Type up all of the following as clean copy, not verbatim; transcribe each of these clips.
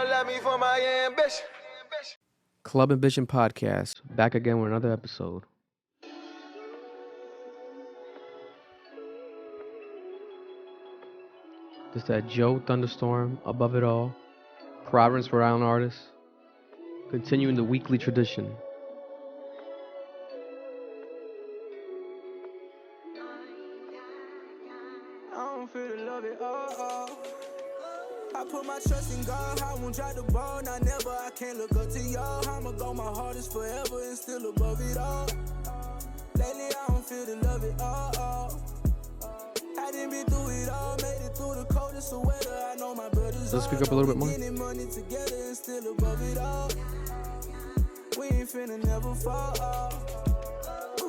don't love me for my ambition. Club Ambition Podcast, back again with another episode. Just that Joe Thunderstorm, above it all, Providence, Rhode Island artist, continuing the weekly tradition. I don't feel the love at all. I put my trust in God, I won't drop the ball, not never, I can't look up to y'all. I'ma go my hardest forever and still above it all. Lately I don't feel the love at all. I didn't be through it all, made it through the coldest of weather. I know my brothers Let's speak up a little bit more. Getting money together and still above it all. We ain't finna never fall off.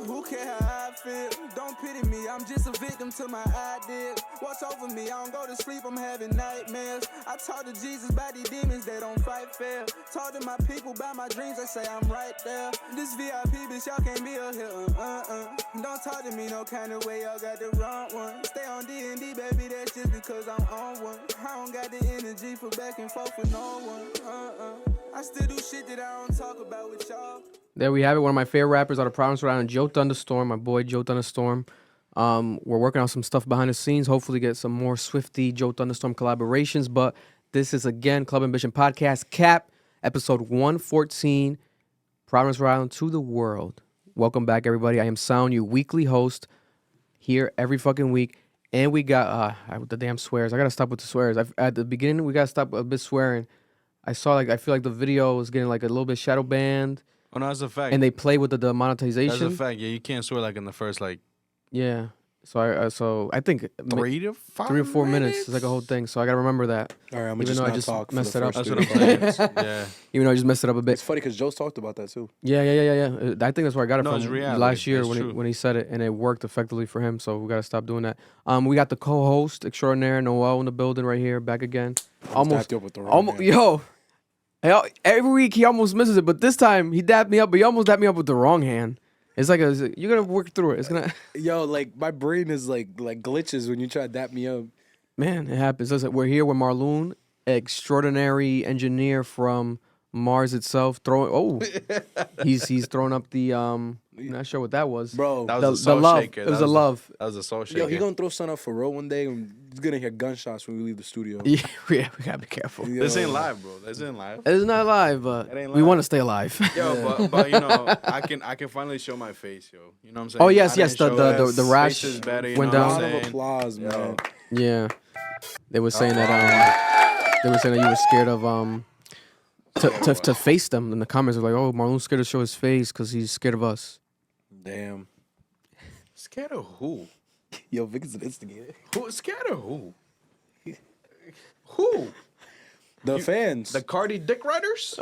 Who care how I feel? Don't pity me, I'm just a victim to my ideas. Watch over me, I don't go to sleep, I'm having nightmares. I talk to Jesus about these demons, they don't fight fair. Talk to my people about my dreams, they say I'm right there. This VIP, bitch, y'all can't be up here, Don't talk to me no kind of way, y'all got the wrong one. Stay on D&D, baby, that's just because I'm on one. I don't got the energy for back and forth with no one, I still do shit that I don't talk about with y'all. There we have it. One of my favorite rappers out of Providence, Rhode Island, Joe Thunderstorm, my boy Joe Thunderstorm. We're working on some stuff behind the scenes. Hopefully get some more Swifty Joe Thunderstorm collaborations. But this is, again, Club Ambition Podcast, Cap, episode 114, Providence, Rhode Island, to the world. Welcome back, everybody. I am Sound, your weekly host, here every fucking week. And we got, the damn swears. I got to stop with the swears. At the beginning, we got to stop a bit swearing. I feel like the video was getting like a little bit shadow banned. Oh, no, that's a fact. And they play with the demonetization. That's a fact. Yeah, you can't swear like in the first Yeah. So I think 3 to 5 3 or 4 minutes is like a whole thing. So I gotta remember that. All right, I'm Even gonna though just I not talk messed for it the up. first That's 3 what to I'm 5 saying. minutes. Yeah. Even though I just messed it up a bit. It's funny because Joe's talked about that too. Yeah. I think that's where I got it No, from it's reality. last year It's when true. when he said it, and it worked effectively for him. So we gotta stop doing that. We got the co-host extraordinaire Noel in the building right here, back again. Dapped you up with the wrong hand. Yo. Every week he almost misses it, but this time he dapped me up, but he almost dapped me up with the wrong hand. It's like you're gonna work through it. It's gonna. Yo, like my brain is like glitches when you try to dap me up. Man, it happens. Listen, we're here with Marloon, extraordinary engineer from Mars itself. He's throwing up the not sure what that was, Bro, That was The a soul love. shaker. It was That a love. That was a soul shaker. yo, he gonna throw something up for real one day, and he's gonna hear gunshots when we leave the studio. Yeah, we gotta be careful. Yo. This ain't live, bro. This ain't live. It's not live, but It ain't we live. want to stay alive. Yo, but you know, I can finally show my face, yo. You know what I'm saying? Oh, yes, I didn't the show that. the rash Face is better, you went know down. what I'm Round of saying? applause, Yo. man. Yeah, they were saying that you were scared of to face them in the comments. Were like, oh, Marloon's scared to show his face because he's scared of us. Damn. Scared of who? Yo, Vic is an instigator. Who? Scared of who? Who? The fans. The Cardi dick riders?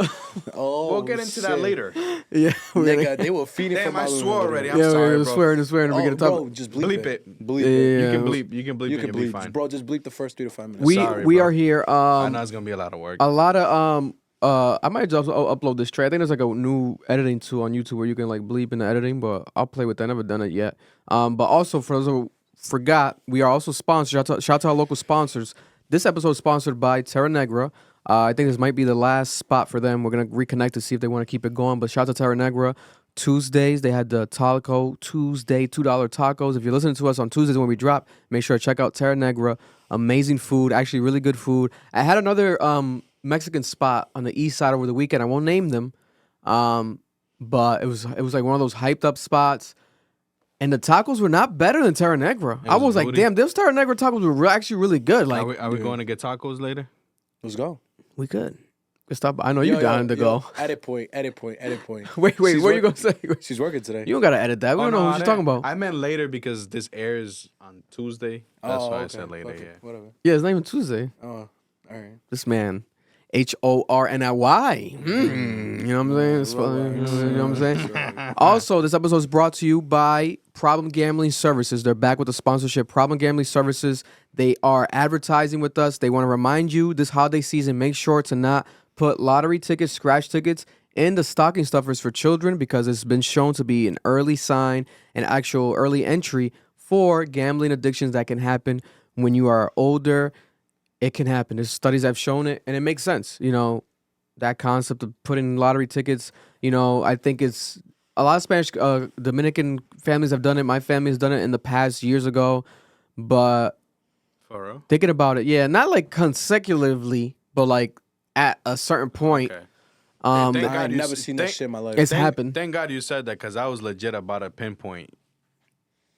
Oh, We'll get into that shit. later. Yeah, Nigga, they were feeding Damn, for I Marloon swore over already. there. I'm yeah, sorry, we're bro. swearing. We Oh, get bro, top. just Bleep bleep it. Bleep Yeah, it. You can yeah. bleep. You can bleep. You and can you'll be bleep. fine. Bro, just bleep the first 3 to 5 minutes. We Sorry, we bro. are here. I know it's gonna be a lot of work. A lot of I might just upload this track. I think there's like a new editing tool on YouTube where you can like bleep in the editing, but I'll play with that. I've never done it yet. But also for those who forgot, we are also sponsored. Shout out to our local sponsors. This episode is sponsored by Terra Negra. I think this might be the last spot for them. We're gonna reconnect to see if they want to keep it going. But shout out to Terra Negra. Tuesdays they had the Taco Tuesday $2 tacos. If you're listening to us on Tuesdays when we drop, make sure to check out Terra Negra. Amazing food, actually really good food. I had another Mexican spot on the east side over the weekend. I won't name them, but it was like one of those hyped up spots. And the tacos were not better than Terra Negra. I was like, booty. damn, those Terra Negra tacos were actually really good. Like, Are we going to get tacos later? Let's go. we could. Stop. I know you're down to go. Edit point. Wait, what are you going to say? She's working today. You don't got to edit that. We don't know what you're talking about. I meant later because this airs on Tuesday. That's why I said later, Okay, yeah. whatever. Yeah, it's not even Tuesday. Oh, all right. This man, Horniy. You know what I'm saying? You know what I'm saying? Also, this episode is brought to you by Problem Gambling Services. They're back with the sponsorship. Problem Gambling Services. They are advertising with us. They want to remind you this holiday season, make sure to not put lottery tickets, scratch tickets in the stocking stuffers for children because it's been shown to be an early sign, an actual early entry for gambling addictions that can happen when you are older it can happen. There's studies that have shown it, and it makes sense. You know, that concept of putting lottery tickets. You know, I think it's a lot of Spanish, Dominican families have done it. My family has done it in the past years ago, but For real? thinking about it, yeah, not like consecutively, but like at a certain point. Okay. Um, Thank I God ain't you never s- seen that thank- shit in my life. It's happened. Thank God you said that because I was legit about to pinpoint.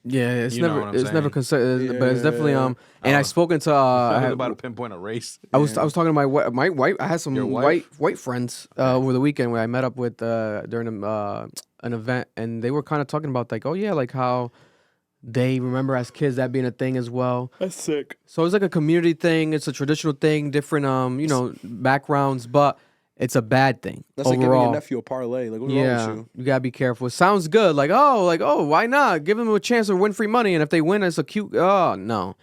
Yeah, it's You know never, what I'm it's never saying? but it's definitely And Oh. I've spoken to. I I, was had- about to pinpoint a race. I was talking to my white. I had some Your wife? white friends over the weekend where I met up with during an event, and they were kind of talking about like, oh yeah, like how they remember as kids that being a thing as well. That's sick. So it's like a community thing. It's a traditional thing, different backgrounds, but it's a bad thing That's like giving overall. your nephew a parlay. Like, what's Yeah, wrong with you gotta be careful. It sounds good, like oh, why not? Give them a chance to win free money, and if they win, it's a cute. Oh no,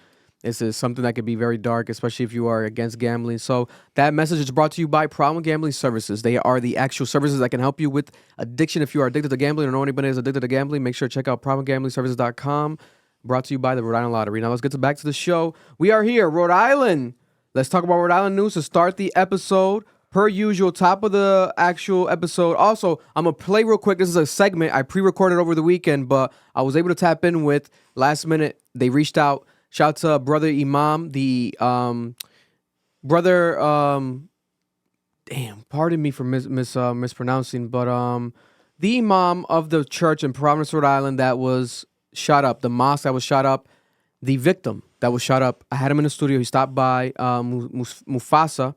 this is something that could be very dark, especially if you are against gambling. So that message is brought to you by Problem Gambling Services. They are the actual services that can help you with addiction. If you are addicted to gambling or know anybody is addicted to gambling, make sure to check out ProblemGamblingServices.com. Brought to you by the Rhode Island Lottery. Now let's get back to the show. We are here, Rhode Island. Let's talk about Rhode Island news to start the episode. Per usual, top of the actual episode. Also, I'm going to play real quick. This is a segment I pre-recorded over the weekend, but I was able to tap in with last minute. They reached out. Shout out to Brother Imam, the brother, damn, pardon me for mispronouncing, but the Imam of the church in Providence, Rhode Island that was shot up, the mosque that was shot up, the victim that was shot up. I had him in the studio. He stopped by, Mufasa.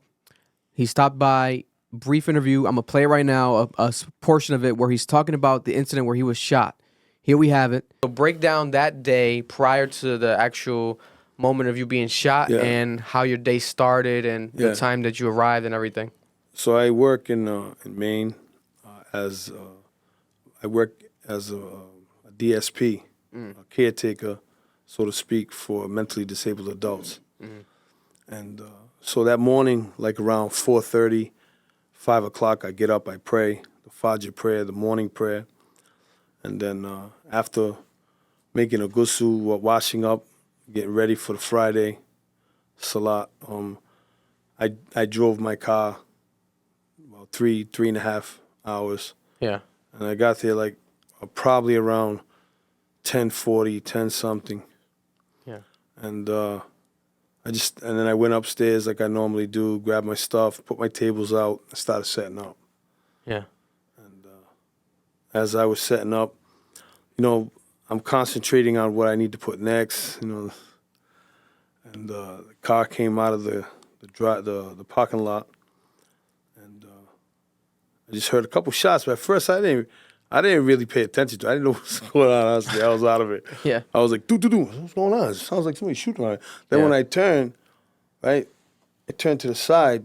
He stopped by, brief interview. I'm going to play it right now, a portion of it where he's talking about the incident where he was shot. Here we have it. So break down that day prior to the actual moment of you being shot and how your day started and the time that you arrived and everything. So I work in Maine as I work as a DSP, a caretaker, so to speak, for mentally disabled adults. And so that morning, like around 4:30, 5 o'clock, I get up, I pray, the Fajr prayer, the morning prayer. And then after making a ghusl, washing up, getting ready for the Friday Salat, I drove my car about three and a half hours. Yeah. And I got there like probably around 10:40, 10 something. Yeah. And and then I went upstairs like I normally do, grabbed my stuff, put my tables out, and started setting up. Yeah. And as I was setting up, I'm concentrating on what I need to put next, and the car came out of the parking lot, and I just heard a couple shots, but at first I didn't really pay attention to it. I didn't know what was going on, honestly. I was out of it. Yeah. I was like, doo-doo-doo, what's going on? It sounds like somebody shooting on it. Then when I turned, right, I turned to the side,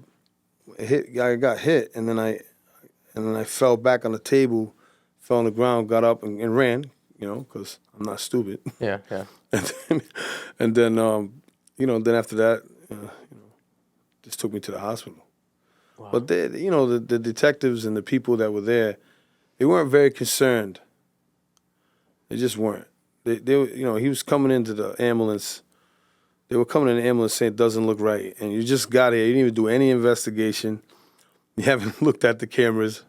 I got hit, and then I fell back on the table, fell on the ground, got up and ran, because I'm not stupid. Yeah. Yeah. and then then after that, just took me to the hospital. Wow. But the detectives and the people that were there, they weren't very concerned. They just weren't. He was coming into the ambulance. They were coming in the ambulance saying it doesn't look right, and you just got here. You didn't even do any investigation. You haven't looked at the cameras,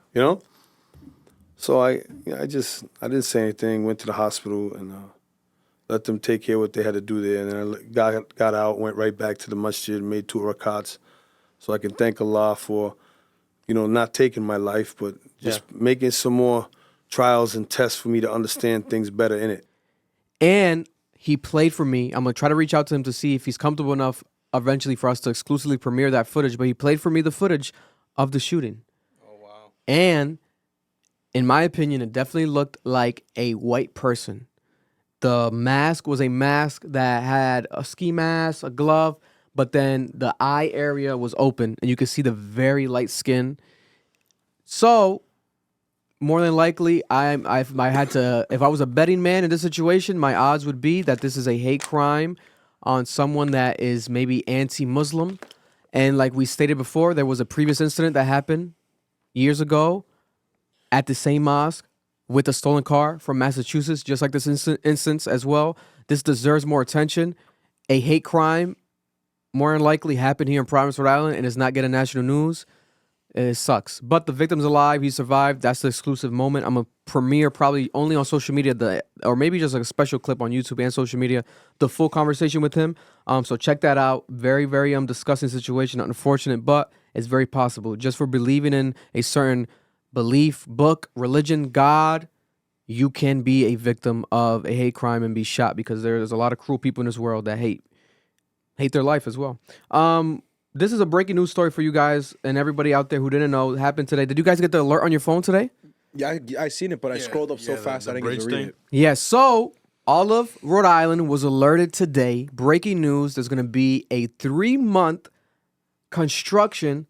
So I didn't say anything. Went to the hospital and let them take care of what they had to do there. And then I got out, went right back to the masjid, made 2 rakats, so I can thank Allah for, not taking my life, but just making some more trials and tests for me to understand things better in it. And he played for me. I'm going to try to reach out to him to see if he's comfortable enough eventually for us to exclusively premiere that footage. But he played for me the footage of the shooting. Oh, wow. And in my opinion, it definitely looked like a white person. The mask was a mask that had a ski mask, a glove, but then the eye area was open and you could see the very light skin. So more than likely, I had to, if I was a betting man in this situation, my odds would be that this is a hate crime on someone that is maybe anti-Muslim. And like we stated before, there was a previous incident that happened years ago at the same mosque with a stolen car from Massachusetts, just like this instance as well. This deserves more attention. A hate crime more than likely happened here in Providence, Rhode Island, and it's not getting national news. It sucks. But the victim's alive. He survived. That's the exclusive moment. I'm going to premiere probably only on social media, or maybe just like a special clip on YouTube and social media, the full conversation with him. So check that out. Very, very disgusting situation. Unfortunate, but it's very possible. Just for believing in a certain belief, book, religion, God, you can be a victim of a hate crime and be shot, because there's a lot of cruel people in this world that hate their life as well. This is a breaking news story for you guys and everybody out there who didn't know. It happened today. Did you guys get the alert on your phone today? Yeah, I seen it, but I scrolled up so fast I didn't get to read it. Yeah, so all of Rhode Island was alerted today. Breaking news, there's going to be a 3-month construction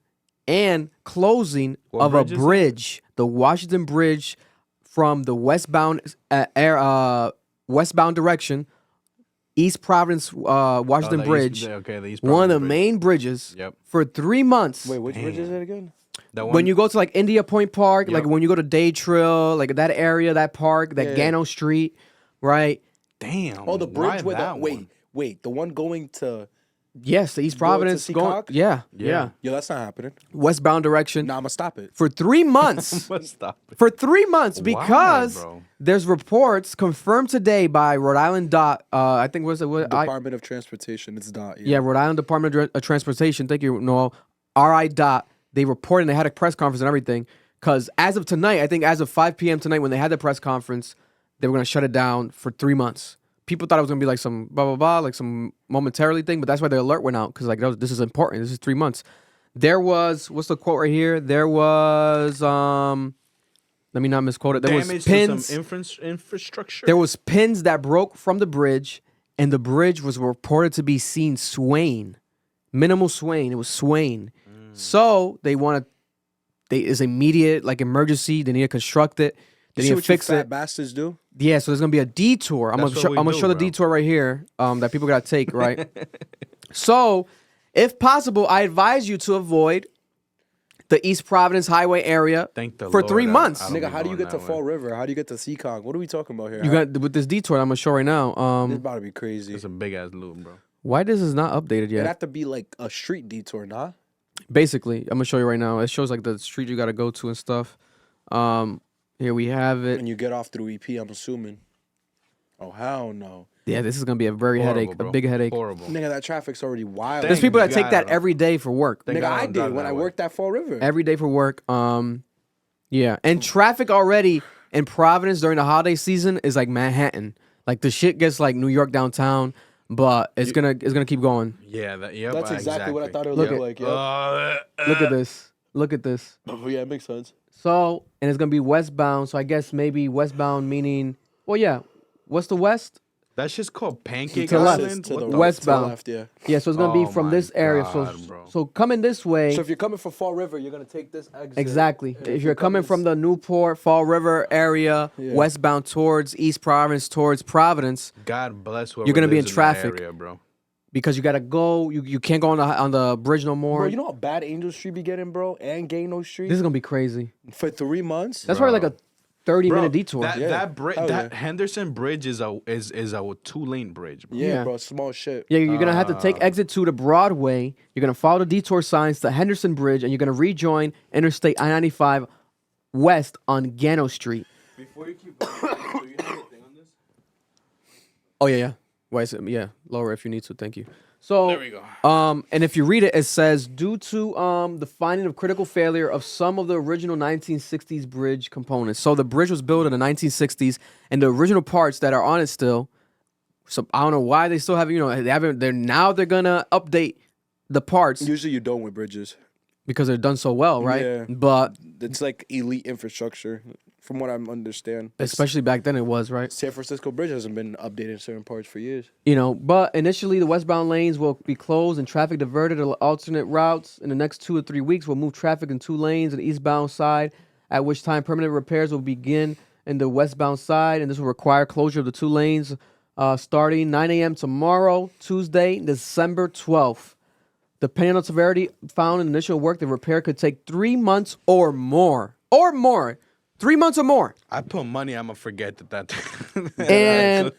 and closing of a bridge, the Washington Bridge, from the westbound direction, East Providence, Washington Bridge, the East one of the Providence main bridges, Yep. for 3 months. Wait, which bridge is it again? When you go to like India Point Park, Yep. like when you go to Day Trail, like that area, that park, that Gano Street, right? Damn. Oh, the bridge why with that the one? wait, the one going to Yes, the East Providence. Seacock? Yeah. Yo, that's not happening. Westbound direction. Nah, I'ma stop it. For 3 months. Let's stop it. For 3 months, Why, because bro? there's reports confirmed today by Rhode Island Dot. I think was it Department of Transportation. It's dot. Yeah, Rhode Island Department of Transportation. Thank you, Noel. RI Dot. They reported, and they had a press conference and everything. Because as of tonight, I think as of 5 p.m. tonight, when they had the press conference, they were going to shut it down for 3 months. People thought it was going to be like some blah, blah, blah, like some momentarily thing, but that's why the alert went out, because like this is important. This is 3 months. There was, what's the quote right here? There was, let me not misquote it. There Damage was pins. to some infrastructure. There was pins that broke from the bridge, and the bridge was reported to be seen swaying. Minimal swaying. It was swaying. So they want to, it's immediate, like emergency. They need to construct it. They need to fix fat it. bastards do? Yeah, so there's gonna be a detour. I'm That's gonna what we show do, the bro. detour right here. That people gotta take, right? So, if possible, I advise you to avoid the East Providence Highway area Thank the for Lord, 3 months. I don't Nigga, be how do you going get to that Fall way. River? How do you get to Seacock? What are we talking about here? You got with this detour. I'm gonna show right now. This about to be crazy. It's a big ass loop, bro. Why this is not updated It'd yet? have to be like a street detour, nah? Basically, I'm gonna show you right now. It shows like the street you gotta go to and stuff. Here we have it. And you get off through EP, I'm assuming. Oh, hell no. Yeah, this is gonna be a very Horrible, headache, bro. a big headache. Horrible. Nigga, that traffic's already wild. There's people that Thank take God, that bro. every day for work. Thank Nigga, God I don't drive did when that I way. worked at Fall River. Every day for work. Yeah, and traffic already in Providence during the holiday season is like Manhattan. Like the shit gets like New York downtown, but it's gonna keep going. Yeah, That's exactly what I thought it would Look look at- like. Yeah. Look at this. Look at this. Oh, yeah, it makes sense. So, and it's gonna be westbound. So I guess maybe westbound meaning, well, yeah. What's the west? That shit's called Pancake To the left. Island. To What the the westbound. left, yeah. Yeah, so it's gonna be Oh from my this area. God, bro. So coming this way. So if you're coming from Fall River, you're going to take this exit. Exactly. And If you're coming from the Newport, Fall River area, Yeah. westbound towards East Providence, towards Providence, God bless whoever You're gonna be lives in that traffic. area, bro. because you gotta go. You can't go on the bridge no more. Bro, you know how bad Angel Street be getting, bro? And Gano Street? This is gonna be crazy. For 3 months? That's probably like a 30-minute detour. That Yeah. that Hell yeah. Henderson Bridge is a 2-lane bridge, bro. yeah, Yeah. bro, small shit. Yeah, you're gonna have to take exit 2 to Broadway. You're gonna follow the detour signs to Henderson Bridge, and you're gonna rejoin Interstate I-95 west on Gano Street. Before you keep going, so you have a thing on this? Oh yeah. Why is it? Yeah, lower if you need to. Thank you. So There we go. And if you read it, it says due to the finding of critical failure of some of the original 1960s bridge components. So the bridge was built in the 1960s, and the original parts that are on it still. So I don't know why they still have. They haven't. They're gonna update the parts Usually you don't with bridges. because they're done so well, right? Yeah. But It's like elite infrastructure, from what I understand. especially back then, it was right. San Francisco Bridge hasn't been updated in certain parts for years. But initially the westbound lanes will be closed and traffic diverted to alternate routes. In the next 2 or 3 weeks, we'll move traffic in 2 lanes on the eastbound side, at which time permanent repairs will begin in the westbound side, and this will require closure of the 2 lanes starting 9 a.m. tomorrow, Tuesday, December 12th. Depending on severity found in initial work, the repair could take 3 months or more. 3 months or more. I put money. I'm gonna forget that.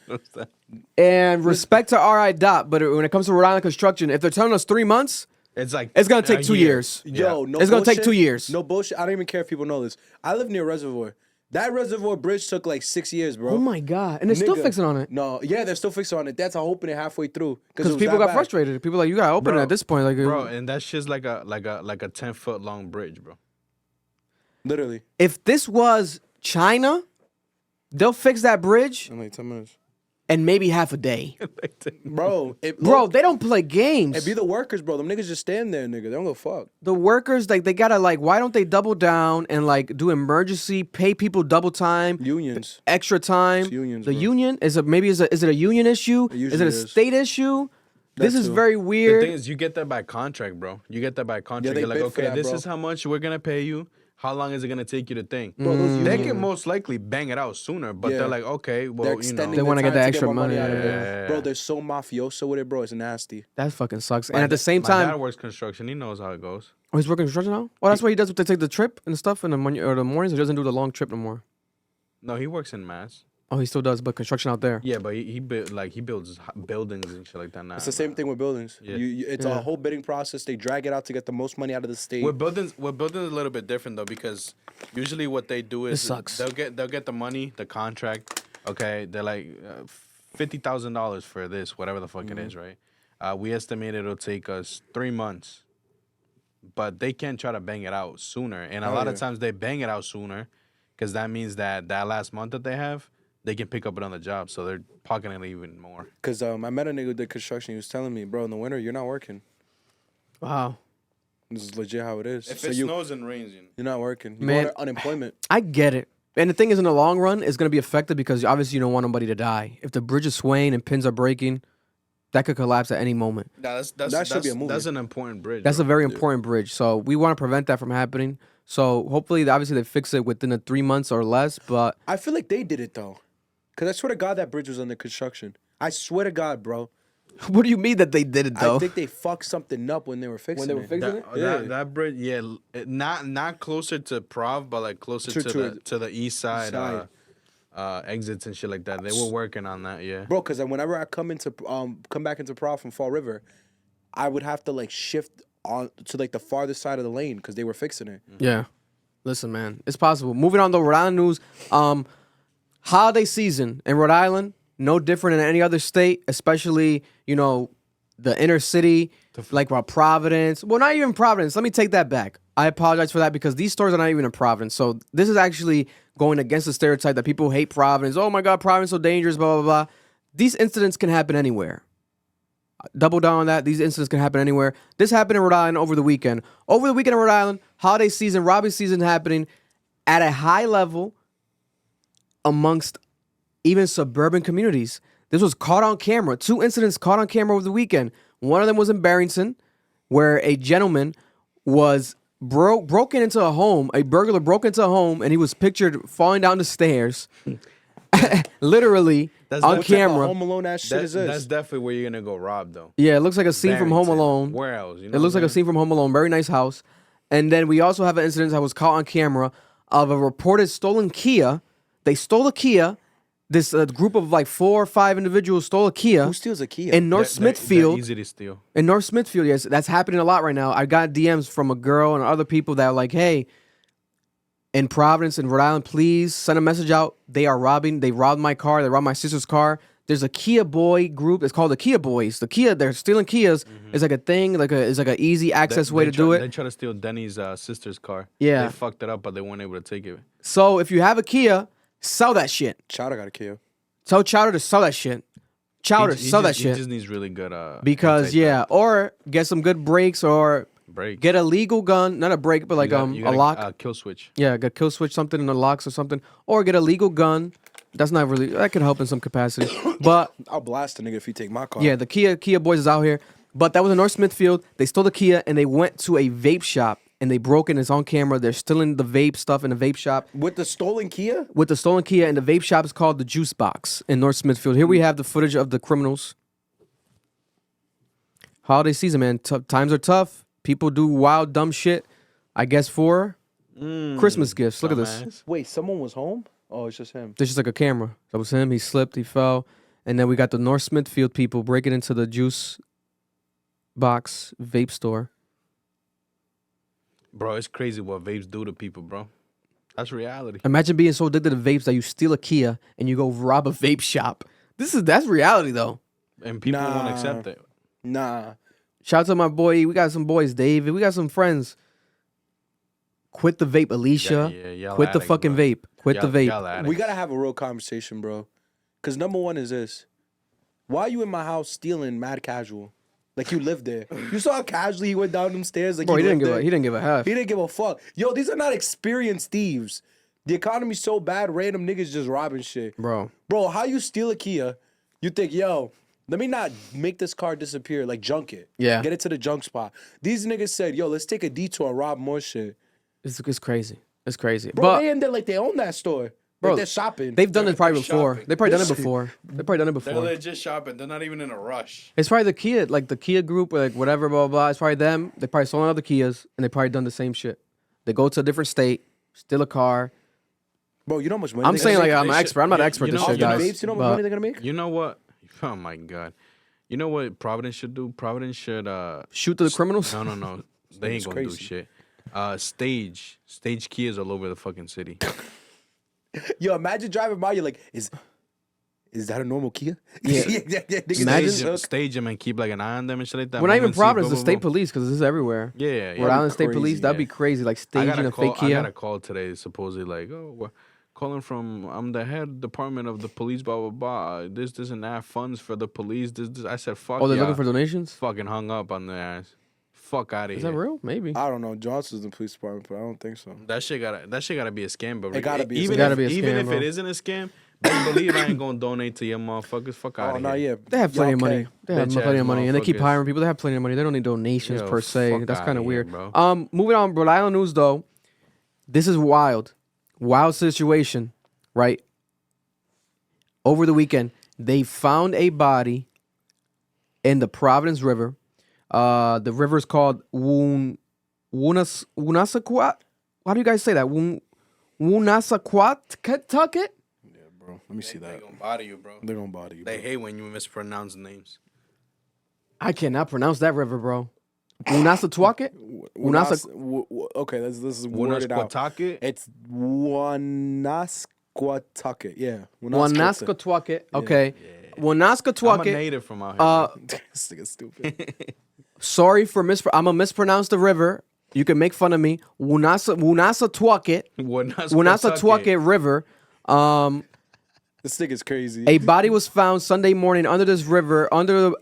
And respect to R.I. Dot, but when it comes to Rhode Island construction, if they're telling us 3 months, it's like it's gonna take a 2 year. years. Yo, no It's gonna take bullshit. 2 years. No bullshit. I don't even care if people know this. I live near Reservoir. That Reservoir Bridge took like 6 years, bro. Oh my god! And they're still Nigga. fixing on it No, yeah, they're still fixing on it. That's how opening halfway through because people got frustrated. People like you gotta open it Bro, at this point, like bro, and that shit's like a 10-foot long bridge, bro. Literally. If this was China, they'll fix that bridge In like 10 minutes. in maybe half a day. Bro, Bro, they don't play games. it be the workers, bro. Them niggas just stand there, nigga. They don't go fuck. The workers, like they gotta like, why don't they double down and like do emergency, pay people double time, Unions. extra time? It's unions, the bro. union is it a union issue? Is usually it a is. state issue? This is too. very The weird. thing is, you get that by contract, bro. You get that by contract. they You're like, bid for okay, that, this bro. is how much we're gonna pay you. How long is it gonna take you to think? Bro, those They unions, can most likely bang it out sooner, but Yeah. they're like, okay, well, they're you extending know, They wanna the get time the to extra more money. out of it. Yeah. Bro, they're so mafioso with it, bro. It's nasty. That fucking sucks. And at the same my dad time, works construction. He knows how it goes. oh, he's working construction now. Well, that's what he does. They take the trip and stuff in the mornings. He doesn't do the long trip no more. No, he works in Mase. Oh, he still does, but construction out there. Yeah, but he builds buildings and shit like that now. It's the same thing with buildings. Yeah. It's a whole bidding process. They drag it out to get the most money out of the state. With buildings a little bit different though, because usually what they do is sucks. they'll get the money, the contract. Okay, they're like $50,000 for this, whatever the fuck it is, right? We estimate it'll take us 3 months, but they can try to bang it out sooner, and a lot of times they bang it out sooner, because that means that last month that they have, they can pick up another job, so they're pocketing even more. Because I met a nigga who did construction. He was telling me, bro, in the winter, you're not working. Wow. This is legit how it is. If So it you, snows and rains, you know. you're not working. You Man. go on unemployment. I get it. And the thing is, in the long run, it's going to be affected because obviously you don't want nobody to die. If the bridge is swaying and pins are breaking, that could collapse at any moment. Nah, That should be a movie. That's an important bridge. That's bro. a very important bridge. So we want to prevent that from happening. So hopefully, obviously, they fix it within the 3 months or less. But I feel like they did it, though. Because I swear to God, that bridge was under construction. I swear to God, bro. what do you mean that they did it, though? I think they fucked something up when they were fixing it. That bridge, yeah, not closer to Prov, but like closer to the east side, exits and shit like that. They were working on that, yeah. Bro, because whenever I come back into Prov from Fall River, I would have to like shift on to like the farthest side of the lane because they were fixing it. Yeah. Listen, man, it's possible. Moving on to Rhode Island news. Holiday season in Rhode Island, no different than any other state, especially, you know, the inner city, like Providence. Well, not even Providence. Let me take that back. I apologize for that because these stores are not even in Providence. So this is actually going against the stereotype that people hate Providence. Oh my God, Providence is so dangerous, blah, blah, blah. These incidents can happen anywhere. Double down on that. These incidents can happen anywhere. This happened in Rhode Island over the weekend. Over the weekend in Rhode Island, holiday season, robbery season happening at a high level amongst even suburban communities. This was caught on camera. 2 incidents caught on camera over the weekend. One of them was in Barrington, where a gentleman was broken into a home. A burglar broke into a home, and he was pictured falling down the stairs, literally on camera. Home Alone ass shit is this? That's definitely where you're gonna go rob, though. Yeah, it looks like a scene from Home Barrington. Alone. Where else? You know It looks what like I'm a scene from Home Alone. Very nice house. And then we also have an incident that was caught on camera of a reported stolen Kia. They stole a Kia. This group of like 4 or 5 individuals stole a Kia. Who steals a Kia? In North Smithfield. They're easy to steal. In North Smithfield, yes, that's happening a lot right now. I got DMs from a girl and other people that are like, hey, in Providence and Rhode Island, please send a message out. They robbed my car. They robbed my sister's car. There's a Kia boy group. It's called the Kia Boys. The Kia, they're stealing Kias. It's like a thing, it's like an easy access way to do They it. try to steal Denny's sister's car. Yeah. They fucked it up, but they weren't able to take it. So if you have a Kia, sell that shit. Chowder got a Kia. Tell Chowder to sell that shit. Chowder, sell that He shit. just needs really good Because, intake, or get some good brakes or break. get a legal gun. Not a brake, but like You a gotta, lock. kill switch. Yeah, get kill switch something in the locks or something. Or get a legal gun. That's not really, that could help in some capacity. But I'll blast a nigga if he take my car. yeah, the Kia Boys is out here. But that was in North Smithfield. They stole the Kia and they went to a vape shop and they broke in. It's on camera. They're stealing the vape stuff in the vape shop. With the stolen Kia? With the stolen Kia, and the vape shop is called the Juice Box in North Smithfield. Here we have the footage of the criminals. Holiday season, man. Times are tough. People do wild, dumb shit. I guess for Christmas gifts. Look at this. Dumbass. Wait, someone was home? Oh, it's just him. This is like a camera. That was him. He slipped. He fell. And then we got the North Smithfield people breaking into the juice box vape store. Bro, it's crazy what vapes do to people, bro. That's reality. Imagine being so addicted to vapes that you steal a Kia and you go rob a vape shop. That's reality though. And people won't accept it. Nah. Shout out to my boy. We got some boys, David. We got some friends. Quit the vape, Alicia. Y'all Quit the addict, fucking bro. vape. Quit the vape. Y'all addicts. We gotta have a real conversation, bro. Cause number one is this. Why are you in my house stealing mad casual? Like you lived there. You saw how casually he went down them stairs. Like Bro, he didn't lived give there. a he didn't give a half. He didn't give a fuck. Yo, these are not experienced thieves. The economy's so bad, random niggas just robbing shit. Bro. Bro, how you steal a Kia? You think, yo, let me not make this car disappear, like junk it. Yeah. Get it to the junk spot. These niggas said, yo, let's take a detour and rob more shit. It's crazy. It's crazy. Bro, but they in there like they own that store. Bro, Like they're shopping. they've done it probably They're before. shopping. They've probably done it before. They're legit shopping. They're not even in a rush. It's probably the Kia, like the Kia group, or like whatever, blah, blah, blah. It's probably them. They probably sold other Kias, and they probably done the same shit. They go to a different state, steal a car. Bro, you know how much money I'm they're saying gonna like make? I'm an They expert. I'm not should- an expert you at this know- shit, you know- guys. Vapes, you know how much but- money they're gonna make? You know what? Oh my God. You know what Providence should do? Providence should Shoot to the criminals? No. They ain't gonna do crazy. shit. Stage Kias all over the fucking city. Yo, imagine driving by, you're like, is that a normal Kia? Yeah. Niggas Imagine- shook. Stage them and keep like an eye on them and shit like that. We're not even Moment, see, Providence, the boom, state boom, boom. police, because this is everywhere. Yeah. Rhode Island State crazy, Police, that'd be yeah. crazy. Like I staging got a a fake call. I Kia. got a call today, supposedly like, oh, we're calling from I'm the head department of the police, blah blah blah. This and that funds for the police. This. I said, fuck. Oh, they're yeah. looking for donations? Fucking hung up on their ass. Fuck out of Is here. that real? Maybe. I don't know. Johnson's in the police department, but I don't think so. That shit gotta be a scam, but It gotta be a even scam. It gotta be a even scam, if bro. it isn't a scam, best believe I ain't gonna donate to your motherfuckers. Fuck out Oh, of no, here. yeah. They have plenty of Y'all money. pay. They have Bitch plenty ass of money, and they keep motherfuckers. hiring people. They have plenty of money. They don't need donations Yo, per se. fuck That's kind outta of here, weird. bro. Moving on, Rhode Island news though. This is wild situation, right? Over the weekend, they found a body in the Providence River. The river is called Woonasquat. How do you guys say that? Woonasquatucket? Bro, let me see They that. gonna body you, bro. They're gonna body you. They Bro. hate when you mispronounce names. I cannot pronounce that river, bro. Woonasquatucket? Okay, this is worded out. Woonasquatucket? It's Woonasquatucket. Yeah. Woonasquatucket. Okay. I'm a Woonasquatucket. native from out here. This nigga's stupid. Sorry for I'm gonna mispronounce the river. You can make fun of me. Woonasquatucket. Woonasquatucket River. This nigga's crazy. A body was found Sunday morning under this river, under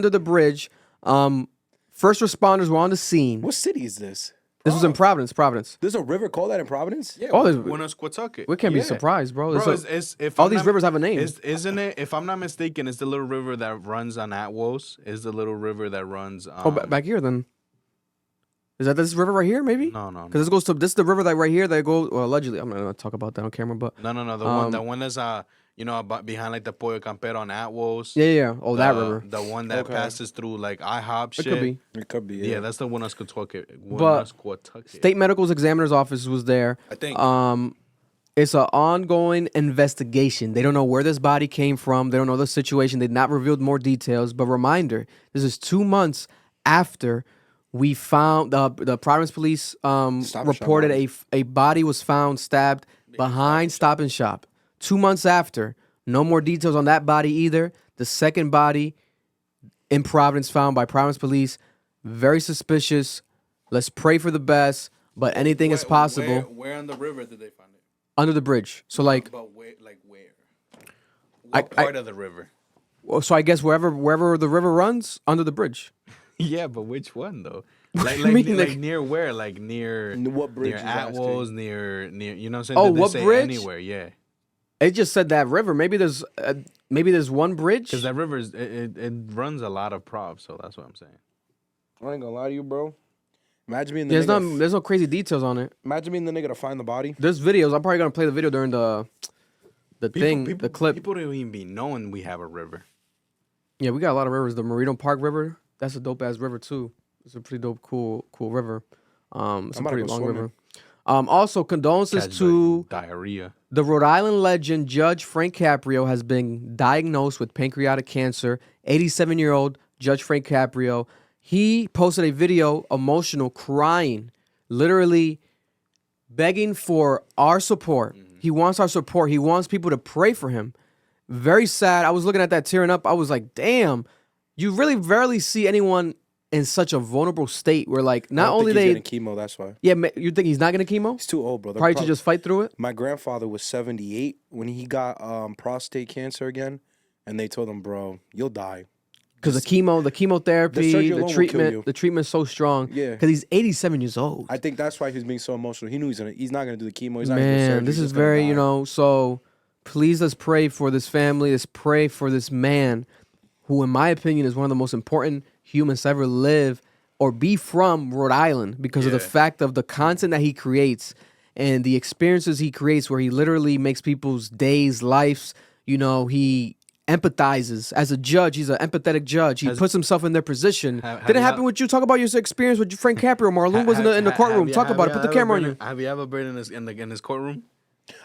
the bridge. First responders were on the scene. What city is this? This was in Providence. There's a river called that in Providence? Yeah, Oh, there's- Woonasquatucket. We can't be Yeah. surprised, bro. Bro, if all I'm these not- rivers have a name. Isn't it? If I'm not mistaken, it's the little river that runs on Atwos. Is the little river that runs? Back here then. Is that this river right here? Maybe. No. Because this goes to this is the river that right here that goes. Well, allegedly, I'm not gonna talk about that on camera, but No. The one that's behind like the Pollo Campero on Atwos. yeah. Oh, that river. The one that passes through like IHOP shit. It could be. It could be. Yeah, that's the Woonasquatucket. But State Medical's examiner's office was there. I think. It's an ongoing investigation. They don't know where this body came from. They don't know the situation. They've not revealed more details. But reminder, this is 2 months after we found the Providence police reported a body was found stabbed behind Stop and Shop. 2 months after. No more details on that body either. The second body in Providence found by Providence police. Very suspicious. Let's pray for the best, but anything is possible. Where on the river did they find it? Under the bridge. So like, But where? Like where? I- What part of the river? so I guess wherever the river runs, under the bridge. Yeah, but which one though? I mean, like- near where? Like near What bridge near is asking? Atwos, near you know what I'm saying? Oh, Did they what say bridge? Anywhere, yeah. It just said that river. Maybe there's one bridge. Because that river it runs a lot of props, so that's what I'm saying. I ain't gonna lie to you, bro. Imagine being the There's nigga. there's no crazy details on it. Imagine being the nigga to find the body. There's videos. I'm probably gonna play the video during the the clip. People don't even be knowing we have a river. Yeah, we got a lot of rivers. The Merino Park River, that's a dope ass river too. It's a pretty dope, cool river. It's a about to pretty go long swimming. river. Also, condolences Catch to diarrhea. the Rhode Island legend Judge Frank Caprio has been diagnosed with pancreatic cancer. 87-year-old Judge Frank Caprio. He posted a video, emotional, crying, literally begging for our support. He wants our support. He wants people to pray for him. Very sad. I was looking at that tearing up. I was like, damn, you really rarely see anyone in such a vulnerable state where, like, not I don't only think they, he's getting chemo. That's why. yeah, you think he's not gonna chemo? He's too old, bro. They're Probably to just fight through it. My grandfather was 78 when he got prostate cancer again, and they told him, bro, you'll die. Because the chemotherapy, surgery alone will kill you. the treatment's so strong. Yeah. Because he's 87 years old. I think that's why he was being so emotional. He knew he's not gonna do the chemo. He's not gonna do Man, surgery. this He's is just gonna very, die. so please let's pray for this family. Let's pray for this man who, in my opinion, is one of the most important humans to ever live or be from Rhode Island because of the Yeah. fact of the content that he creates and the experiences he creates where he literally makes people's days, lives, he empathizes. As a judge, he's an empathetic judge. He puts himself in their position. have Didn't you happen had- with you. Talk about your experience with Frank Caprio. Marlon was in the courtroom. Talk about it. Put the camera on you. Have you ever been in his courtroom?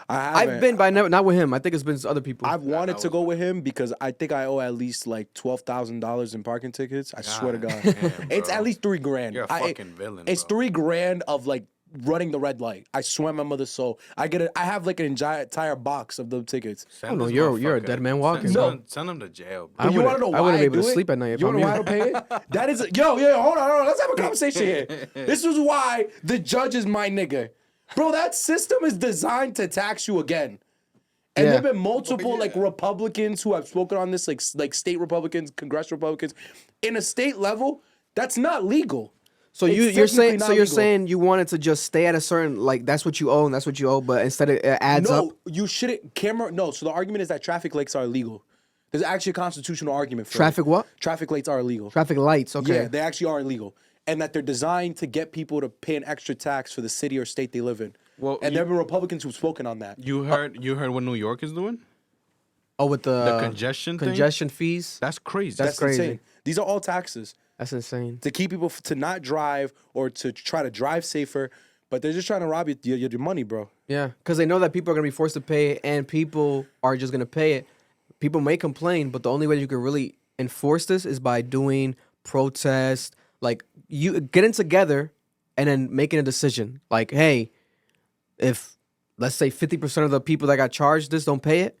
I've been, but not with him. I think it's been other people. I've wanted to go with him because I think I owe at least like $12,000 in parking tickets. I swear to God, damn, it's bro. at least $3,000. You're a fucking villain, It's bro. $3,000 of like running the red light. I swear my mother's soul. I have like an entire box of the tickets. Send no, this you're a motherfucker- dead man walking. Send him to jail, bro. I You want to know why I wouldn't be able do to it? sleep at night if You I'm want to know why I you. don't pay it? That is hold on. Let's have a conversation here. This is why the judge is my nigga, bro. That system is designed to tax you again. And Yeah. there've been multiple like Republicans who have spoken on this, like state Republicans, congressional Republicans, in a state level. That's not legal. So It's you're technically saying not so you're legal. saying you wanted to just stay at a certain, like, that's what you owe and that's what you owe, but instead it adds up. No, you shouldn't. No. So the argument is that traffic lights are illegal. There's actually a constitutional argument for Traffic it. what? Traffic lights are illegal. Traffic lights. Okay. Yeah, they actually are illegal, and that they're designed to get people to pay an extra tax for the city or state they live in. Well, and there have been Republicans who've spoken on that. You heard what New York is doing? Oh, with The congestion fees. That's crazy. That's crazy. insane. These are all taxes That's insane. to keep people to not drive or to try to drive safer, but they're just trying to rob your money, bro. Yeah, because they know that people are gonna be forced to pay, and people are just gonna pay it. People may complain, but the only way you can really enforce this is by doing protests, like you getting together and then making a decision. Like, hey, if let's say 50% of the people that got charged this don't pay it,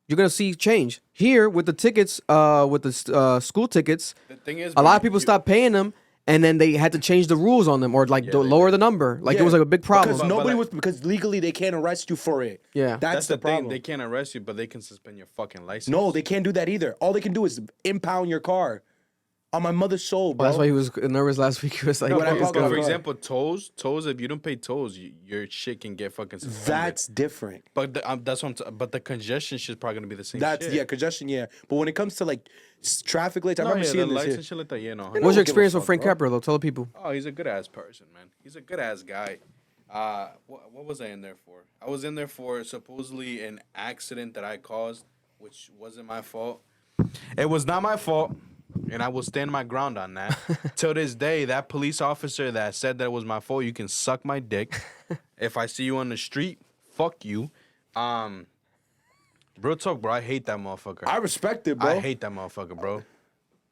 you're gonna see change. Here with the tickets, with the school tickets, The thing is, a lot of people stopped paying them, and then they had to change the rules on them or like lower the number. Like it was like a big problem. Because because legally they can't arrest you for it. Yeah. that's the the problem. thing. They can't arrest you, but they can suspend your fucking license. No, they can't do that either. All they can do is impound your car. On my mother's soul, bro. That's why he was nervous last week. He was like, No, When I but, park but my for car. example, tolls. If you don't pay tolls, your shit can get fucking suspended. That's different. But that's what but the congestion shit's probably gonna be the same. That's shit. congestion, yeah. But when it comes to like traffic lights, I No, remember yeah, seeing the this lights here. and shit like that. Yeah, no. what's don't your give a experience with fuck, Frank bro. Caprio, though? Tell the people. Oh, he's a good ass person, man. He's a good ass guy. What was I in there for? I was in there for supposedly an accident that I caused, which wasn't my fault. It was not my fault, and I will stand my ground on that. Till this day, that police officer that said that it was my fault, you can suck my dick. If I see you on the street, fuck you. Real talk, bro. I hate that motherfucker. I respect it, bro. I hate that motherfucker, bro.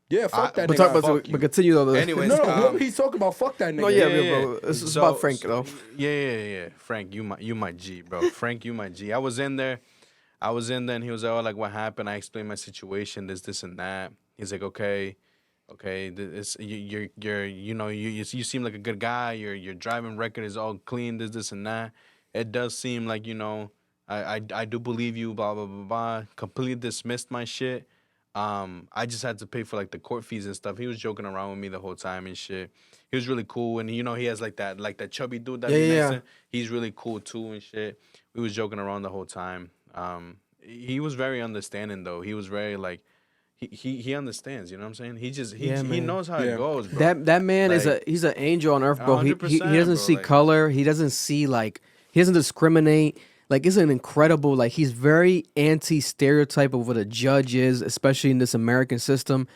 Yeah, fuck that But, nigga. fuck you. but continue though. Anyways, no, what he's talking about, fuck that nigga. No, yeah, bro. This is about Frank, though. Yeah. Frank, you my G, bro. Frank, you my G. I was in there, and he was like, "Oh, like what happened?" I explained my situation, this and that. He's like, "Okay, this you seem like a good guy. Your driving record is all clean. This and that. It does seem like I do believe you. Blah blah blah blah. Completely dismissed my shit." I just had to pay for like the court fees and stuff. He was joking around with me the whole time and shit. He was really cool, and he has like that chubby dude that he next to. He's really cool too and shit. We was joking around the whole time. He was very understanding though. He was very like he understands. You know what I'm saying? He knows how it goes, bro. That man is Like, he's an angel on earth, bro. He 100%, doesn't bro, see like- color. He doesn't see he doesn't discriminate. Like, it's an incredible, he's very anti-stereotype of what a judge is, especially in this American system.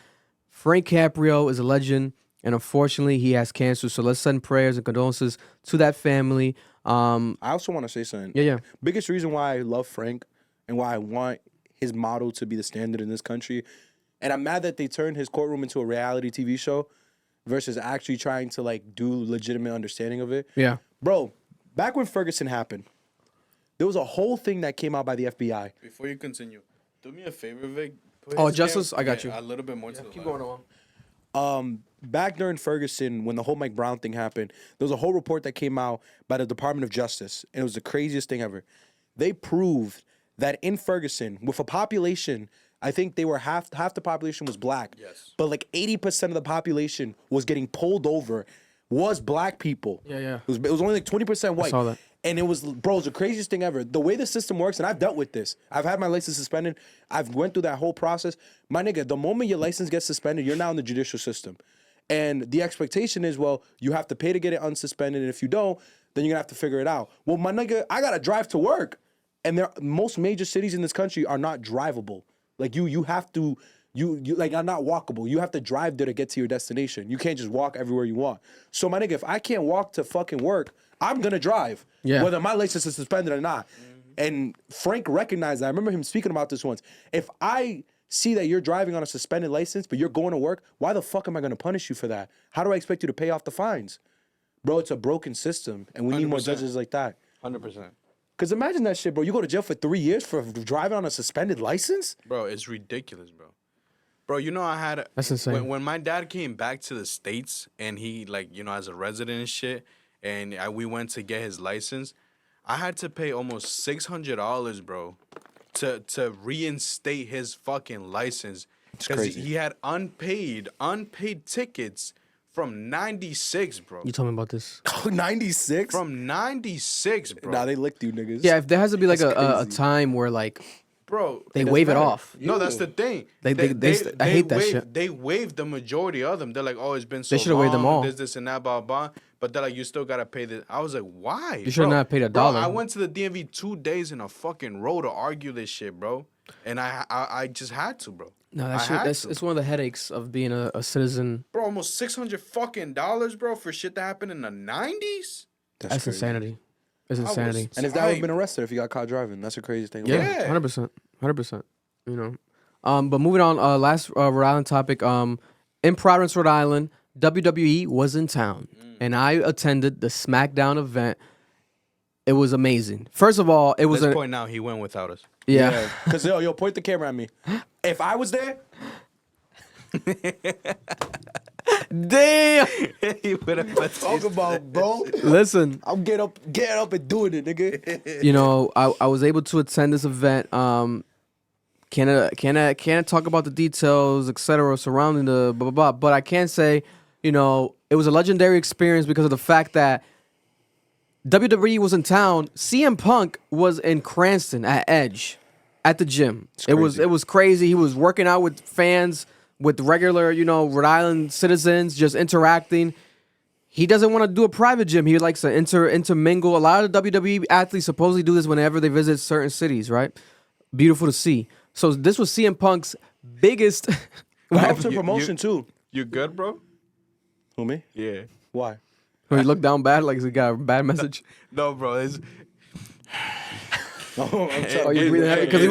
Frank Caprio is a legend. and unfortunately, he has cancer. So let's send prayers and condolences to that family. I also want to say something. Yeah. Biggest reason why I love Frank and why I want his model to be the standard in this country, and I'm mad that they turned his courtroom into a reality TV show versus actually trying to like do legitimate understanding of it. Yeah. Bro, back when Ferguson happened, there was a whole thing that came out by the FBI. Before you continue, do me a favor, Vic. Oh, Justice, I got you. A little bit more to the Keep left. going on. Back during Ferguson, when the whole Mike Brown thing happened, there was a whole report that came out by the Department of Justice, and it was the craziest thing ever. They proved that in Ferguson, with a population, I think they were half the population was black. Yes. But like 80% of the population was getting pulled over, was black people. Yeah. It was only like 20% white. saw that. And it was, bro, it was the craziest thing ever. The way the system works, and I've dealt with this. I've had my license suspended. I've went through that whole process. My nigga, the moment your license gets suspended, you're now in the judicial system. And the expectation is, well, you have to pay to get it unsuspended. And if you don't, then you're going to have to figure it out. Well, my nigga, I got to drive to work. And most major cities in this country are not drivable. Like, you have to, you like, are not walkable. You have to drive there to get to your destination. You can't just walk everywhere you want. So, my nigga, if I can't walk to fucking work, I'm going to drive. Yeah. Whether my license is suspended or not. And Frank recognized that. I remember him speaking about this once. If I see that you're driving on a suspended license, but you're going to work, why the fuck am I going to punish you for that? How do I expect you to pay off the fines? Bro, it's a broken system, and we need more 100%. judges like that. 100%. Because imagine that shit, bro. You go to jail for 3 years for driving on a suspended license? Bro, it's ridiculous, bro. Bro, you know I had That's insane. When my dad came back to the States and he like, you know, as a resident and shit, and we went to get his license, I had to pay almost $600, bro, to reinstate his fucking license because crazy. he had unpaid tickets from 96, bro. You told me about this. Oh, 96? From 96, bro. Nah, they licked you niggas. Yeah, if there has to be like That's a crazy. time where like Bro, they wave it better. off. no, that's the thing. I hate that shit. They waived the majority of them. They're like, oh, it's been so long. They should have waived them all. This and that, blah, blah. But they're like, you still got to pay this. I was like, why? You should bro? not have paid $1. Bro, I went to the DMV 2 days in a fucking row to argue this shit, bro. And I just had to, bro. No, I that shit. had That's to. it's one of the headaches of being a citizen. Bro, almost $600 fucking dollars, bro, for shit that happened in the 90s? That's crazy. insanity. It's was- insanity. And his dad would have Tight. been arrested if he got caught driving. That's a crazy thing. Yeah, Yeah. 100%. You know, but moving on. Last Rhode Island topic. In Providence, Rhode Island, WWE was in town, and I attended the SmackDown event. It was amazing. First of all, it was At this point now, he went without us. yeah. Because, yo, point the camera at me. If I was there, Damn. He would have talk about, bro. Listen, I'm get up and doing it, nigga. you know, I was able to attend this event. Can't talk about the details, etc., surrounding the blah blah blah. But I can say, you know, it was a legendary experience because of the fact that WWE was in town. CM Punk was in Cranston at Edge, at the gym. It was crazy. He was working out with fans, with regular, you know, Rhode Island citizens, just interacting. He doesn't want to do a private gym. He likes to intermingle. A lot of the WWE athletes supposedly do this whenever they visit certain cities, right? Beautiful to see. So this was CM Punk's biggest. Helps her promotion, too. You good, bro? Who, me? Yeah. Why? He looked down bad, like he got a bad message. No, bro. It's, Oh, I'm Oh, sorry. you breathing heavy because he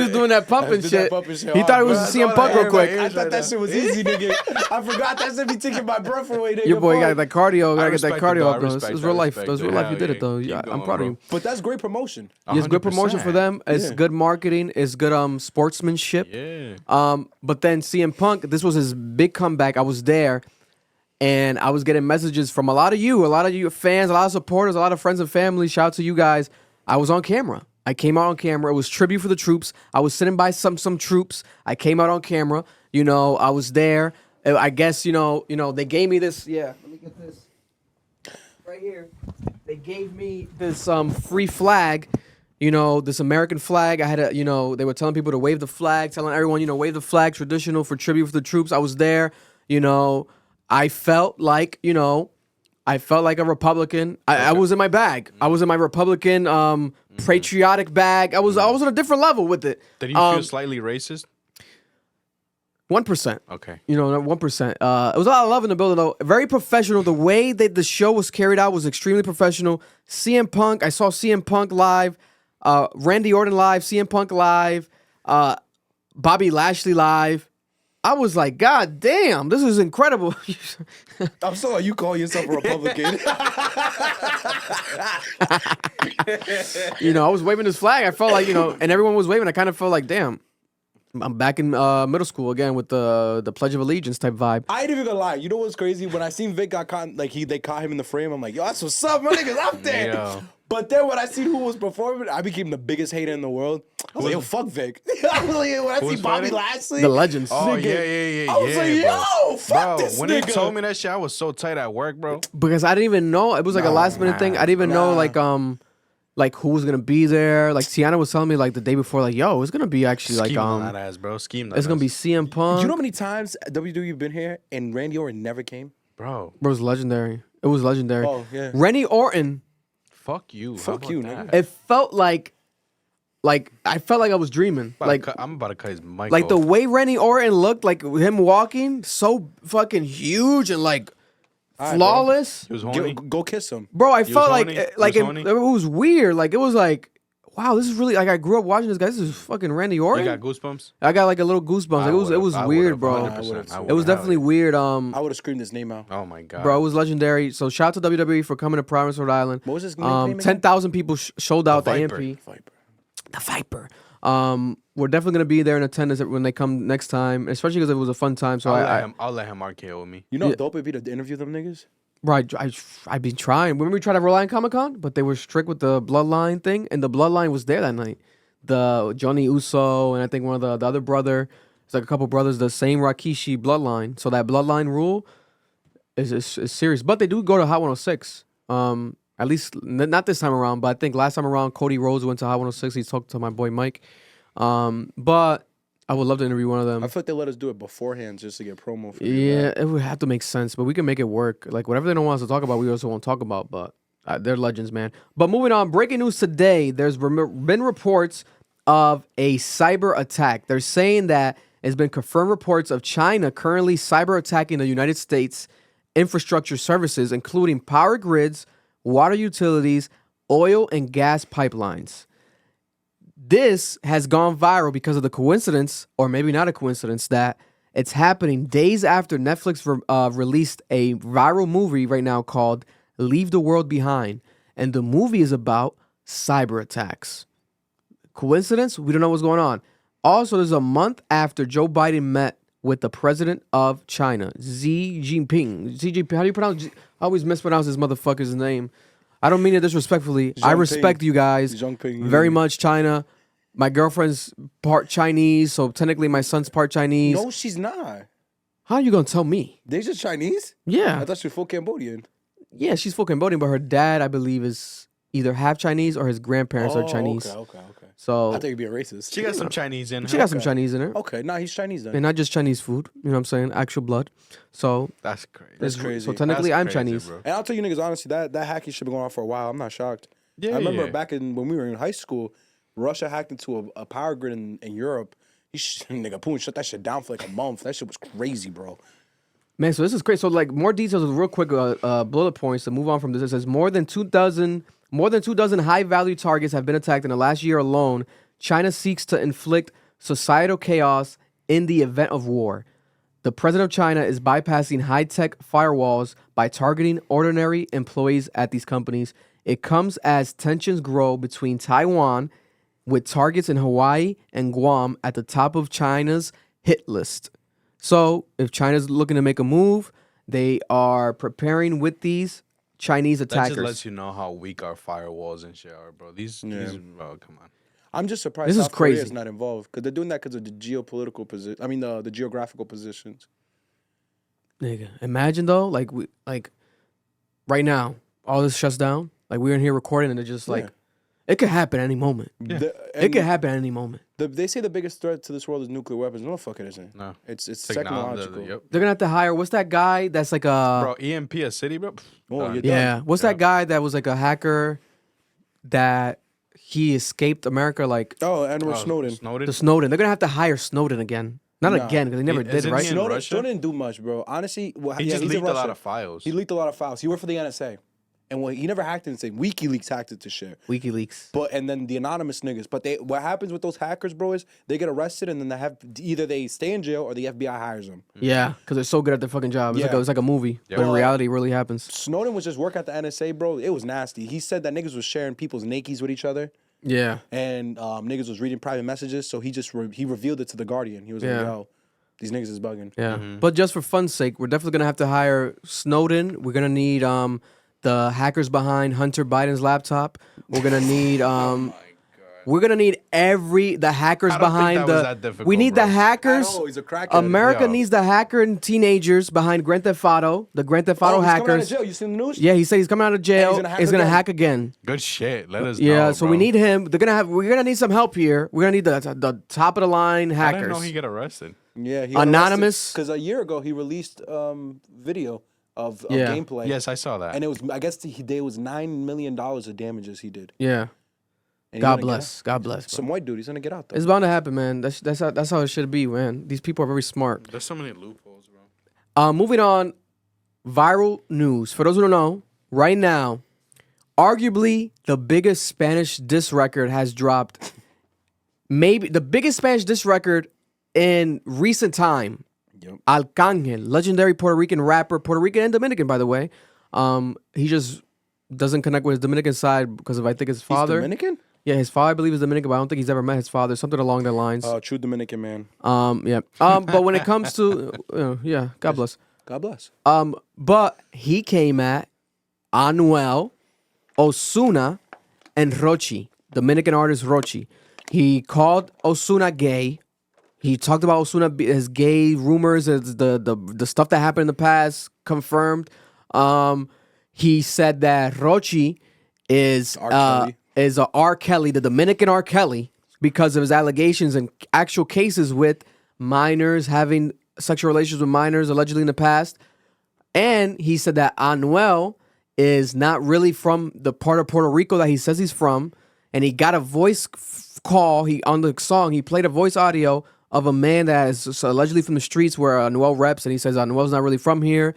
was doing that pumping Did that shit. pumping shit He hard, thought it bro. was CM Punk real quick. I thought that shit was easy, nigga. I forgot that shit be taking my breath away, nigga. Your boy got Fuck. that cardio. Gotta get that respect it, cardio though. up, I though. respect It's it. real I life. respect That's it. real life. Hell You did yeah. it though. Keep Yeah, I'm going, proud of bro. you. But that's great promotion. It's good promotion for them. It's Yeah. good marketing. It's good sportsmanship. Yeah. But then CM Punk, this was his big comeback. I was there, and I was getting messages from a lot of you fans, a lot of supporters, a lot of friends and family. Shout out to you guys. I was on camera. I came out on camera. It was tribute for the troops. I was sitting by some troops. I came out on camera. You know, I was there. I guess you know. They gave me this. Yeah, let me get this right here. They gave me this free flag. You know, this American flag. I had to, you know, they were telling people to wave the flag, telling everyone, you know, wave the flag, traditional for tribute for the troops. I was there. You know, I felt like, you know, I felt like a Republican. I was in my bag. I was in my Republican patriotic bag. I was on a different level with it. Did you feel slightly racist? 1%. Okay. You know, 1%. It was a lot of love in the building, though. Very professional. The way that the show was carried out was extremely professional. CM Punk, I saw CM Punk live. Randy Orton live. CM Punk live. Bobby Lashley live. I was like, God damn, this is incredible. I'm sorry, you call yourself a Republican. You know, I was waving this flag. I felt like, you know, and everyone was waving. I kind of felt like, damn, I'm back in middle school again with the Pledge of Allegiance type vibe. I ain't even gonna lie. You know what's crazy? When I seen Vic got caught, like they caught him in the frame, I'm like, yo, that's what's up, my niggas up there. Yo. But then when I seen who was performing, I became the biggest hater in the world. I was like, yo, fuck Vic. I was like, when I see Bobby fighting? Lashley, The legends. Oh, nigga, yeah. I was like, yo, fuck bro, this when nigga. they told me that shit, I was so tight at work, bro. Because I didn't even know. It was like a last minute thing. I didn't even know like who was gonna be there. Like Tiana was telling me like the day before, like, yo, it's gonna be actually Scheme like on that ass, bro. Scheme that it's gonna be ass. CM Punk. You know how many times WWE been here and Randy Orton never came? Bro, Bro, it was legendary. It was legendary. Oh, yeah. Randy Orton, fuck you. Fuck How you, about nigga. that? it felt like I felt like I was dreaming. I'm about to cut his mic Like the off. way Randy Orton looked, like him walking, so fucking huge and like right, flawless. He was horny. Go kiss him. Bro, I was felt like horny? like He it, was it horny? was weird. Like it was like, wow, this is really like I grew up watching this guy. This is fucking Randy You Orton. got goosebumps? I got like a little goosebumps. Like, it was I weird, would've, bro. 100%. It was definitely weird. I would have screamed his name out. Oh my god, Bro, it was legendary. So shout out to WWE for coming to Providence, Rhode Island. What was his name again? 10,000 people showed out the Viper. AMP. Viper. The Viper. We're definitely gonna be there in attendance when they come next time, especially because it was a fun time. So I'll let him RKO me. You know how dope it'd be to interview them niggas? Right, I've been trying. Remember we tried to Rhode Island Comic Con, but they were strict with the bloodline thing, and the bloodline was there that night. The Johnny Uso and I think one of the other brother, it's like a couple brothers, the same Rikishi bloodline. So that bloodline rule is serious. But they do go to Hot 106. At least not this time around, but I think last time around Cody Rhodes went to Hot 106. He talked to my boy Mike. But I would love to interview one of them. I feel like they let us do it beforehand just to get promo for Yeah, it would have to make sense, but we can make it work. Like whatever they don't want us to talk about, we also won't talk about. But they're legends, man. But moving on, breaking news today. There's been reports of a cyber attack. They're saying that it's been confirmed reports of China currently cyber attacking the United States infrastructure services, including power grids, water utilities, oil and gas pipelines. This has gone viral because of the coincidence, or maybe not a coincidence, that it's happening days after Netflix released a viral movie right now called Leave the World Behind. And the movie is about cyber attacks. Coincidence? We don't know what's going on. Also, there's a month after Joe Biden met with the president of China, Xi Jinping. Xi Jinping, how do you pronounce? I always mispronounce this motherfucker's name. I don't mean it disrespectfully. I respect you guys very much, China. My girlfriend's part Chinese, so technically my son's part Chinese. No, she's not. How are you gonna tell me? They just Chinese? Yeah. I thought she was full Cambodian. Yeah, she's full Cambodian, but her dad, I believe, is either half Chinese or his grandparents are Chinese. Okay. So I thought you'd be a racist. She got some Chinese in her. she got some Chinese in her. Okay, nah, he's Chinese then. And not just Chinese food, you know what I'm saying? Actual blood. So That's crazy. That's crazy. So technically That's I'm crazy, Chinese. bro. And I'll tell you niggas honestly, that hacky shit been going on for a while. I'm not shocked. Yeah, I remember yeah. back when we were in high school, Russia hacked into a power grid in Europe. Nigga, Putin shut that shit down for like a month. That shit was crazy, bro. Man, so this is great. So like more details, real quick, bullet points to move on from this. It says more than 2 dozen high-value targets have been attacked in the last year alone. China seeks to inflict societal chaos in the event of war. The president of China is bypassing high-tech firewalls by targeting ordinary employees at these companies. It comes as tensions grow between Taiwan, with targets in Hawaii and Guam at the top of China's hit list. So if China's looking to make a move, they are preparing with these Chinese That attackers. just lets you know how weak our firewalls and shit are, bro. These oh, come on. I'm just surprised This is South Korea crazy. is not involved because they're doing that because of the geopolitical position. I mean, the geographical positions. Nigga, imagine though, like right now, all this shuts down. Like we're in here recording, and they're just like, it could happen at any moment. It could happen at any moment. They say the biggest threat to this world is nuclear weapons. No, fuck it isn't. No. It's Technology, technological. Yep. They're gonna have to hire. What's that guy? That's like a Bro, EMP a city, bro. Oh, Done. you're yeah. done. What's that guy that was like a hacker that he escaped America? Like Oh, Edward Snowden. Snowden. the Snowden. They're gonna have to hire Snowden again. Not Nah. again, because they never did, Isn't right? he in Snowden, Russia? Snowden didn't do much, bro. Honestly, He just he's in leaked a lot Russia. of files. He leaked a lot of files. He worked for the NSA, and he never hacked anything. WikiLeaks hacked it to shit. WikiLeaks. And then the anonymous niggas. But what happens with those hackers, bro, is they get arrested and then they stay in jail or the FBI hires them. Yeah, because they're so good at their fucking job. Yeah. It's like a movie, but in reality, it really happens. Snowden was just working at the NSA, bro. It was nasty. He said that niggas was sharing people's Nikes with each other. Yeah. And niggas was reading private messages, so he just he revealed it to the Guardian. He was like, "Yo, these niggas is bugging." Yeah. But just for fun's sake, we're definitely gonna have to hire Snowden. We're gonna need the hackers behind Hunter Biden's laptop. We're gonna need we're gonna need the hackers I don't think behind that was that difficult, we need bro. the hackers. Oh, he's a crackhead. America Yo. needs the hacker and teenagers behind Grand Theft Auto. The Grand Theft Auto He's coming out of hackers. jail. You seen the news? Yeah, he said he's coming out of jail. he's gonna hack again. again. Good shit. Let us Yeah, know, so bro. we need him. We're gonna need some help here. We're gonna need the top of the line I hackers. didn't know he get arrested. Yeah, he Anonymous? Because a year ago he released video of Yeah. gameplay. Yes, I saw that. And it was, I guess, there was $9 million of damages he did. Yeah. And he's God gonna get bless. God bless. out. bro. Some white dude, he's gonna get out though. It's bound to happen, man. That's how it should be, man. These people are very smart. There's so many loopholes, bro. Moving on, viral news. For those who don't know, right now, arguably the biggest Spanish diss record has dropped. Maybe the biggest Spanish diss record in recent time. Yep. Arcangel, legendary Puerto Rican rapper, Puerto Rican and Dominican, by the way. He just doesn't connect with his Dominican side because of, I think, his He's father. Dominican? Yeah, his father, I believe, is Dominican, but I don't think he's ever met his father. Something along that lines. True Dominican man. Yeah. But when it comes to, yeah, God bless. God bless. But he came at Anuel, Ozuna, and Rochi, Dominican artist Rochi. He called Ozuna gay. He talked about Ozuna, his gay rumors, the stuff that happened in the past, confirmed. He said that Rochi is R. Kelly. is a R. Kelly, the Dominican R. Kelly, because of his allegations and actual cases with minors, having sexual relations with minors allegedly in the past. And he said that Anuel is not really from the part of Puerto Rico that he says he's from. And he got a voice call. On the song, he played a voice audio of a man that is allegedly from the streets where Anuel reps. And he says Anuel's not really from here.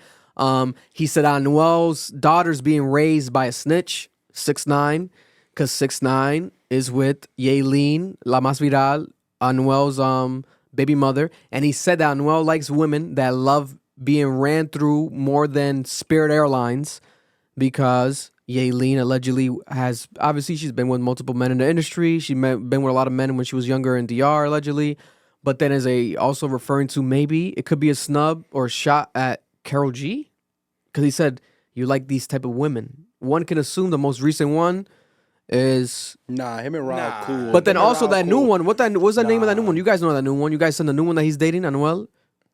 He said Anuel's daughter's being raised by a snitch, 6ix9ine, because 6ix9ine is with Yailin, La Más Viral, Anuel's baby mother. And he said that Anuel likes women that love being ran through more than Spirit Airlines because Yailin allegedly has, obviously she's been with multiple men in the industry. She's been with a lot of men when she was younger in DR allegedly. But then also referring to maybe it could be a snub or a shot at Karol G, because he said you like these type of women. One can assume the most recent one is, Nah, him and Rob cool. but then Him and also Rob that new cool. one. What's the name of that new one? You guys know that new one. You guys send the new one that he's dating, Anuel.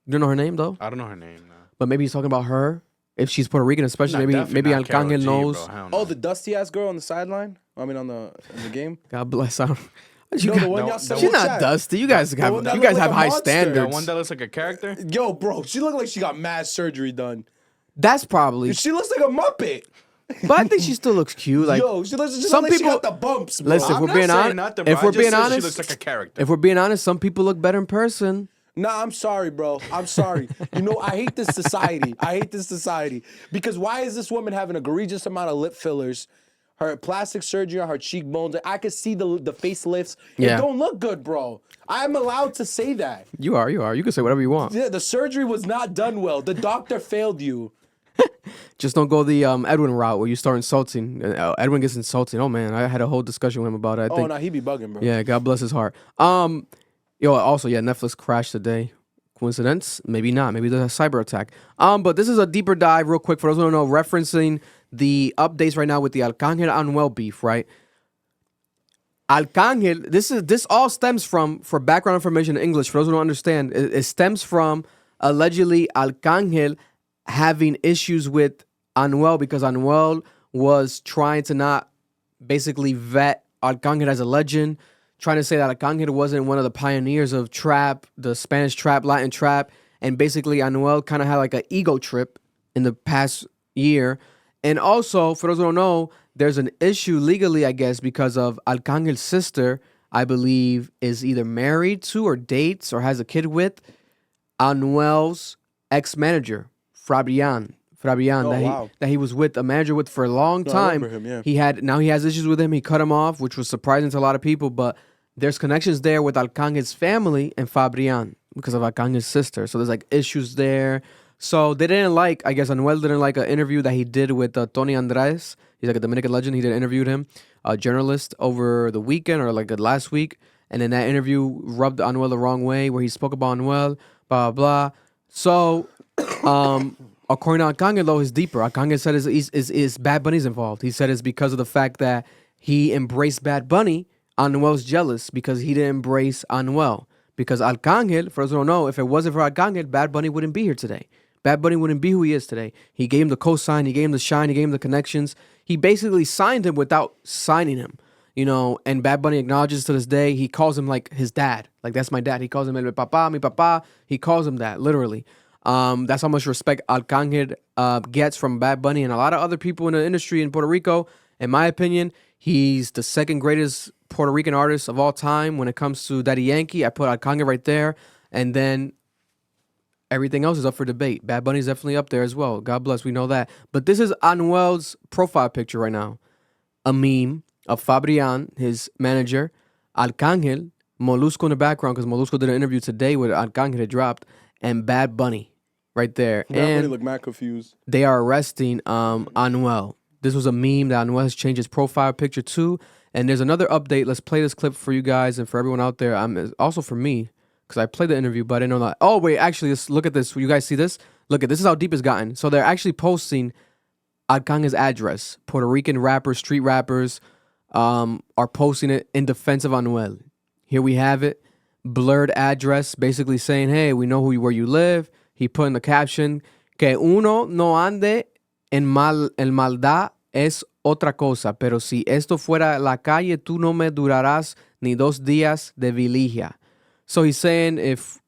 You don't know her name though, I don't know her name. No. but maybe he's talking about her. If she's Puerto Rican, especially maybe Definitely not Karol Arcangel G, knows. bro. Hell no. Oh, the dusty ass girl on the sideline. I mean, in the game. God bless her. No, the one y'all sent She's in not chat. dusty. You guys have one that you looked guys like have a high monster. That standards. one that looks like a character. Yo, bro, she looked like she got mad surgery done. That's probably. She looks like a Muppet. But I think she still looks cute. Like Yo, she looks some like people- she got the bumps, bro. Listen, if I'm we're not being saying honest, nothing, bro. if I we're just being said honest, she looks like a character. if we're being honest, some people look better in person. Nah, I'm sorry, bro. I'm sorry. You know, I hate this society. I hate this society. Because why is this woman having an egregious amount of lip fillers? Her plastic surgery on her cheekbones. I could see the facelifts. Yeah. It don't look good, bro. I'm allowed to say that. You are. You can say whatever you want. Yeah, the surgery was not done well. The doctor failed you. Just don't go the Edwin route where you start insulting. Edwin gets insulting. Oh man, I had a whole discussion with him about it. I Oh, think. no, he be bugging, bro. Yeah, God bless his heart. Also, Netflix crashed today. Coincidence? Maybe not. Maybe there's a cyber attack. But this is a deeper dive, real quick, for those who don't know, referencing the updates right now with the Arcangel Anuel beef, right? Arcangel, this all stems from, for background information in English, for those who don't understand, it stems from allegedly Arcangel having issues with Anuel because Anuel was trying to not basically vet Arcangel as a legend, trying to say that Arcangel wasn't one of the pioneers of trap, the Spanish trap, Latin trap, and basically Anuel kind of had like an ego trip in the past year. And also, for those who don't know, there's an issue legally, I guess, because of Arcangel's sister, I believe, is either married to or dates or has a kid with Anuel's ex-manager, Fabian, wow. that he was with, a manager with for a long I time. remember him, yeah. He has issues with him. He cut him off, which was surprising to a lot of people. But there's connections there with Arcangel's family and Fabian because of Arcangel's sister. So there's like issues there. So they didn't like, I guess Anuel didn't like an interview that he did with Tony Andres. He's like a Dominican legend. He did interviewed him, a journalist, over the weekend or like last week. And then that interview rubbed Anuel the wrong way, where he spoke about Anuel, blah, blah, blah. So, according to Arcangel, though, it's deeper. Arcangel said is Bad Bunny's involved. He said it's because of the fact that he embraced Bad Bunny. Anuel's jealous because he didn't embrace Anuel. Because Arcangel, for those who don't know, if it wasn't for Arcangel, Bad Bunny wouldn't be here today. Bad Bunny wouldn't be who he is today. He gave him the cosign, he gave him the shine, he gave him the connections. He basically signed him without signing him. You know, and Bad Bunny acknowledges to this day, he calls him like his dad. Like, that's my dad. He calls him el papá, mi papá. He calls him that, literally. That's how much respect Arcangel gets from Bad Bunny and a lot of other people in the industry in Puerto Rico. In my opinion, he's the second greatest Puerto Rican artist of all time. When it comes to Daddy Yankee, I put Arcangel right there. And then everything else is up for debate. Bad Bunny's definitely up there as well. God bless, we know that. But this is Anuel's profile picture right now. A meme of Fabian, his manager, Arcangel, Molusco in the background, because Molusco did an interview today with Arcangel, it dropped, and Bad Bunny right there. Bad Bunny And look mad confused. they are arresting Anuel. This was a meme that Anuel has changed his profile picture to. And there's another update. Let's play this clip for you guys and for everyone out there. Also for me, because I played the interview, but I didn't know that. Oh, wait, actually, look at this. You guys see this? Look at this. Is how deep it's gotten. So they're actually posting Arcangel's address. Puerto Rican rappers, street rappers, are posting it in defense of Anuel. Here we have it. Blurred address, basically saying, hey, we know where you live. He put in the caption, que uno no ande en maldad es otra cosa, pero si esto fuera la calle, tú no me durarás ni 2 días de vigilia. So he's saying if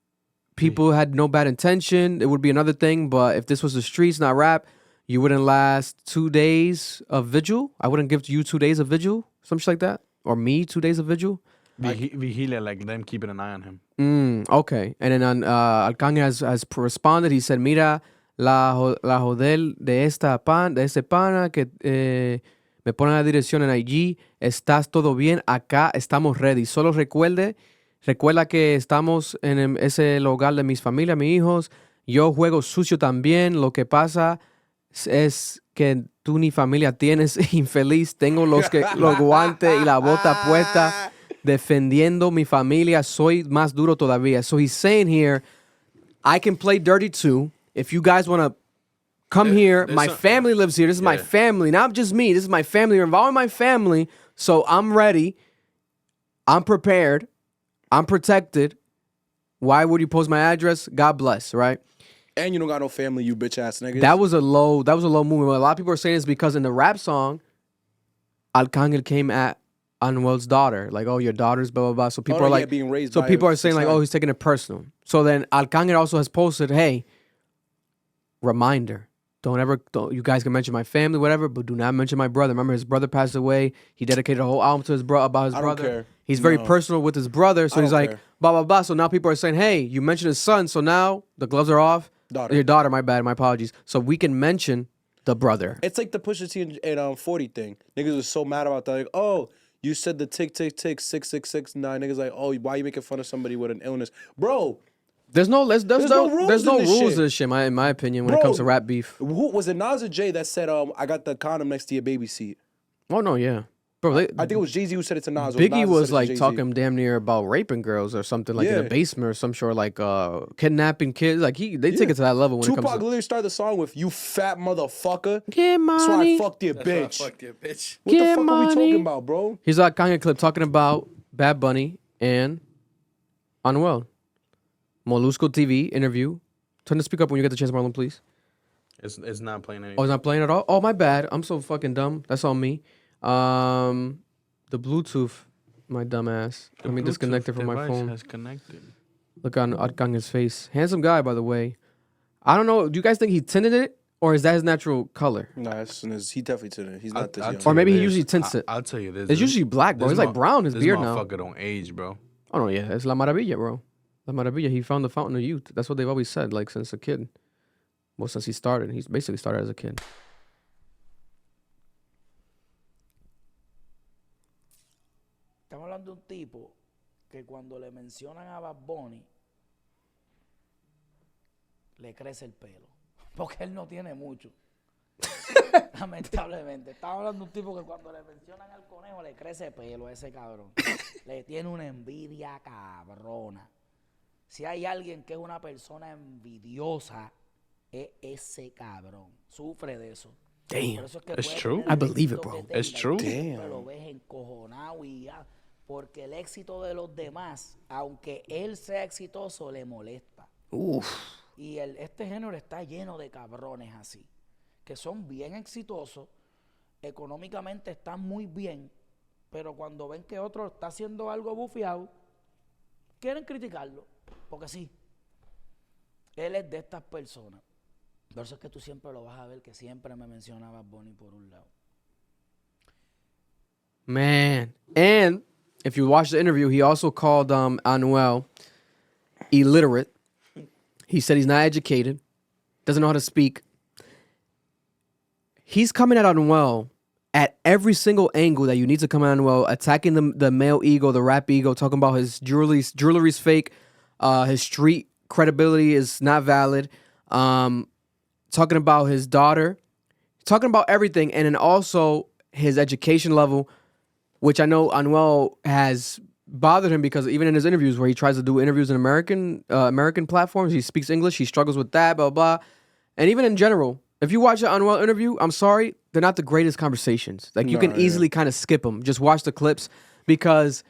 people had no bad intention, it would be another thing, but if this was the streets, not rap, you wouldn't last 2 days of vigil. I wouldn't give you 2 days of vigil, something like that. Or me 2 days of vigil. Vigilia, like them keeping an eye on him. Okay. And then Arcangel has responded. He said, mira, la joder de ese pana que me pone la dirección en IG. Estás todo bien. Acá estamos ready. Solo recuerda que estamos en ese hogar de mis familias, mis hijos. Yo juego sucio también. Lo que pasa es que tú ni familia tienes, infeliz. Tengo los guantes y la bota puesta defendiendo mi familia. Soy más duro todavía. So he's saying here, I can play dirty too. If you guys want to come here, my family lives here. This is my family. Not just me. This is my family. You're involving my family. So I'm ready. I'm prepared. I'm protected. Why would you post my address? God bless, right? And you don't got no family, you bitch ass niggas. That was a low movement. A lot of people are saying it's because in the rap song, Arcangel came at Anuel's daughter. Like, oh, your daughter's blah, blah, blah. So people are like, being raised so by people a are saying like, oh, he's taking it personal. So then Arcangel also has posted, hey, reminder, you guys can mention my family, whatever, but do not mention my brother. Remember, his brother passed away. He dedicated a whole album to his about his brother. I don't care. He's very personal with his brother. So he's like, blah, blah, blah. So now people are saying, hey, you mentioned his son. So now the gloves are off. Your daughter, my bad, my apologies. So we can mention the brother. It's like the Pusha T and 40 thing. Niggas was so mad about that. Like, oh, you said the tick, tick, tick, 6669. Niggas like, oh, why you making fun of somebody with an illness? Bro. There's no rules in this shit, in my opinion, when it comes to rap beef. Who was it? Nas or Jay that said, I got the condom next to your baby seat? Oh, no, yeah. Bro, I think it was Jay-Z who said it to Nas. Biggie was like talking damn near about raping girls or something, like in the basement or some sort, like kidnapping kids. Like they take it to that level when it comes to... Tupac literally started the song with, you fat motherfucker. Get money. That's why I fucked your bitch. What the fuck are we talking about, bro? Here's a Kanye clip talking about Bad Bunny and Anuel. Molusco TV interview. Turn the speaker up when you get the chance, Marlon, please. It's not playing anymore. Oh, it's not playing at all? Oh, my bad. I'm so fucking dumb. That's on me. The Bluetooth, my dumb ass. Let me disconnect it from my phone. Has connected. Look on Arcangel's face. Handsome guy, by the way. I don't know. Do you guys think he tinted it? Or is that his natural color? Nah, he definitely tinted it. He's not this young. Or maybe he usually tints it. I'll tell you this. It's usually black, bro. It's like brown, his beard now. This motherfucker don't age, bro. Oh, no, yeah. It's La Maravilla, bro. La Maravilla, he found the fountain of youth. That's what they've always said, like since a kid. Well, since he started. He's basically started as a kid. Estamos hablando de un tipo que cuando le mencionan a Bad Bunny, le crece el pelo. Porque él no tiene mucho. Lamentablemente. Estamos hablando de un tipo que cuando le mencionan al conejo, le crece pelo a ese cabrón. Le tiene una envidia cabrona. Si hay alguien que es una persona envidiosa, es ese cabrón. Sufre de eso. Damn. Por eso es que It's puede true. tener el I believe it, éxito bro. que tenga, It's true. y siempre Damn. lo ves encojonado y ya. Porque el éxito de los demás, aunque él sea exitoso, le molesta. Uf. Y este género está lleno de cabrones así, que son bien exitosos, económicamente están muy bien, pero cuando ven que otro está haciendo algo bufiado, quieren criticarlo, porque sí, él es de estas personas. Por eso es que tú siempre lo vas a ver, que siempre me mencionaba Bonnie por un lado. Man. And if you watch the interview, he also called Anuel illiterate. He said he's not educated, doesn't know how to speak. He's coming at Anuel at every single angle that you need to come at Anuel, attacking the male ego, the rap ego, talking about his jewelry's fake, his street credibility is not valid, talking about his daughter, talking about everything, and then also his education level, which I know Anuel has bothered him because even in his interviews where he tries to do interviews in American platforms, he speaks English, he struggles with that, blah, blah. And even in general, if you watch an Anuel interview, I'm sorry, they're not the greatest conversations. Like you can easily kind of skip them. Just watch the clips because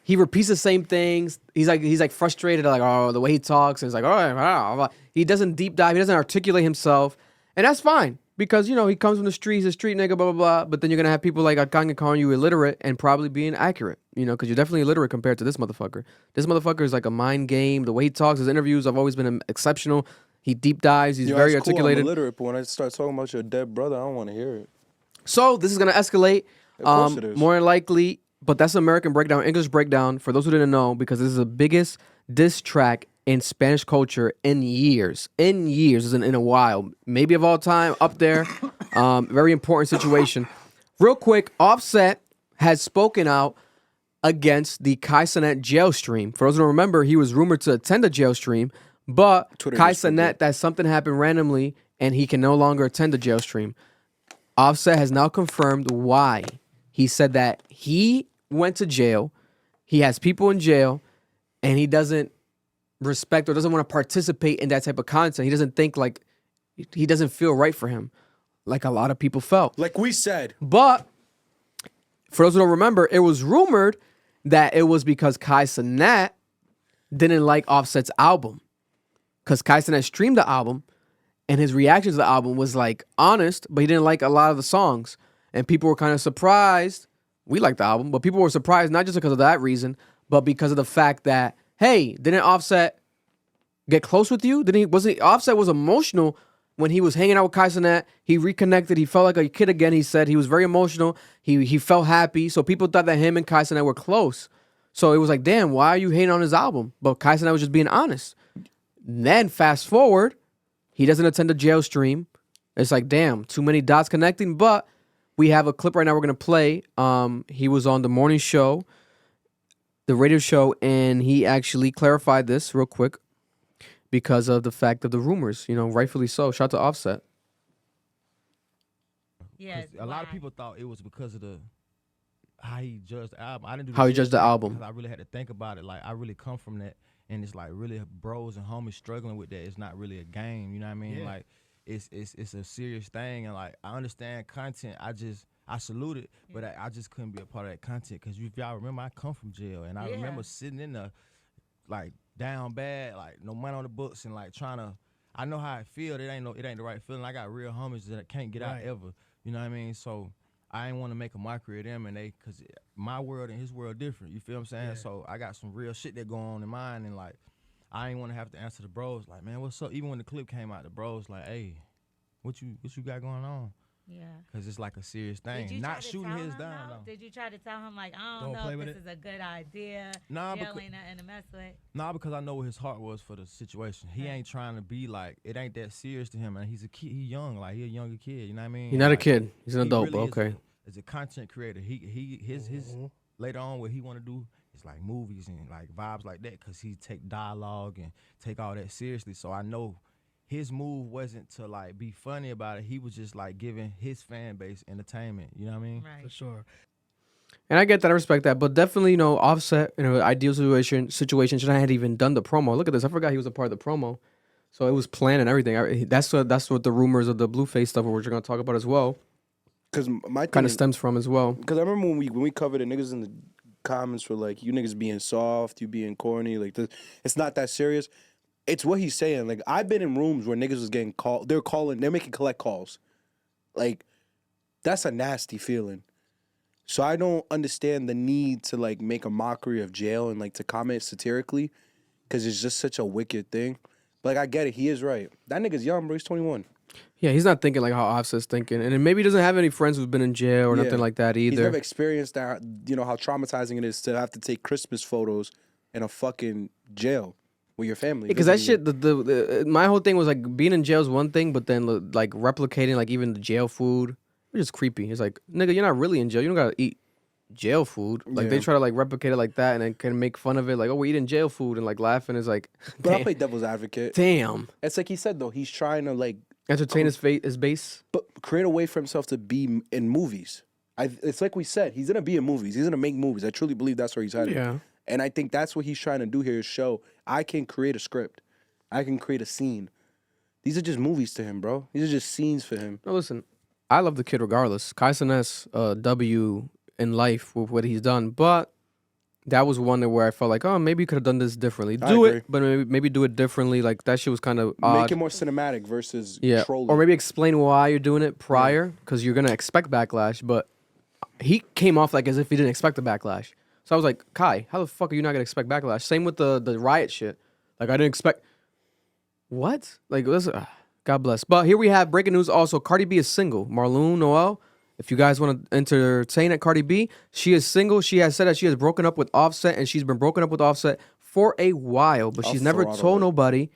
he repeats the same things. He's like frustrated, like, oh, the way he talks. And it's like, oh, he doesn't deep dive. He doesn't articulate himself. And that's fine because, you know, he comes from the streets, a street nigga, blah, blah, blah. But then you're going to have people like Arcangel calling you illiterate and probably being accurate, you know, because you're definitely illiterate compared to this motherfucker. This motherfucker is like a mind game. The way he talks, his interviews have always been exceptional. He deep dives. He's very that's cool, articulated. I'm illiterate, but when I start talking about your dead brother, I don't want to hear it. So this is going to escalate. Of course it is. More than likely, but that's American breakdown, English breakdown, for those who didn't know, because this is the biggest diss track in Spanish culture in years. In years, isn't in a while. Maybe of all time, up there. Very important situation. Real quick, Offset has spoken out against the Kai Cenat jail stream. For those who don't remember, he was rumored to attend a jail stream, but Twitter Kai just proved Cenat, it. that something happened randomly, and he can no longer attend the jail stream. Offset has now confirmed why. He said that he went to jail, he has people in jail, and he doesn't respect or doesn't want to participate in that type of content. He doesn't think like, he doesn't feel right for him, like a lot of people felt. Like we said. But for those who don't remember, it was rumored that it was because Kai Cenat didn't like Offset's album. Because Kai Cenat streamed the album, and his reaction to the album was like honest, but he didn't like a lot of the songs. And people were kind of surprised. We liked the album, but people were surprised not just because of that reason, but because of the fact that, hey, didn't Offset get close with you? Offset was emotional when he was hanging out with Kai Cenat. He reconnected. He felt like a kid again. He said he was very emotional. He felt happy. So people thought that him and Kai Cenat were close. So it was like, damn, why are you hating on his album? But Kai Cenat was just being honest. Then fast forward, he doesn't attend a jail stream. It's like, damn, too many dots connecting. But we have a clip right now we're going to play. He was on the morning show, the radio show, and he actually clarified this real quick because of the fact of the rumors, you know, rightfully so. Shout out to Offset. Yeah, A lot of people thought it was because of how he judged the album. I didn't do How he judged the album. because I really had to think about it. Like I really come from that, and it's like really bros and homies struggling with that. It's not really a game, you know what I mean? Yeah. Like it's a serious thing, and like I understand content. I salute it, but I just couldn't be a part of that content because if y'all remember, I come from jail, and I remember sitting in the like down bad, like no money on the books, and like trying to. I know how I feel. It ain't the right feeling. I got real homies that can't get out ever. You know what I mean? So I ain't want to make a mockery of them, and because my world and his world different. You feel what I'm saying? Yeah. So I got some real shit that going on in mine, and like I ain't want to have to answer the bros like, man, what's up? Even when the clip came out, the bros like, hey, what you got going on? Yeah. Because it's like a serious Did thing. you Not try to shooting tell his him, down, though? though. Did you try to tell him, like, I don't Don't play know with if this it? is a good idea? Nah, Jail because- ain't nothing to mess with. Nah, because I know what his heart was for the situation. He ain't trying to be like, it ain't that serious to him, and he's a kid. He young, like he a younger kid. You know what I mean? He's not a Like, kid. He's an he adult, really but okay. Is a content creator. His later on what he want to do is like movies and like vibes like that, because he take dialogue and take all that seriously. So I know his move wasn't to like be funny about it. He was just like giving his fan base entertainment. You know what I mean? Right. For sure. And I get that, I respect that, but definitely, you know, Offset in an ideal situation should I had even done the promo. Look at this, I forgot he was a part of the promo, so it was planned and everything. That's what the rumors of the Blueface stuff, which we're gonna talk about as well, Because my kind of stems from as well. Because I remember when we covered it, niggas in the comments were like, "You niggas being soft, you being corny, like this. It's not that serious." It's what he's saying. Like I've been in rooms where niggas was getting called. They're making collect calls. Like that's a nasty feeling. So I don't understand the need to like make a mockery of jail and like to comment satirically, because it's just such a wicked thing. But like I get it. He is right. That nigga's young, bro. He's 21. Yeah, he's not thinking like how Offset's thinking, and then maybe he doesn't have any friends who've been in jail or Yeah. nothing like that He's either. never experienced that. You know how traumatizing it is to have to take Christmas photos in a fucking jail with your family. Because that visiting shit, the my whole thing was like being in jail is one thing, but then like replicating like even the jail food, which is creepy. It's like, nigga, you're not really in jail. You don't gotta eat jail food. Like they Yeah. try to like replicate it like that, and then can make fun of it, like, oh, we're eating jail food, and like laughing is like, you. But I'll damn, play devil's advocate. damn. It's like he said though. He's trying to like Entertain his base. but create a way for himself to be in movies. It's like we said. He's gonna be in movies. He's gonna make movies. I truly believe that's where he's headed. Yeah. And I think that's what he's trying to do here is show I can create a script. I can create a scene. These are just movies to him, bro. These are just scenes for him. No, listen, I love the kid regardless. Kai Cenat's W in life with what he's done, but that was one where I felt like, oh, maybe you could have done this differently. I Do agree. it, but maybe do it differently. Like that shit was kind of odd. Make it more cinematic versus Yeah, trolling. or maybe explain why you're doing it prior, because you're gonna expect backlash. But he came off like as if he didn't expect the backlash. So I was like, Kai, how the fuck are you not gonna expect backlash? Same with the riot shit. Like I didn't expect. What? Like listen, God bless. But here we have breaking news. Also, Cardi B is single. Marloon Noel. If you guys want to entertain at Cardi B, she is single. She has said that she has broken up with Offset, and she's been broken up with Offset for a while, but she's never throttle told it. nobody.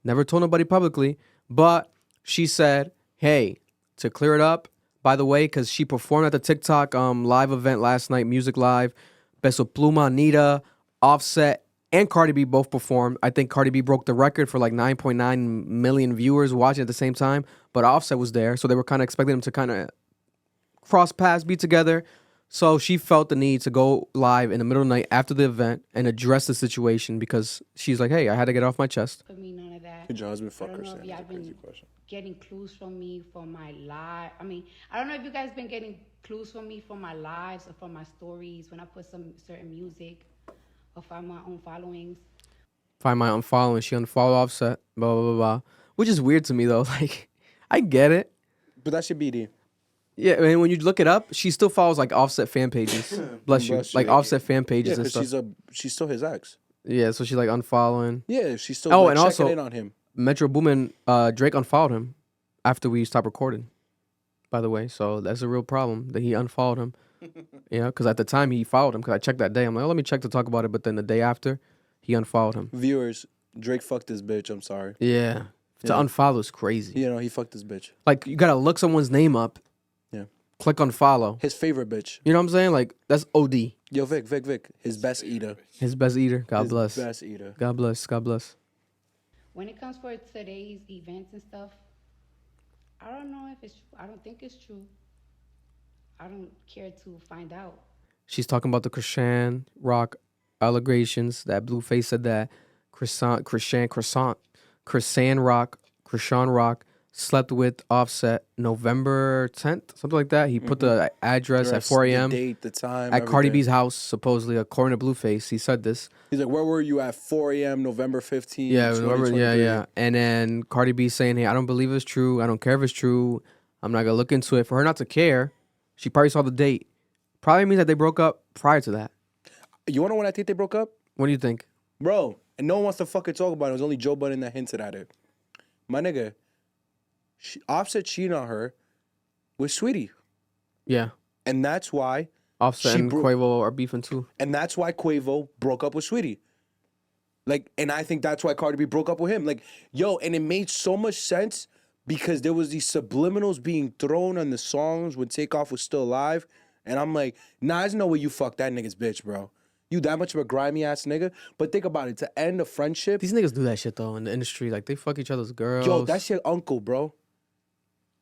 Never told nobody publicly, but she said, hey, to clear it up, by the way, because she performed at the TikTok live event last night, Music Live, Beso Pluma, Anita, Offset, and Cardi B both performed. I think Cardi B broke the record for like 9.9 million viewers watching at the same time, but Offset was there, so they were kind of expecting them to kind of cross paths, be together. So she felt the need to go live in the middle of the night after the event and address the situation because she's like, hey, I had to get it off my chest. For me, none of that. Could your husband I fuck don't her? know Sam? if y'all That's a crazy been question. getting clues from me for my live. I mean, I don't know if you guys been getting clues from me for my lives or from my stories when I put some certain music or find my own followings. Find my unfollowing. She unfollowed Offset, blah, blah, blah, blah. Which is weird to me, though. Like, I get it. But that should be the. Yeah, I mean, when you look it up, she still follows, like, Offset fan pages. Bless you. Bless you. Like, Offset fan Yeah, pages and because stuff. she's still his ex. Yeah, so she's, like, unfollowing. Yeah, she's still Oh, like, and checking also- in on him. Metro Boomin, Drake unfollowed him after we stopped recording, by the way. So that's a real problem that he unfollowed him. Yeah, because at the time he followed him because I checked that day. I'm like, oh, let me check to talk about it. But then the day after, he unfollowed him. Viewers, Drake fucked this bitch. I'm sorry. Yeah. To Yeah. unfollow is crazy. You know, he fucked this bitch. Like, you got to look someone's name up. Yeah. Click unfollow. His favorite bitch. You know what I'm saying? Like, that's OD. Yo, Vic. His best eater. His best eater. God His bless. best eater. God bless. God bless. When it comes for today's events and stuff, I don't know if it's true. I don't think it's true. I don't care to find out. She's talking about the Chrisean rock allegations that Blueface said that Chrisean rock slept with Offset November 10th, something like that. He put the address at 4 a.m. The date, the time. at Cardi everything. B's house, supposedly, according to Blueface. He said this. He's like, where were you at 4 a.m. November 15th? Yeah, November, 2023? yeah. And then Cardi B saying, hey, I don't believe it's true. I don't care if it's true. I'm not going to look into it. For her not to care, she probably saw the date. Probably means that they broke up prior to that. You want to know when I think they broke up? What do you think? Bro, and no one wants to fucking talk about it. It was only Joe Budden that hinted at it. My nigga, Offset cheated on her with Sweetie. Yeah. And that's why Offset and Quavo are beefing too. And that's why Quavo broke up with Sweetie. Like, and I think that's why Cardi B broke up with him. Like, yo, and it made so much sense because there was these subliminals being thrown on the songs when Takeoff was still alive. And I'm like, nah, there's no way you fuck that nigga's bitch, bro. You that much of a grimy ass nigga. But think about it, to end a friendship. These niggas do that shit though in the industry. Like they fuck each other's girls. Yo, that's your uncle, bro.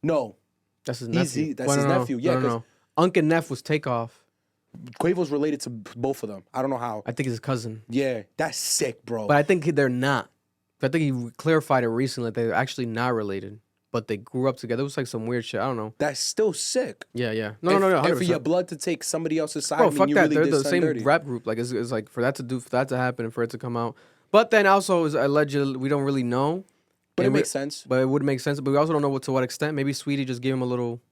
No. That's his nephew. That's his nephew. Yeah, no. Unc and Neff was Takeoff. Quavo's related to both of them. I don't know how. I think it's his cousin. Yeah, that's sick, bro. But I think they're not. I think he clarified it recently that they're actually not related. But they grew up together. It was like some weird shit. I don't know. That's still sick. Yeah. No, 100%. And for your blood to take somebody else's side, Bro, I mean, fuck you that. really They're did the something same dirty. rap group. Like it's like for that to happen and for it to come out. But then also is allegedly we don't really know. But And it makes sense. But it would make sense. But we also don't know to what extent. Maybe Sweetie just gave him a little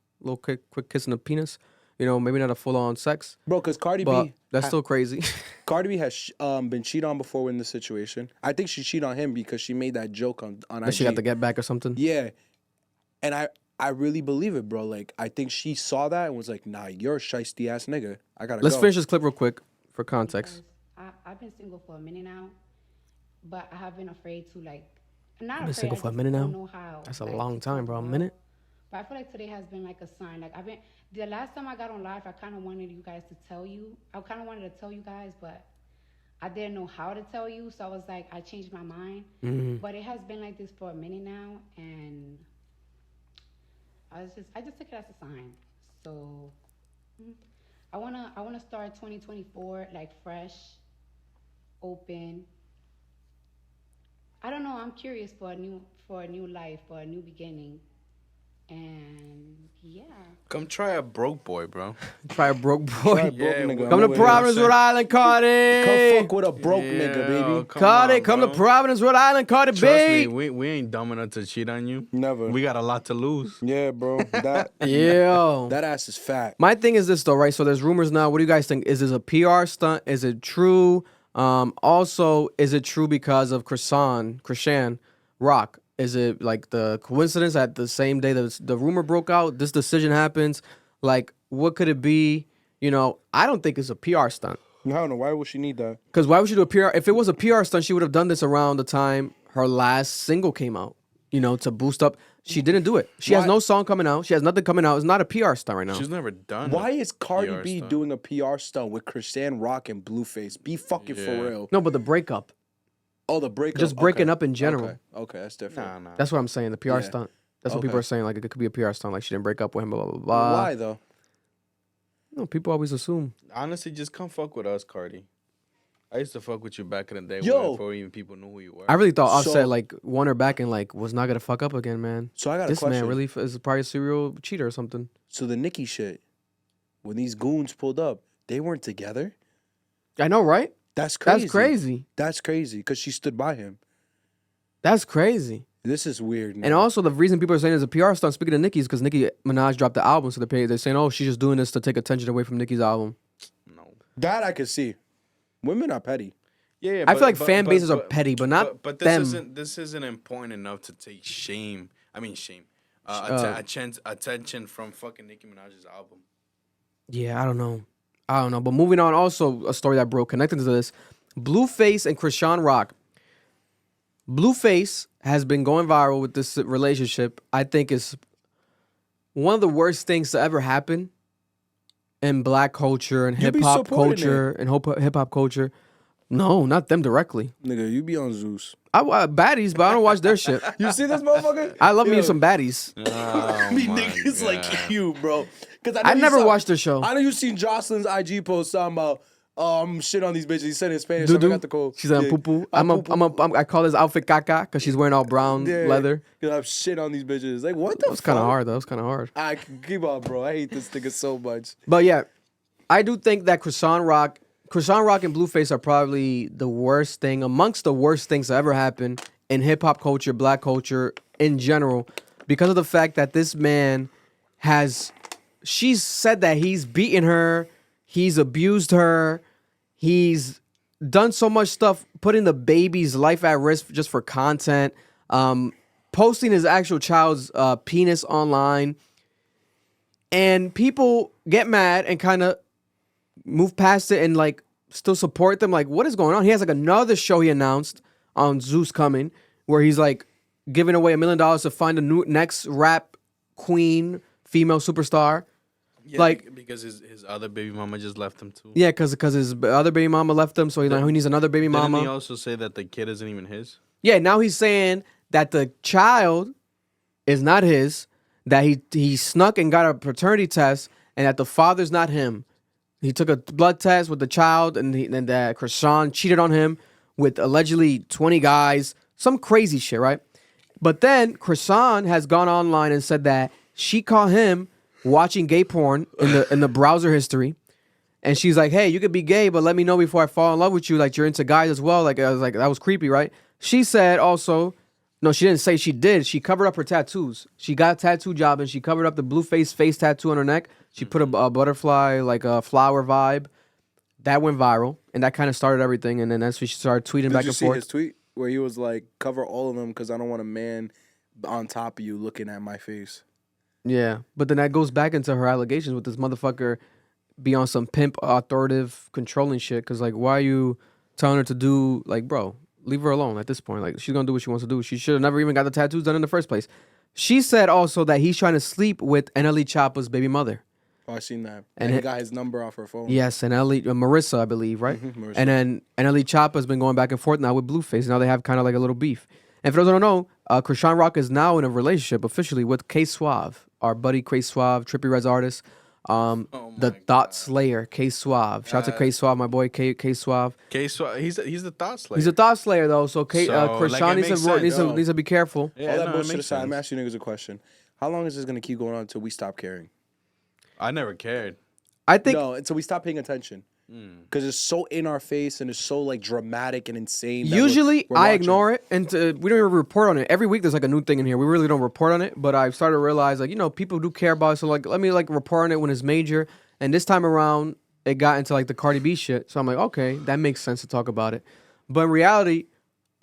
quick kiss in the penis. You know, maybe not a full on sex. Bro, because Cardi But B, that's still crazy. Cardi B has been cheated on before in this situation. I think she cheated on him because she made that joke on IG. That she got the get back or something. Yeah, and I really believe it, bro. Like I think she saw that and was like, "Nah, you're a shiesty ass nigga. I gotta Let's go." finish this clip real quick for context. I've been single for a minute now, but I have been afraid to like. Not I've been afraid, single I for a just minute don't now. know how, That's a like, long to time, bro. A talk minute. about. But I feel like today has been like a sign. Like the last time I got on live, I kind of wanted you guys to tell you. I kind of wanted to tell you guys, but I didn't know how to tell you. So I was like, I changed my mind. Mm-hmm. But it has been like this for a minute now, and I just took it as a sign. So I wanna start 2024 like fresh, open. I don't know. I'm curious for a new life, for a new beginning, and yeah. Come try a broke boy, bro. Try a broke boy. Try a broke nigga. Come to I'm Providence, Rhode Island, Cardi. Come fuck with a broke nigga, baby. Cardi, come to Providence, Rhode Island, Cardi Trust B. me, we ain't dumb enough to cheat on you. Never. We got a lot to lose. Yeah, bro. That Yo. that ass is fat. My thing is this though, right? So there's rumors now. What do you guys think? Is this a PR stunt? Is it true? Also, is it true because of Chrisean Rock? Is it like the coincidence that the same day that the rumor broke out, this decision happens? Like, what could it be? You know, I don't think it's a PR stunt. I don't know. Why would she need that? Because why would she do a PR? If it was a PR stunt, she would have done this around the time her last single came out, you know, to boost up. She didn't do it. She has no song coming out. She has nothing coming out. It's not a PR stunt right now. She's never done. Why is Cardi PR B stunt. doing a PR stunt with Chrisean Rock and Blueface? Be fucking for real. No, but the breakup. Oh, the breakup. Just breaking up in general. Okay, that's different. Nah. That's what I'm saying. The PR stunt. That's what people are saying. Like, it could be a PR stunt. Like, she didn't break up with him, blah, blah, blah. Why, though? No, people always assume. Honestly, just come fuck with us, Cardi. I used to fuck with you back in the day before even people knew who you were. I really thought Offset, So- like, won her back and, like, was not going to fuck up again, man. So I got a This question. man really is probably a serial cheater or something. So the Nicki shit, when these goons pulled up, they weren't together? I know, right? That's crazy. That's crazy. That's crazy because she stood by him. That's crazy. This is weird. Man. And also, the reason people are saying it's a PR stunt, speaking of Nicki, is because Nicki Minaj dropped the album. So they're saying, oh, she's just doing this to take attention away from Nicki's album. No. That I could see. Women are petty. Yeah, I feel like fan bases are petty, but not But them. this isn't important enough to take shame. Attention from fucking Nicki Minaj's album. Yeah, I don't know. But moving on, also a story that broke, connected to this. Blueface and Chrisean Rock. Blueface has been going viral with this relationship. I think is one of the worst things to ever happen in black culture and You hip be hop supporting culture and hip hop culture. No, not them directly. Nigga, you be on Zeus. I baddies, but I don't watch their shit. You see this motherfucker? I love me some baddies. Oh, Me my niggas God. like you, bro. Because I never watched their show. I know you seen Jocelyn's IG post talking about shit on these bitches. He said in Spanish. I Dudu. forgot the code. She's on poo-poo. I call this outfit caca because she's wearing all brown leather. You have shit on these bitches. Like what the? That was kind of hard, though. It was kind of hard. I keep on, bro. I hate this nigga so much. But yeah, I do think that Chrisean Rock and Blueface are probably the worst thing, amongst the worst things that ever happened in hip-hop culture, black culture in general, because of the fact that this man she's said that he's beaten her, he's abused her, he's done so much stuff, putting the baby's life at risk just for content, posting his actual child's penis online. And people get mad and kind of move past it and like still support them. Like, what is going on? He has like another show he announced on Zeus Coming where he's like giving away $1 million to find a new next rap queen, female superstar. Yeah, like because his other baby mama just left him too. Yeah, because his other baby mama left him, so he's like, he needs another baby mama. Didn't he also say that the kid isn't even his? Yeah, now he's saying that the child is not his, that he snuck and got a paternity test, and that the father's not him. He took a blood test with the child, and that Chrisean cheated on him with allegedly 20 guys, some crazy shit, right? But then Chrisean has gone online and said that she caught him watching gay porn in the browser history, and she's like, "Hey, you could be gay, but let me know before I fall in love with you. Like you're into guys as well." Like I was like, that was creepy, right? She said also, no, she didn't say she did. She covered up her tattoos. She got a tattoo job and she covered up the Blueface face tattoo on her neck. She put a butterfly, like a flower vibe. That went viral, and that kind of started everything. And then that's when she started tweeting back and forth. Did you see his tweet where he was like, "Cover all of them because I don't want a man on top of you looking at my face." Yeah, but then that goes back into her allegations with this motherfucker be on some pimp, authoritative, controlling shit. Because, like, why are you telling her to do, like, bro, leave her alone at this point. Like, she's going to do what she wants to do. She should have never even got the tattoos done in the first place. She said also that he's trying to sleep with NLE Choppa's baby mother. Oh, I seen that. And he got his number off her phone. Yes, and Marissa, I believe, right? Marissa. And then NLE Choppa's been going back and forth now with Blueface. Now they have kind of like a little beef. And for those who don't know, Chrisean Rock is now in a relationship officially with K Suave, our buddy K Suave, Trippie Redd's artist. The Thought Slayer, K Suave. Shout out to K Suave, my boy K Suave. K Suave, he's the Thought Slayer. He's a Thought Slayer though, so Chrisean needs to be careful. All that bullshit aside, I'm asking you niggas a question. How long is this gonna keep going on until we stop caring? I never cared. I think no, until we stop paying attention. Because it's so in our face and it's so like dramatic and insane. Usually I ignore it and we don't even report on it. Every week there's like a new thing in here. We really don't report on it, but I've started to realize like, people do care about it. So like, let me like report on it when it's major. And this time around it got into like the Cardi B shit. So I'm like, okay, that makes sense to talk about it. But in reality,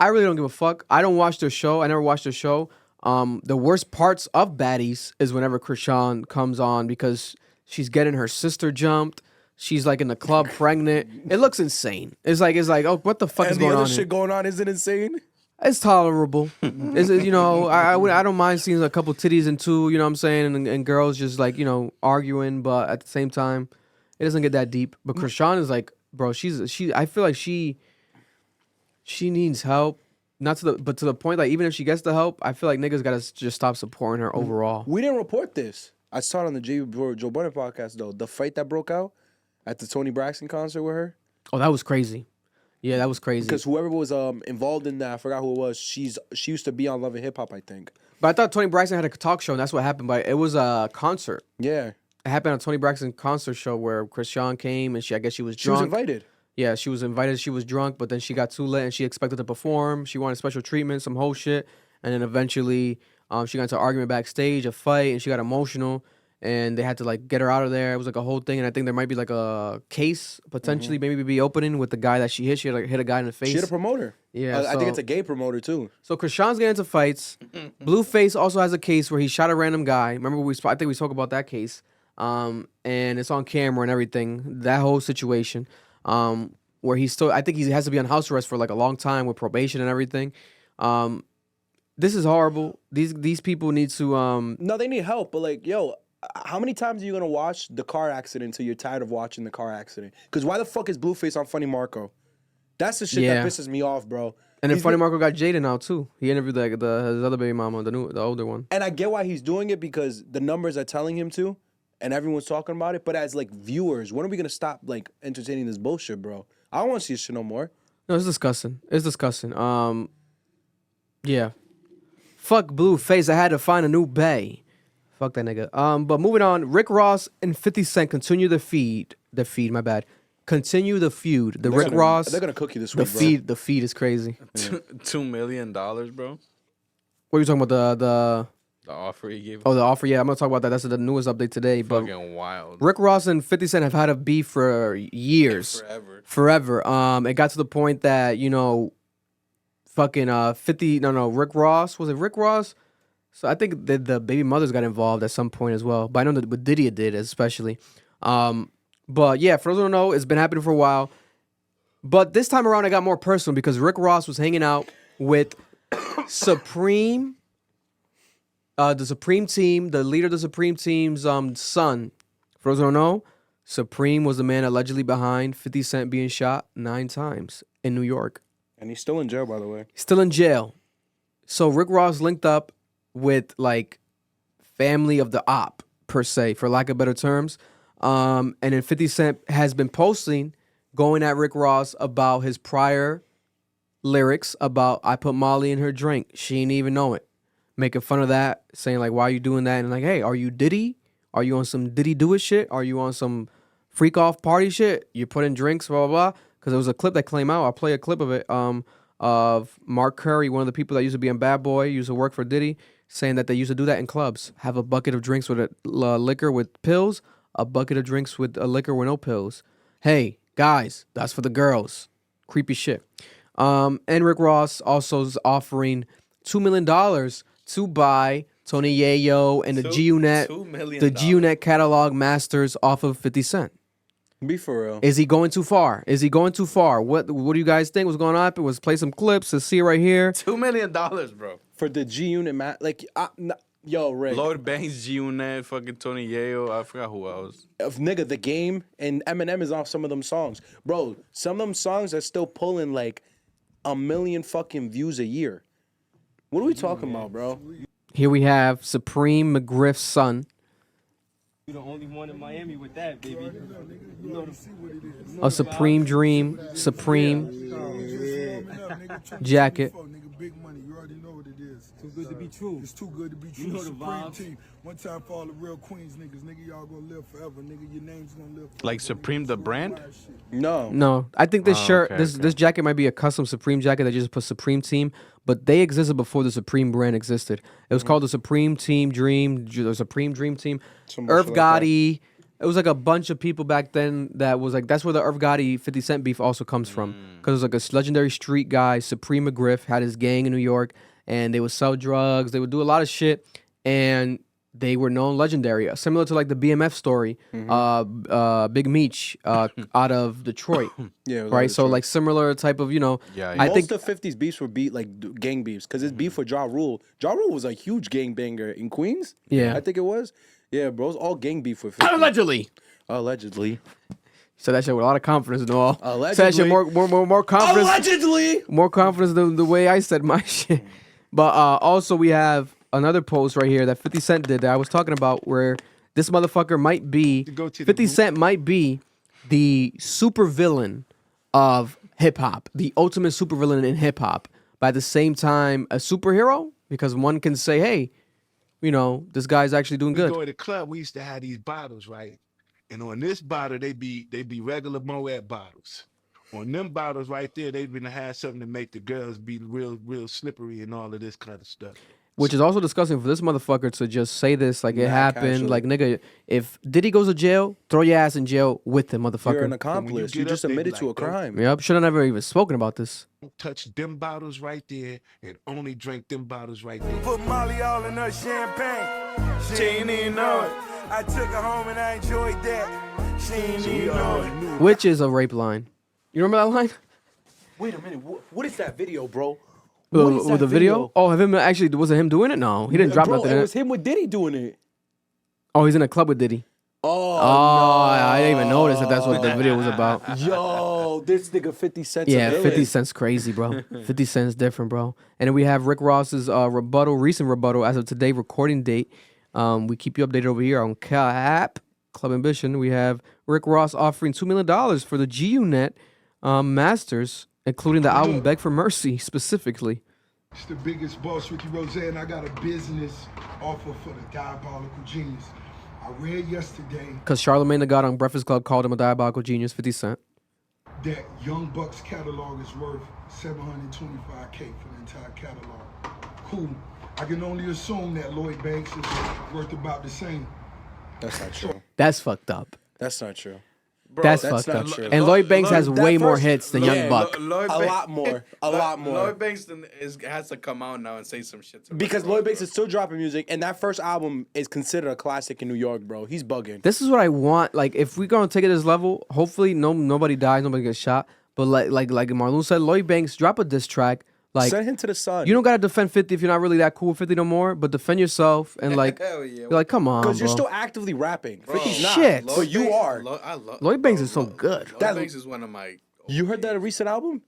I really don't give a fuck. I don't watch their show. I never watched their show. The worst parts of Baddies is whenever Chrisean comes on because she's getting her sister jumped. She's like in the club pregnant. It looks insane. It's like, oh, what the fuck is going on? And the other shit going on isn't insane? It's tolerable. I don't mind seeing a couple titties and two, you know what I'm saying, and girls just like, arguing, but at the same time, it doesn't get that deep. But Chrisean is like, bro, I feel like she needs help. Not to the point, like even if she gets the help, I feel like niggas gotta just stop supporting her overall. We didn't report this. I saw it on the Joe Budden podcast though. The fight that broke out at the Tony Braxton concert with her. Oh, that was crazy. Yeah, that was crazy. Because whoever was involved in that, I forgot who it was. She used to be on Love and Hip Hop, I think. But I thought Tony Braxton had a talk show, and that's what happened. But it was a concert. Yeah, it happened on Tony Braxton's concert show where Chrisean came, and I guess she was drunk. She was invited. Yeah, she was invited. She was drunk, but then she got too lit, and she expected to perform. She wanted special treatment, some whole shit, and then eventually, she got into an argument backstage, a fight, and she got emotional. And they had to like get her out of there. It was like a whole thing, and I think there might be like a case potentially maybe be opening with the guy that she hit. She had, like, hit a guy in the face. She hit a promoter. Yeah, I think it's a gay promoter too. So Chrisean's getting into fights. Blueface also has a case where he shot a random guy. Remember I think we spoke about that case. And it's on camera and everything. That whole situation. Where I think he has to be on house arrest for like a long time with probation and everything. This is horrible. These people need to No, they need help, but like, yo, how many times are you gonna watch the car accident until you're tired of watching the car accident? Because why the fuck is Blueface on Funny Marco? That's the shit that pisses me off, bro. And then Funny Marco got Jada now too. He interviewed like his other baby mama, the older one. And I get why he's doing it because the numbers are telling him to, and everyone's talking about it. But as like viewers, when are we gonna stop like entertaining this bullshit, bro? I don't want to see this shit no more. No, it's disgusting. It's disgusting. Yeah. Fuck Blueface. I had to find a new bae. Fuck that nigga. But moving on, Rick Ross and 50 Cent continue the feud. My bad. Continue the feud. Rick Ross. They're gonna cook you this week, bro. The feed is crazy. $2 million, bro. What are you talking about? The offer he gave. Oh, the offer. Yeah, I'm gonna talk about that. That's the newest update today. Fucking wild. Rick Ross and 50 Cent have had a beef for years. Forever. It got to the point that fucking Rick Ross, was it Rick Ross? So I think that the baby mothers got involved at some point as well. But I know that with Diddy it did, especially. But yeah, for those who don't know, it's been happening for a while. But this time around, I got more personal because Rick Ross was hanging out with Supreme, the Supreme team, the leader of the Supreme team's son. For those who don't know, Supreme was the man allegedly behind 50 Cent being shot 9 times in New York. And he's still in jail, by the way. Still in jail. So Rick Ross linked up with like family of the op, per se, for lack of better terms. And then 50 Cent has been posting, going at Rick Ross about his prior lyrics about I put Molly in her drink. She didn't even know it. Making fun of that, saying like, why are you doing that? And like, hey, are you Diddy? Are you on some Diddy do it shit? Are you on some freak off party shit? You put in drinks, blah, blah, blah. Because there was a clip that came out. I'll play a clip of it. Of Mark Curry, one of the people that used to be in Bad Boy, used to work for Diddy, saying that they used to do that in clubs. Have a bucket of drinks with liquor with pills, a bucket of drinks with liquor with no pills. Hey, guys, that's for the girls. Creepy shit. And Rick Ross also is offering $2 million to buy Tony Yayo and the G-Unit, the G-Unit catalog masters off of 50 Cent. Be for real. Is he going too far? Is he going too far? What do you guys think was going on? It was play some clips. Let's see it right here. $2 million, bro. For the G-Unit, yo, Rick. Lloyd Banks, G-Unit, fucking Tony Yayo. I forgot who else. Nigga, The Game, and Eminem is off some of them songs. Bro, some of them songs are still pulling like 1 million fucking views a year. What are we talking about, bro? Here we have Supreme McGriff's son. You the only one in Miami with that, baby. You know A Supreme Dream, Supreme jacket. Big money, you already know what it is. Too good to be true. It's too good to be true. You know the Supreme vibes. team. One time for all the real Queens niggas. Nigga, y'all gonna live forever. Nigga, your name's gonna live forever. Like Supreme the brand? No. I think this shirt, this jacket might be a custom Supreme jacket that just put Supreme Team, but they existed before the Supreme brand existed. It was called the Supreme Team Dream, the Supreme Dream Team. Irv Gotti. It was like a bunch of people back then that was like, that's where the Irv Gotti 50 Cent beef also comes from. Because it was like a legendary street guy, Supreme McGriff, had his gang in New York, and they would sell drugs. They would do a lot of shit, and they were known legendary. Similar to like the BMF story, Big Meech out of Detroit. Yeah, right? So like similar type of, I think the 50s beefs were gang beefs, because it's beef for Ja Rule. Ja Rule was a huge gang banger in Queens. Yeah. I think it was. Yeah, bro, it's all gang beef with 50. Allegedly. So that shit with a lot of confidence and all. Allegedly. So that shit more confidence. Allegedly. More confidence than the way I said my shit. But also we have another post right here that 50 Cent did that I was talking about, where this motherfucker might be 50 Cent might be the super villain of hip hop, the ultimate super villain in hip hop. But at the same time, a superhero, because one can say, hey, this guy's actually doing good. We go to the club, we used to have these bottles, right? And on this bottle, they be regular Moet bottles. On them bottles right there, they've been to have something to make the girls be real slippery and all of this kind of stuff. Which is also disgusting for this motherfucker to just say this like it happened. Casually. Like, nigga, if Diddy goes to jail, throw your ass in jail with him, motherfucker. You're an accomplice. You just admitted to a crime. Yep, should have never even spoken about this. Touch them bottles right there and only drink them bottles right there. Put Molly all in her champagne. She ain't even know it. I took her home and I enjoyed that. She ain't even know it. Which is a rape line. You remember that line? Wait a minute. What is that video, bro? With the video? Oh, was it him doing it? No, he didn't drop nothing. It was him with Diddy doing it. Oh, he's in a club with Diddy. Oh, no. I didn't even notice that that's what the video was about. Yo, this nigga 50 Cent's Yeah, a villain. 50 Cent's crazy, bro. 50 Cent's different, bro. And then we have Rick Ross's recent rebuttal as of today, recording date. We keep you updated over here on Club Ambition. We have Rick Ross offering $2 million for the G-Unit Masters, including the album Beg for Mercy specifically. It's the biggest boss, Ricky Rose, and I got a business offer for the diabolical genius. I read yesterday Because Charlamagne the God on Breakfast Club called him a diabolical genius, 50 Cent. that Young Buck's catalog is worth $725K for the entire catalog. Cool. I can only assume that Lloyd Banks is worth about the same. That's not true. That's fucked up. That's not true. That's That's fucked not up. true. And Lloyd Banks has that way more first- hits than Yeah, Young Buck. a lot more. A lot more. Lloyd Banks has to come out now and say some shit. Because Lloyd Banks is still dropping music, and that first album is considered a classic in New York, bro. He's bugging. This is what I want. Like, if we're gonna take it to this level, hopefully nobody dies, nobody gets shot. But like Marlon said, Lloyd Banks, drop a diss track. Like, send him to the sun. You don't gotta defend 50 if you're not really that cool with 50 no more. But defend yourself and like, Hell yeah. you're like, come on, Because you're bro. still actively rapping. 50's not. Shit. But you are. Lloyd Banks is so good. Lloyd Banks is one of my. You heard that recent album?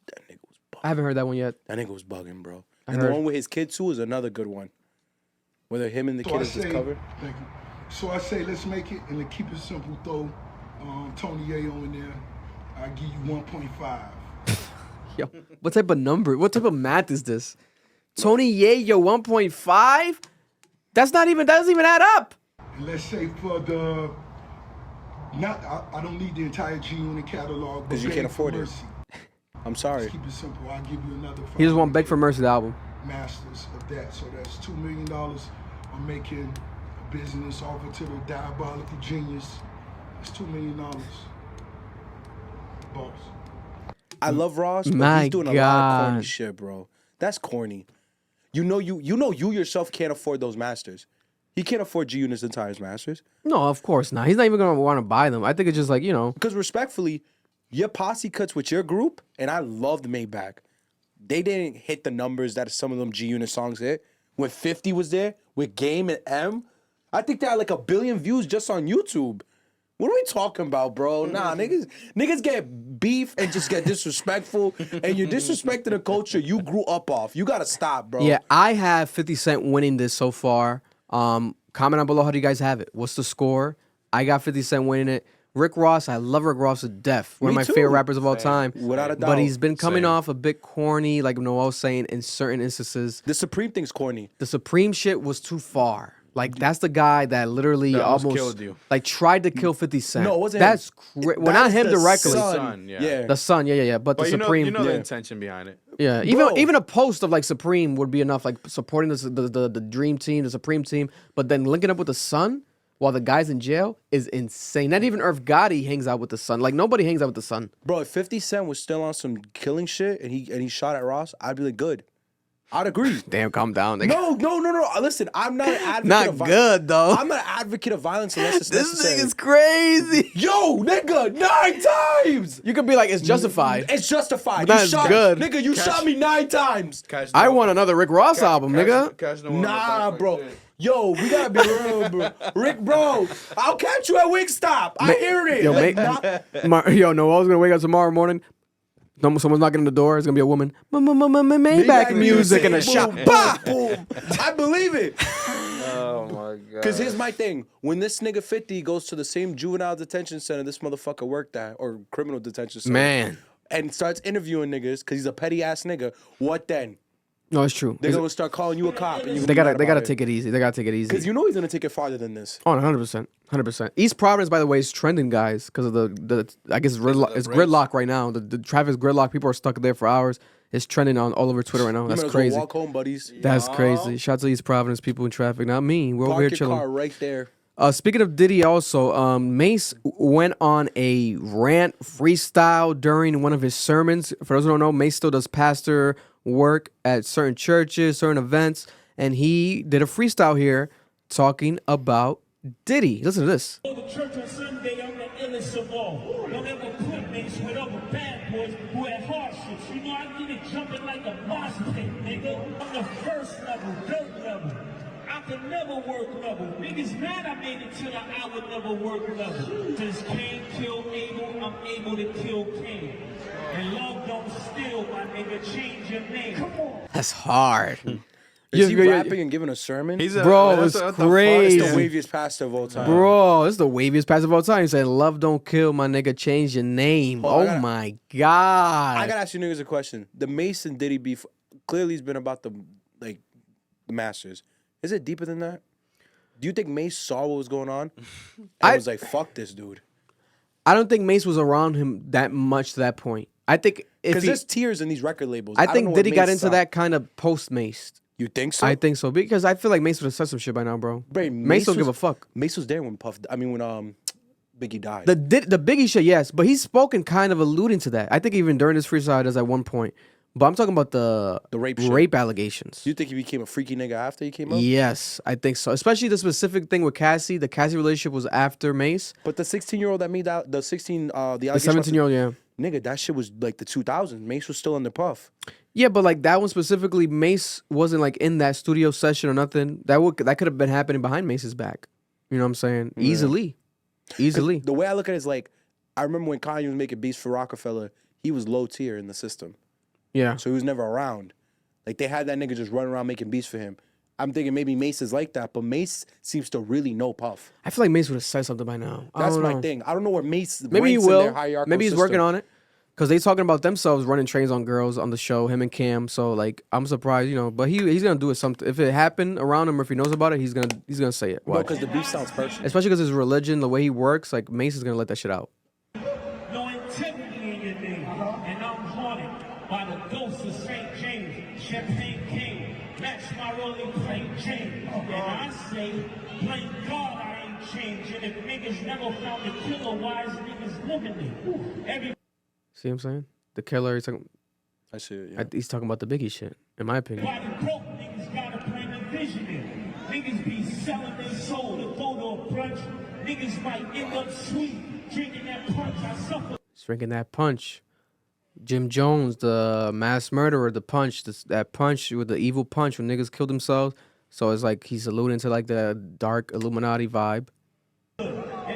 That nigga was bugging. I haven't heard that one yet. That nigga was bugging, bro. I And heard. the one with his kid too is another good one. Whether him and the So kid I is just say, covered. thank you. So I say, let's make it and to keep it simple. Throw Tony Yayo in there. I give you 1.5. Yo, what type of number? What type of math is this? Tony Yayo 1.5? That doesn't even add up. And let's say for the, I don't need the entire G Unit catalog. Because you can't afford it. I'm sorry. Let's keep it simple. I'll give you another He just want Beg for Mercy, the album. masters of that. So that's $2 million. I'm making a business offer to the diabolical genius. That's $2 million. Boss. I love Ross, but My he's doing a lot of corny God. shit, bro. That's corny. You know you yourself can't afford those masters. He can't afford G Unit's entire masters. No, of course not. He's not even gonna want to buy them. I think it's just like, Because respectfully, your posse cuts with your group, and I loved Maybach. They didn't hit the numbers that some of them G Unit songs hit. When 50 was there, with Game and M, I think they had like 1 billion views just on YouTube. What are we talking about, bro? Nah, niggas get beef and just get disrespectful, and you're disrespecting the culture you grew up off. You gotta stop, bro. Yeah, I have 50 Cent winning this so far. Comment down below, how do you guys have it? What's the score? I got 50 Cent winning it. Rick Ross, I love Rick Ross to death. One of Me my too. favorite rappers of all time. Without a doubt. But he's been coming Same. off a bit corny, like Noel was saying, in certain instances. The Supreme thing's corny. The Supreme shit was too far. Like, that's the guy that literally That almost almost killed you. like tried to kill 50 Cent. No, it wasn't That's him. well, That not is him the directly. son. Yeah. The son, yeah. But But the you know, Supreme, the intention behind it. yeah. Bro. Even a post of like Supreme would be enough, like supporting the Dream Team, the Supreme Team. But then linking up with the son while the guy's in jail is insane. Not even Irv Gotti hangs out with the son. Like, nobody hangs out with the son. Bro, if 50 Cent was still on some killing shit and he shot at Ross, I'd be like, good. I'd agree. Damn, calm down, nigga. No. Listen, I'm not an advocate Not of good though. I'm not an advocate of violence unless it's This necessary. nigga's crazy. Yo, nigga, 9 times! You could be like, it's justified. It's justified. But You that's shot, good. Nigga, you shot me 9 times. I want another Rick Ross album, nigga. Nah, bro. Yo, we gotta be real, bro. Rick, bro, I'll catch you at Wingstop. I hear it. Yo, Like, yo, Noel's gonna wake up tomorrow morning. Someone's knocking on the door. It's gonna be a woman. Maybach music and a boom, shot. boom, Bah! boom. I believe it. Oh my god. Because here's my thing. When this nigga 50 goes to the same juvenile detention center this motherfucker worked at, or criminal detention center, Man. and starts interviewing niggas because he's a petty ass nigga, what then? No, it's true. They're gonna start calling you a cop. And They gotta take it easy. They gotta take it Because easy. you know he's gonna take it farther than this. Oh, 100%, 100%. East Providence, by the way, is trending, guys, because of the I guess it's gridlock right now. The traffic's gridlock. People are stuck there for hours. It's trending all over Twitter right now. You That's might as well crazy. walk home, buddies. That's crazy. Shout out to East Providence people in traffic, not me. We're over Park here your chilling. car right there. Speaking of Diddy, also, Mase went on a rant freestyle during one of his sermons. For those who don't know, Mase still does pastor work at certain churches, certain events, and he did a freestyle here talking about Diddy. Listen to this. Go to church on Sunday, I'm the illest of all. Don't ever put mates with other bad boys who had hardships. You know, I get it jumping like a mosh pit, nigga. I'm the first level, dirt level. I could never work level. Niggas mad I made it to the I would never work level. Since Cain killed Abel, I'm able to kill Cain. And love don't steal, my nigga, change your name. Come on. That's hard. Is he rapping and giving a sermon? Bro, it's crazy. It's the waviest pastor of all time. Bro, this is the waviest pastor of all time. He said, "Love don't kill, my nigga. Change your name." Oh my god! I gotta ask you niggas a question. The Mase and Diddy beef clearly has been about the masters. Is it deeper than that? Do you think Mase saw what was going on and was like, "Fuck this dude"? I don't think Mase was around him that much to that point. I think Because there's tears in these record labels. I don't think know what Diddy got Mase into saw. that kind of post Mase. You think so? I think so because I feel like Mase would have said some shit by now, bro. Bro, Mase don't give a fuck. Mase was there when Biggie died. The Biggie shit, yes, but he's spoken kind of alluding to that. I think even during this freestyle, does at one point. But I'm talking about the rape allegations. You think he became a freaky nigga after he came up? Yes, I think so. Especially the specific thing with Cassie. The Cassie relationship was after Mase. But the 16-year-old that made that, the 17-year-old, yeah. Nigga, that shit was like the 2000s. Mase was still in the puff. Yeah, but like that one specifically, Mase wasn't like in that studio session or nothing. That could have been happening behind Mace's back. You know what I'm saying? Yeah. Easily. The way I look at it is like, I remember when Kanye was making beats for Rockefeller, he was low tier in the system. Yeah. So he was never around. Like they had that nigga just running around making beats for him. I'm thinking maybe Mase is like that, but Mase seems to really know Puff. I feel like Mase would have said something by now. That's my thing. I don't know where Mase maybe he ranks will. in their hierarchical Maybe he's system. working on it. Because they talking about themselves running trains on girls on the show, him and Cam. So like I'm surprised, you know. But he's gonna do it something. If it happened around him or if he knows about it, he's gonna say it. No, Watch. because the beef sounds personal. Especially because his religion, the way he works, like Mase is gonna let that shit out. No integrity in your name, and I'm haunted by the ghost of St. James, Champagne King, match my rolling plate James. And I say, thank God I ain't changed. And if niggas never found the killer, why is niggas living it? See what I'm saying? The killer, he's talking. I see it, yeah. He's talking about the Biggie shit, in my opinion. Why the broke niggas gotta bring the vision in? Niggas be selling their soul to go to a brunch. Niggas might end up sweet, drinking that punch. I suffer. He's drinking that punch. Jim Jones, the mass murderer, the punch, that punch with the evil punch when niggas killed themselves. So it's like he's alluding to like the dark Illuminati vibe. And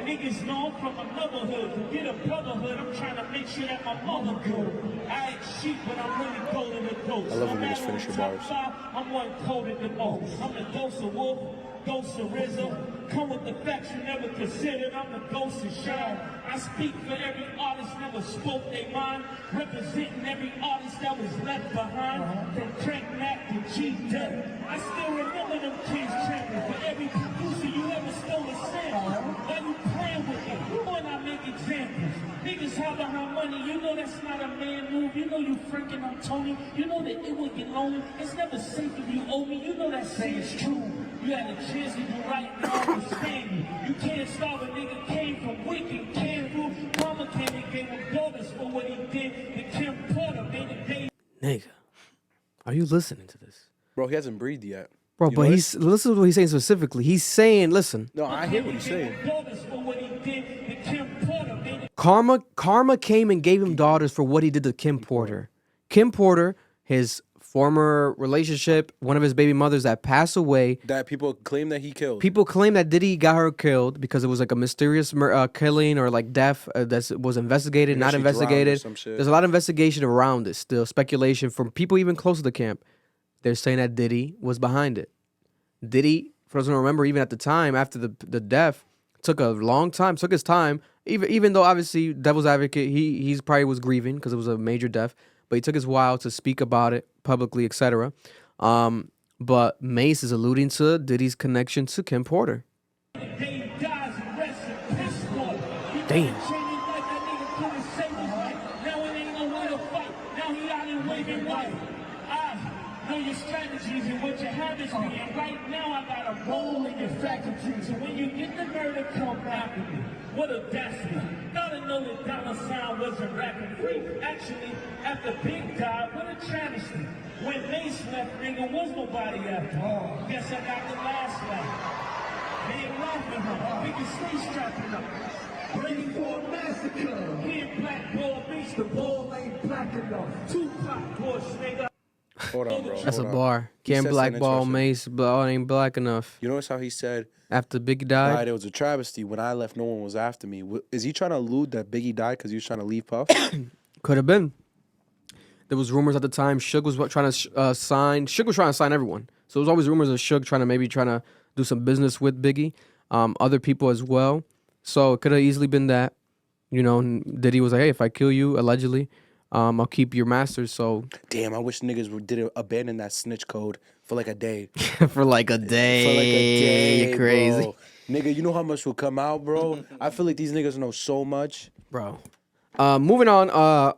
niggas know I'm from another hood. To get a brotherhood, I'm trying to make sure that my mother good. I ain't cheap, but I'm really golden the ghost. I love when niggas finish your bars. I'm one coded the most. I'm the ghost of Wolf, ghost of RZA. Come with the facts you never considered. I'm the ghost of Sean. I speak for every artist never spoke their mind. Representing every artist that was left behind. From Crank Mac to G Duddy. I still remember them kids champions. For every producer you ever stole a sample. Why you playing with me? When I make examples. Niggas hide behind money. You know that's not a man move. You know you freaking I'm Tony. You know that it will get lonely. It's never safe if you owe me. You know that saying's true. You had a chance to do right now. I understand you. You can't stop a nigga came from wicked Kangaroo. Mama came and gave him daughters for what he did. The Kim Porter made a day. Nigga, are you listening to this? Bro, he hasn't breathed yet. Bro, You but notice? listen to what he's saying specifically. He's saying, listen. No, I hear what he's saying. Daughters for what he did. The Kim Porter made a Karma came and gave him daughters for what he did to Kim Porter. Kim Porter, his former relationship, one of his baby mothers that passed away. That people claim that he killed. People claim that Diddy got her killed because it was like a mysterious killing or like death that was investigated, Maybe not she drowned or investigated. some shit. There's a lot of investigation around it still, speculation from people even close to the camp. They're saying that Diddy was behind it. Diddy, for those who don't remember, even at the time after the death, took a long time, took his time. Even though obviously devil's advocate, he's probably was grieving because it was a major death, but he took his while to speak about it publicly, etc. But Mase is alluding to Diddy's connection to Kim Porter. Damn. Your strategies and what your habits be. And right now I got a role in your faculties. So when you get the murder, come after me. What a destiny. Gotta know that Dolla Sign wasn't rapping free. Actually, after Big died, what a travesty. When Mase left, nigga, was nobody after. Oh, guess I got the last laugh. They ain't laughing, huh? Niggas stay strapping up. Ready for a massacre. He in black ball beats, the ball ain't black enough. Tupac push, nigga. Hold on, bro. That's a hold on. bar. He Can't said blackball something Mase, but it ain't black enough. You notice how he said After Biggie died? it was a travesty. When I left, no one was after me. Is he trying to allude that Biggie died because he was trying to leave Puff? Could have been. There was rumors at the time. Suge was trying to sign. Suge was trying to sign everyone. So there was always rumors of Suge trying to do some business with Biggie. Other people as well. So it could have easily been that. You know, Diddy was like, hey, if I kill you, allegedly, I'll keep your masters. So Damn, I wish niggas did abandon that snitch code for like a day. for like a day. For like a day, You're crazy. bro. Nigga, you know how much will come out, bro? I feel like these niggas know so much. Bro. Moving on.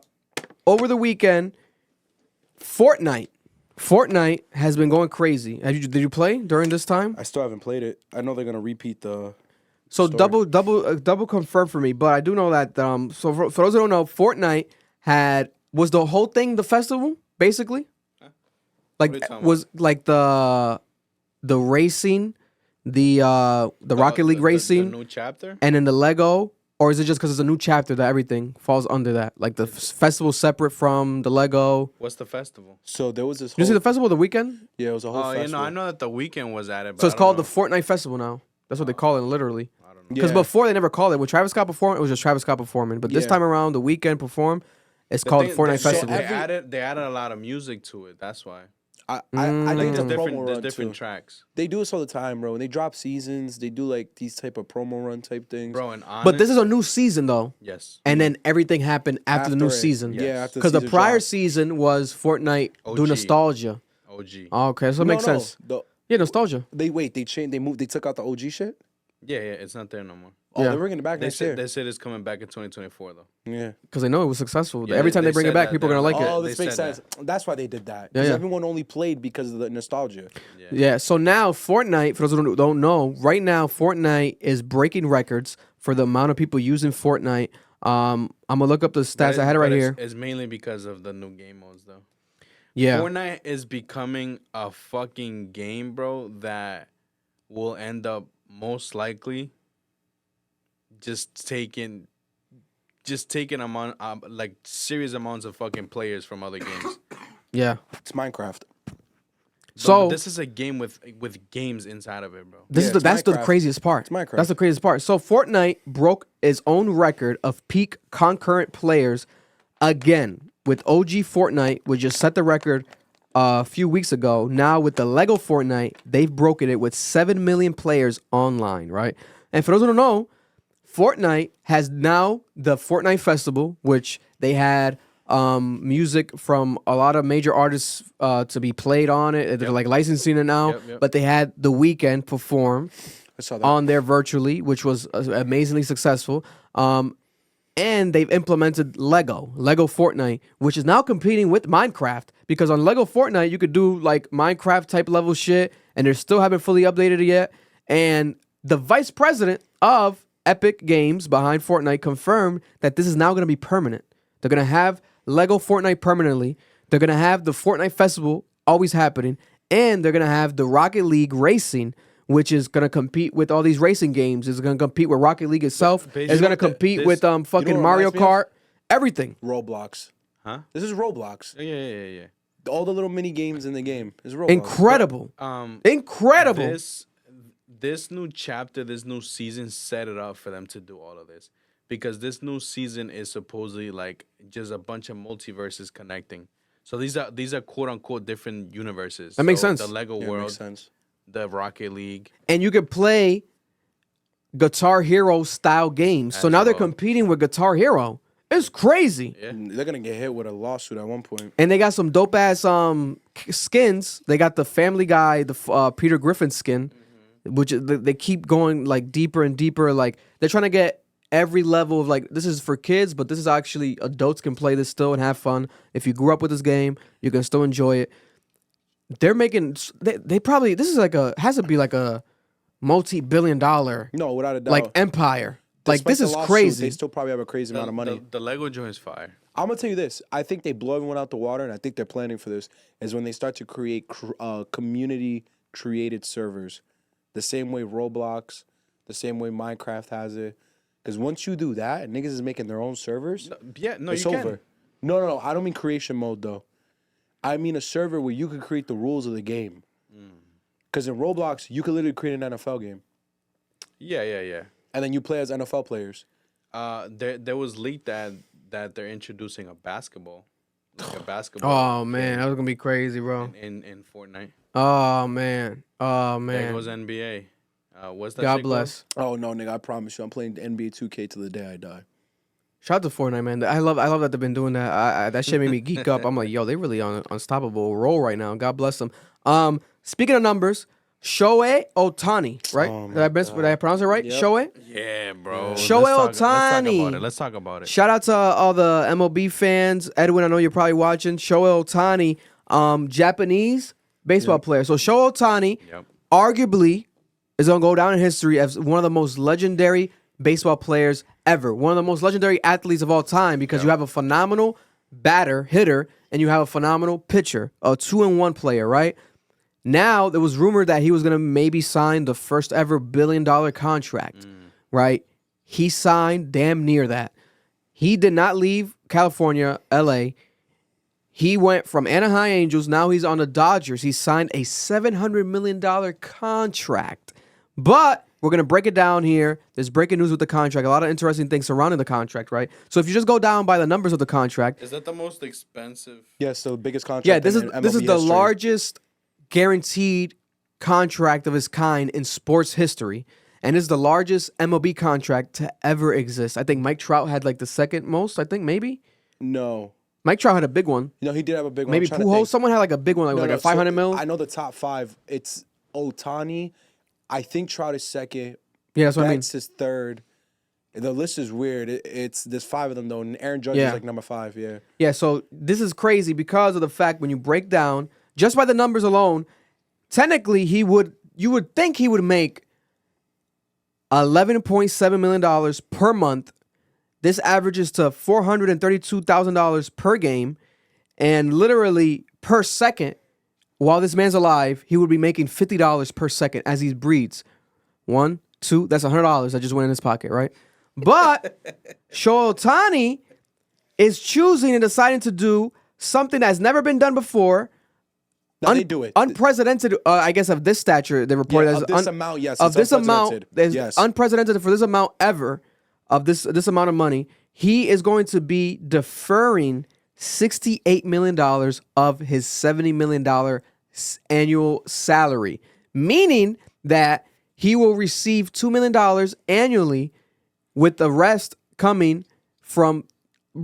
Over the weekend, Fortnite has been going crazy. Did you play during this time? I still haven't played it. I know they're gonna repeat the So story. double confirm for me. But I do know that. So for those who don't know, Fortnite was the whole thing the festival basically. Like What are you talking was like the racing, the Rocket League racing, the new chapter, and then the Lego. Or is it just because it's a new chapter that everything falls under that? Like the festival separate from the Lego. What's the festival? So there was this. You see the festival the weekend? Yeah, it was a whole festival. I know that the weekend was at it. But So it's I called don't the Fortnite Festival now. That's what they call it, literally. I don't know. Because Yeah. before they never called it. When Travis Scott performed, it was just Travis Scott performing. But this Yeah. time around, the weekend performed, it's The called thing- Fortnite so Festival. They added a lot of music to it. That's why. I Mm. think There's the promo different run different too. tracks, They do this all the time, bro. When they drop seasons, they do like these type of promo run type things. bro. And But this is a new season, though. yes. And then everything happened after the new it. season. Yeah, after Because the season prior drop. season was Fortnite do OG. nostalgia. OG. Oh, okay, so it makes sense. Yeah, nostalgia. They changed. They moved. They took out the OG shit. Yeah, it's not there no more. Oh, Yeah. they're bringing it back next year. They said it's coming back in 2024 though. Yeah. Because they know it was successful. Yeah, Every time they bring it said back, that. people are going to They're like Oh, it. this They makes said sense. That's why they did that. Yeah, Because yeah. everyone only played because of the nostalgia. Yeah, so now Fortnite, for those who don't know, right now Fortnite is breaking records for the amount of people using Fortnite. I'm going to look up the stats. I had it right here. It's mainly because of the new game modes though. Yeah. Fortnite is becoming a fucking game, bro, that will end up most likely just taking like serious amounts of fucking players from other games. Yeah. It's Minecraft. So But this is a game with games inside of it, bro. That's the craziest part. It's Minecraft. That's the craziest part. So Fortnite broke its own record of peak concurrent players again with OG Fortnite, which just set the record a few weeks ago. Now with the Lego Fortnite, they've broken it with 7 million players online, right? And for those who don't know, Fortnite has now the Fortnite Festival, which they had music from a lot of major artists to be played on it. They're like licensing it now, Yep. but they had The Weeknd perform I saw that. on there virtually, which was amazingly successful. And they've implemented Lego Fortnite, which is now competing with Minecraft, because on Lego Fortnite, you could do like Minecraft type level shit, and they still haven't fully updated it yet. And the vice president of Epic Games behind Fortnite confirmed that this is now going to be permanent. They're going to have Lego Fortnite permanently. They're going to have the Fortnite Festival always happening. And they're going to have the Rocket League Racing, which is going to compete with all these racing games. It's going to compete with Rocket League itself. It's going to compete with You know fucking what Mario reminds me of? Kart. Everything. Roblox. Huh? This is Roblox. Yeah. All the little mini games in the game is Roblox. Incredible. Incredible. This new chapter, this new season set it up for them to do all of this. Because this new season is supposedly like just a bunch of multiverses connecting. So these are quote unquote different universes. That makes So sense. The Lego Yeah, world, makes sense. the Rocket League. And you could play Guitar Hero style games. So As now they're well. competing with Guitar Hero. It's crazy. Yeah. They're gonna get hit with a lawsuit at one point. And they got some dope ass skins. They got the Family Guy, the Peter Griffin skin, which they keep going like deeper and deeper. Like they're trying to get every level of like, this is for kids, but this is actually adults can play this still and have fun. If you grew up with this game, you can still enjoy it. They're making they probably, this is like has to be like a multi-billion-dollar No, without a doubt. like empire. Like Despite this the is lawsuit, crazy. They still probably have a crazy amount of money. The Lego joint's fire. I'm gonna tell you this. I think they blow everyone out the water, and I think they're planning for this. Is when they start to create community created servers, the same way Roblox, the same way Minecraft has it. Because once you do that, and niggas is making their own servers. It's you over. can. No. I don't mean creation mode though. I mean a server where you could create the rules of the game. Because in Roblox, you could literally create an NFL game, Yeah. and then you play as NFL players. There was leaked that they're introducing a basketball. Like a basketball. Oh man, that was gonna be crazy, bro. In Fortnite. Oh man. There goes NBA. What's that? God shit bless. Oh no, nigga! I promise you, I'm playing NBA 2K till the day I die. Shout out to Fortnite, man. I love that they've been doing that. That shit made me geek up. I'm like, yo, they really on an unstoppable roll right now. God bless them. Speaking of numbers, Shohei Ohtani, right? Oh, Did I pronounce it right? Yep. Shohei? Yeah, bro. Shohei Ohtani. Let's talk about it. Shout out to all the MLB fans. Edwin, I know you're probably watching. Shohei Ohtani, Japanese baseball player. So Shohei Ohtani, Yep. arguably is going to go down in history as one of the most legendary baseball players ever. One of the most legendary athletes of all time because you have a phenomenal hitter, and you have a phenomenal pitcher, a 2-in-1 player, right? Now, there was rumored that he was going to maybe sign the first ever $1 billion contract, right? He signed damn near that. He did not leave California, LA. He went from Anaheim Angels. Now he's on the Dodgers. He signed a $700 million contract. But we're going to break it down here. There's breaking news with the contract. A lot of interesting things surrounding the contract, right? So if you just go down by the numbers of the contract. Is that the most expensive? Yes, the biggest contract. Yeah, this is in MLB the history. largest guaranteed contract of its kind in sports history. And it's the largest MLB contract to ever exist. I think Mike Trout had like the second most, I think, maybe? No. Mike Trout had a big one. No, he did have a big one. Maybe I'm trying to Pujols. think. Someone had like a big one, like a 500 mil. I know the top 5. It's Ohtani. I think Trout is second. Yeah, that's what I mean. Betts is third. The list is weird. There's 5 of them though, and Aaron Judge is like number 5. Yeah. Yeah. So this is crazy because of the fact when you break down just by the numbers alone, technically you would think he would make $11.7 million per month. This averages to $432,000 per game, and literally per second, while this man's alive, he would be making $50 per second as he breathes. 1, 2, that's $100 that just went in his pocket, right? But Shohei Ohtani is choosing and deciding to do something that's never been done before. No, they do it. Unprecedented, I guess, of this stature. They report of this amount, yes. Of this amount, unprecedented. Yes. Unprecedented for this amount ever of this amount of money. He is going to be deferring $68 million of his $70 million annual salary, meaning that he will receive $2 million annually, with the rest coming from.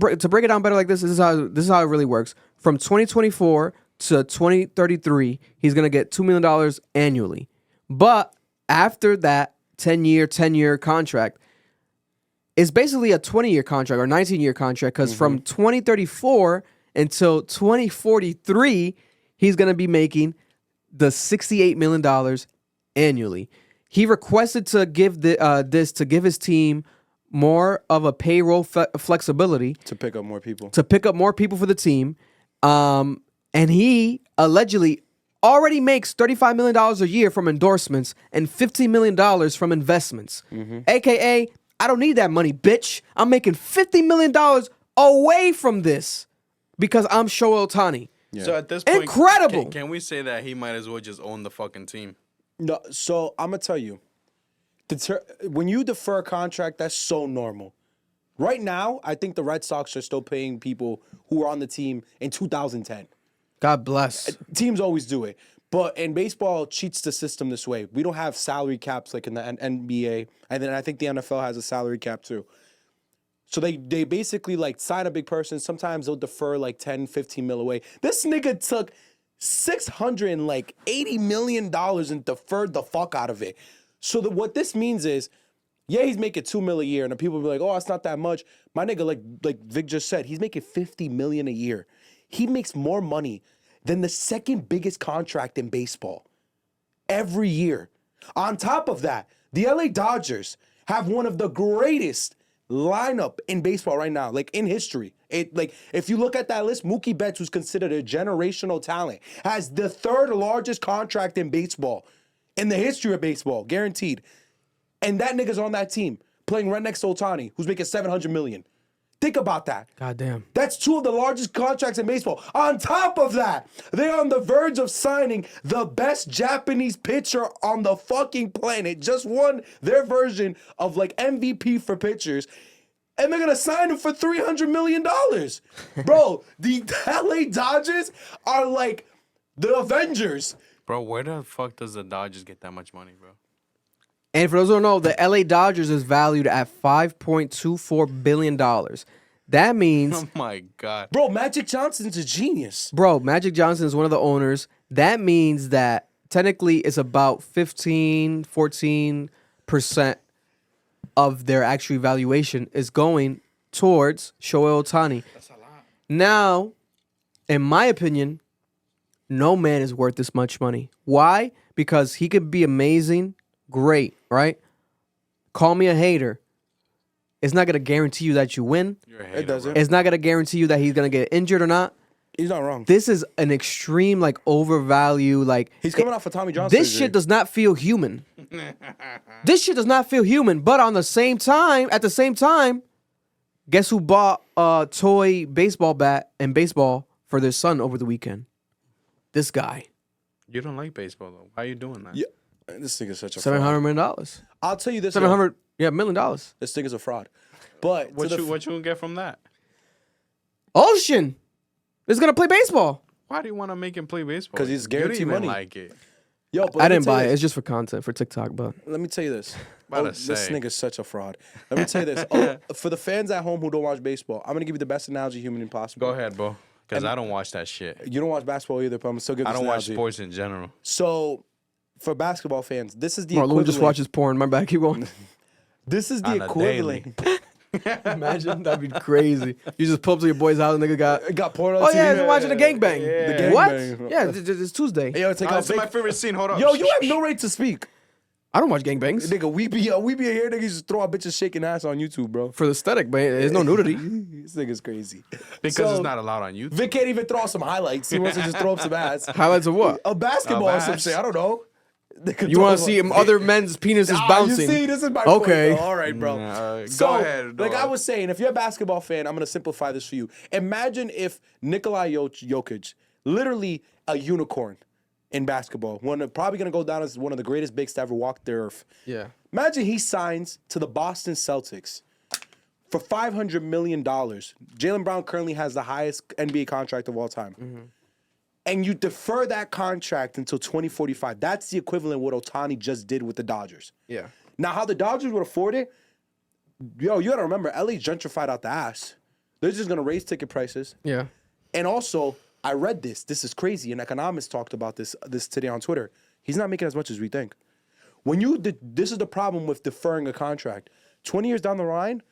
To break it down better like this, this is how it really works. From 2024 to 2033, he's gonna get $2 million annually. But after that 10-year contract, it's basically a 20-year contract or 19-year contract, because from 2034 until 2043, he's gonna be making the $68 million annually. He requested to give to give his team more of a payroll flexibility to pick up more people for the team. And he allegedly already makes $35 million a year from endorsements and $15 million from investments. AKA, I don't need that money, bitch. I'm making $50 million away from this because I'm Shohei Ohtani. Yeah. So at this point, incredible. Can we say that he might as well just own the fucking team? No, so I'm gonna tell you, when you defer a contract, that's so normal. Right now, I think the Red Sox are still paying people who were on the team in 2010. God bless. Teams always do it. But in baseball, cheats the system this way. We don't have salary caps like in the NBA. And then I think the NFL has a salary cap too. So they basically like sign a big person. Sometimes they'll defer like 10, 15 mil away. This nigga took $680 million and deferred the fuck out of it. So what this means is, yeah, he's making $2 million a year, and the people will be like, "Oh, that's not that much." My nigga, like Vic just said, he's making $50 million a year. He makes more money than the second biggest contract in baseball every year. On top of that, the LA Dodgers have one of the greatest lineup in baseball right now, like in history. If you look at that list, Mookie Betts, who's considered a generational talent, has the 3rd largest contract in baseball, in the history of baseball, guaranteed. And that nigga's on that team, playing right next to Ohtani, who's making $700 million. Think about that. God damn. That's 2 of the largest contracts in baseball. On top of that, they're on the verge of signing the best Japanese pitcher on the fucking planet. Just won their version of like MVP for pitchers. And they're going to sign him for $300 million. Bro, the LA Dodgers are like the Avengers. Bro, where the fuck does the Dodgers get that much money, bro? And for those who don't know, the LA Dodgers is valued at $5.24 billion. That means... Oh, my God. Bro, Magic Johnson's a genius. Bro, Magic Johnson is one of the owners. That means that technically it's about 14% of their actual valuation is going towards Shohei Ohtani. That's a lot. Now, in my opinion, no man is worth this much money. Why? Because he could be amazing great, right? Call me a hater. It's not gonna guarantee you that you win. You're a hater, It doesn't. bro. It's not gonna guarantee you that he's gonna get injured or not. He's not wrong. This is an extreme, like, overvalue. Like, He's coming off of Tommy John this surgery. shit does not feel human. This shit does not feel human. But at the same time, guess who bought a toy baseball bat and baseball for their son over the weekend? This guy. You don't like baseball though. Why are you doing that? Yeah, this thing is such a $700 fraud. million. I'll tell you this. $700 million. This thing is a fraud. But What you gonna get from that? Ocean is gonna play baseball. Why do you want to make him play baseball? 'Cause he's You guaranteed didn't even money. like it. Yo, but I let me didn't tell you buy it. this. It's just for content for TikTok, but Let me tell you this. About to This say. nigga's such a fraud. Let me tell you this. For the fans at home who don't watch baseball, I'm gonna give you the best analogy humanly possible. Go ahead, bro. Because I don't watch that shit. You don't watch basketball either, but I'm still giving I this don't watch analogy. sports in general. So, for basketball fans, this is the Marlon equivalent. just watches porn. My bad. Keep going. This is the On a equivalent. Imagine that'd be crazy. You just pull up to your boy's house, and nigga got. Porn on Oh TV. yeah, they're watching the gangbang. The What? gangbang. Yeah, it's Tuesday. Hey, yo, take Oh, out this is my favorite scene. Hold up. Yo, you have no right to speak. I don't watch gangbangs Nigga, we be here, niggas just throw out bitches shaking ass on YouTube, bro. for the aesthetic, but there's no nudity. This nigga's crazy. Because So, it's not allowed on YouTube. Vic can't even throw out some highlights. He wants to just throw up some ass. Highlights of what? A basketball or some ass. shit. I don't know. You want to see other men's penises bouncing? You see, this is my Okay. point. Though. All right, bro. Go ahead. Like dog. I was saying, if you're a basketball fan, I'm gonna simplify this for you. Imagine if Nikolai Jokic, literally a unicorn in basketball, probably gonna go down as one of the greatest bigs to ever walk the earth. Yeah. Imagine he signs to the Boston Celtics for $500 million. Jaylen Brown currently has the highest NBA contract of all time. And you defer that contract until 2045. That's the equivalent of what Ohtani just did with the Dodgers. Yeah. Now, how the Dodgers would afford it, yo, you gotta remember, LA gentrified out the ass. They're just gonna raise ticket prices. Yeah. And also, I read this. This is crazy. An economist talked about this today on Twitter. He's not making as much as we think. This is the problem with deferring a contract. 20 years down the line,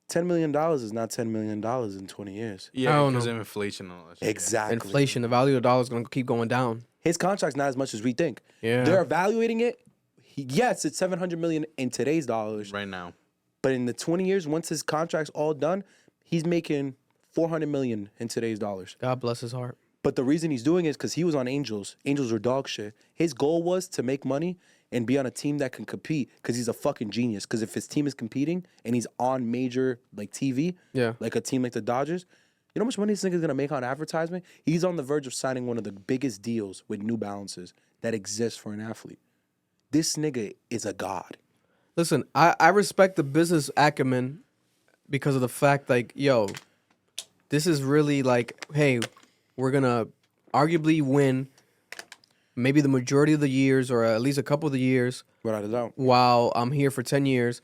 $10 million is not $10 million in 20 years. Yeah, don't because know. of inflation and all that shit. Exactly. Inflation, the value of the dollar is going to keep going down. His contract's not as much as we think. Yeah. They're evaluating it. Yes, it's $700 million in today's dollars. Right now. But in the 20 years, once his contract's all done, he's making $400 million in today's dollars. God bless his heart. But the reason he's doing it is because he was on Angels. Angels are dog shit. His goal was to make money and be on a team that can compete because he's a fucking genius. Because if his team is competing and he's on major like TV, Yeah. like a team like the Dodgers, you know how much money this nigga's gonna make on advertisement? He's on the verge of signing one of the biggest deals with New Balances that exists for an athlete. This nigga is a god. Listen, I respect the business acumen because of the fact, like, yo, this is really like, hey, we're going to arguably win maybe the majority of the years or at least a couple of the years Without a doubt. while I'm here for 10 years.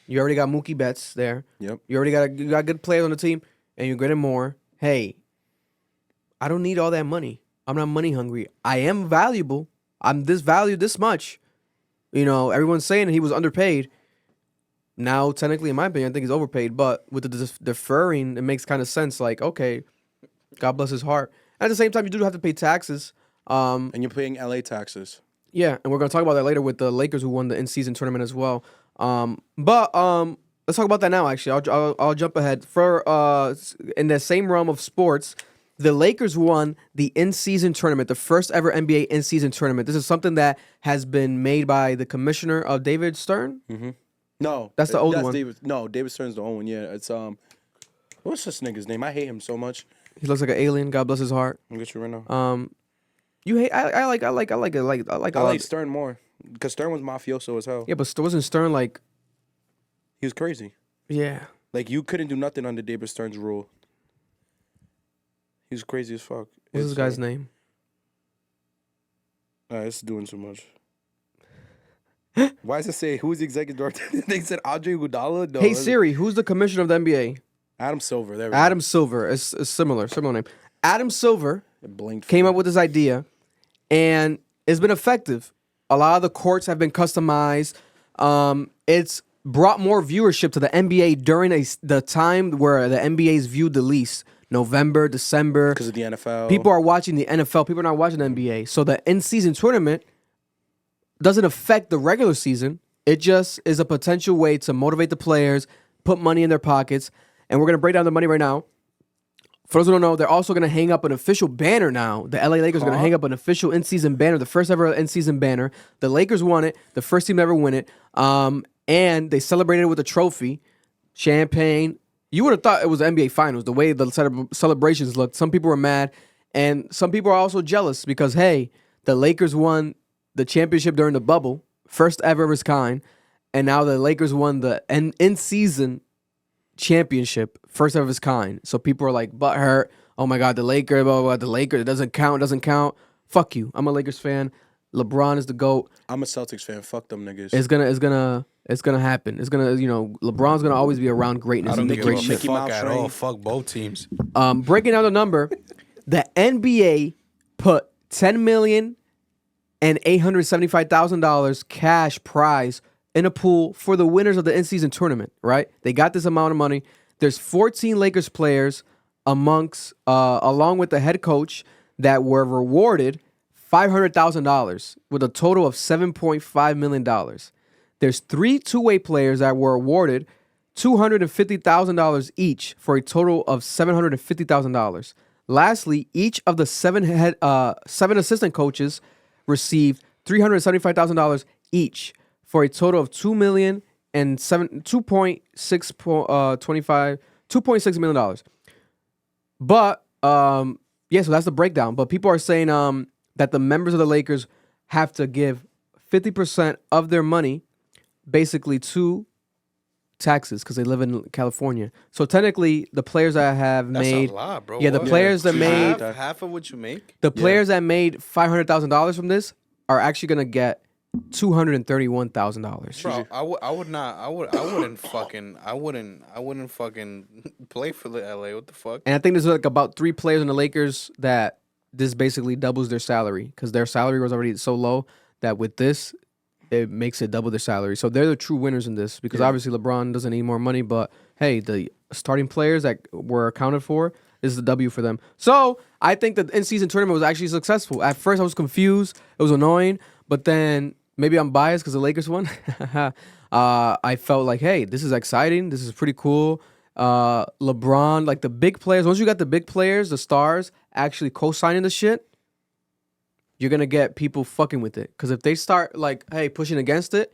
You already got Mookie Betts there. Yep. You already got good players on the team, and you're getting more. Hey, I don't need all that money. I'm not money hungry. I am valuable. I'm valued this much. You know, everyone's saying he was underpaid. Now, technically, in my opinion, I think he's overpaid. But with the deferring, it makes kind of sense. Like, okay, God bless his heart. At the same time, you do have to pay taxes. And you're paying LA taxes. Yeah, and we're gonna talk about that later with the Lakers who won the in-season tournament as well. But let's talk about that now. Actually, I'll jump ahead. For in the same realm of sports, the Lakers won the in-season tournament, the first ever NBA in-season tournament. This is something that has been made by the commissioner of David Stern. No, That's the old one. David Stern's the old one. Yeah, it's what's this nigga's name? I hate him so much. He looks like an alien. God bless his heart. I'll get you right now. You hate? I like I like Stern more because Stern was mafioso as hell. Yeah, but wasn't Stern like? He was crazy. Yeah. Like you couldn't do nothing under David Stern's rule. He was crazy as fuck. What's this guy's name? It's doing too much. Why does it say who's the executive director? They said Andre Iguodala. No, Hey Siri, who's the commissioner of the NBA? Adam Silver. There we Adam Silver. It's a similar name. Adam Silver blinked. came up with this idea, and it's been effective. A lot of the courts have been customized. It's brought more viewership to the NBA during the time where the NBA is viewed the least. November, December. Because of the NFL. People are watching the NFL. People are not watching the NBA. So the in-season tournament doesn't affect the regular season. It just is a potential way to motivate the players, put money in their pockets, and we're going to break down the money right now. For those who don't know, they're also going to hang up an official banner now. The LA Lakers are going to hang up an official in-season banner, the first ever in-season banner. The Lakers won it, the first team to ever win it, and they celebrated it with a trophy, champagne. You would have thought it was the NBA Finals, the way the celebrations looked. Some people were mad, and some people are also jealous because, hey, the Lakers won the championship during the bubble, first ever of its kind, and now the Lakers won the in-season championship, first of its kind. So people are like, butthurt. Oh my God, the Lakers, blah, blah, blah, the Lakers, it doesn't count. Fuck you. I'm a Lakers fan. LeBron is the GOAT. I'm a Celtics fan. Fuck them niggas. It's gonna happen. It's gonna, LeBron's gonna always be around greatness. I don't and give great a shit. fuck at all. Fuck both teams. Breaking down the number, the NBA put $10,875,000 cash prize in a pool for the winners of the in-season tournament, right? They got this amount of money. There's 14 Lakers players along with the head coach that were rewarded $500,000 with a total of $7.5 million. There's 3 two-way players that were awarded $250,000 each for a total of $750,000. Lastly, each of the 7 assistant coaches received $375,000 each for a total of $2.6 million. But so that's the breakdown. But people are saying that the members of the Lakers have to give 50% of their money basically to taxes because they live in California. So technically, the players that have made a lot, bro. Yeah, the players that made half of what you make. The players that made $500,000 from this are actually gonna get $231,000. Bro, I wouldn't fucking play for the LA. What the fuck? And I think there's like about 3 players in the Lakers that this basically doubles their salary because their salary was already so low that with this, it makes it double their salary. So they're the true winners in this because obviously LeBron doesn't need more money, but hey, the starting players that were accounted for, this is the W for them. So I think the in-season tournament was actually successful. At first I was confused. It was annoying, but then maybe I'm biased because the Lakers won. I felt like, hey, this is exciting. This is pretty cool. LeBron, like the big players, once you got the big players, the stars, actually co-signing the shit, you're going to get people fucking with it. Because if they start like, hey, pushing against it,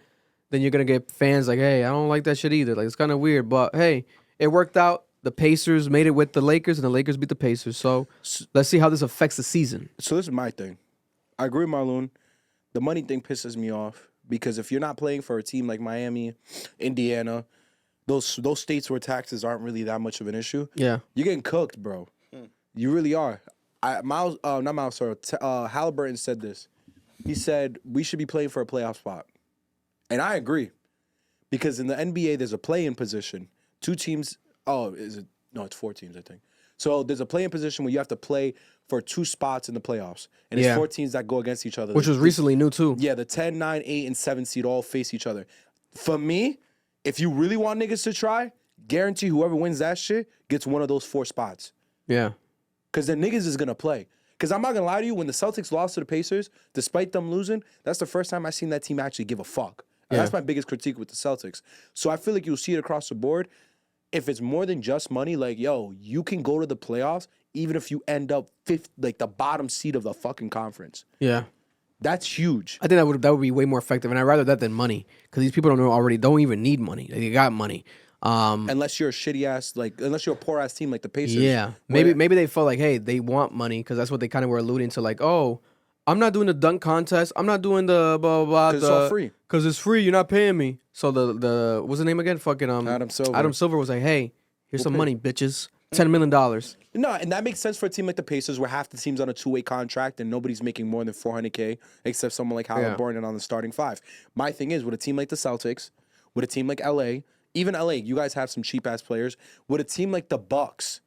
then you're going to get fans like, hey, I don't like that shit either. Like, it's kind of weird. But, hey, it worked out. The Pacers made it with the Lakers, and the Lakers beat the Pacers. So let's see how this affects the season. So this is my thing. I agree with Marlon. The money thing pisses me off because if you're not playing for a team like Miami, Indiana, those states where taxes aren't really that much of an issue, yeah, you're getting cooked, bro. You really are. Halliburton said this. He said we should be playing for a playoff spot, and I agree because in the NBA there's a play-in position. 2 teams. Oh, is it? No, it's 4 teams, I think. So there's a play-in position where you have to play for 2 spots in the playoffs. And it's 4 teams that go against each other. Which was recently new, too. Yeah, the 10, 9, 8, and 7 seed all face each other. For me, if you really want niggas to try, guarantee whoever wins that shit gets one of those 4 spots. Yeah. Because the niggas is going to play. Because I'm not going to lie to you, when the Celtics lost to the Pacers, despite them losing, that's the first time I seen that team actually give a fuck. And that's my biggest critique with the Celtics. So I feel like you'll see it across the board. If it's more than just money, like, yo, you can go to the playoffs even if you end up 5th, like the bottom seed of the fucking conference. Yeah. That's huge. I think that would be way more effective, and I'd rather that than money because these people don't even need money. They got money. Unless you're a shitty ass, unless you're a poor ass team like the Pacers. Yeah. Maybe they felt like, hey, they want money because that's what they kind of were alluding to. Like, oh, I'm not doing the dunk contest. I'm not doing the blah, blah, blah. Because it's all free. Because it's free. You're not paying me. So the what's the name again? Fucking Adam Silver. Adam Silver was like, hey, here's some money, bitches. $10 million. No, and that makes sense for a team like the Pacers where half the team's on a 2-way contract and nobody's making more than $400K except someone like Halliburton on the starting 5. My thing is, with a team like the Celtics, with a team like LA, even LA, you guys have some cheap-ass players. With a team like the Bucks,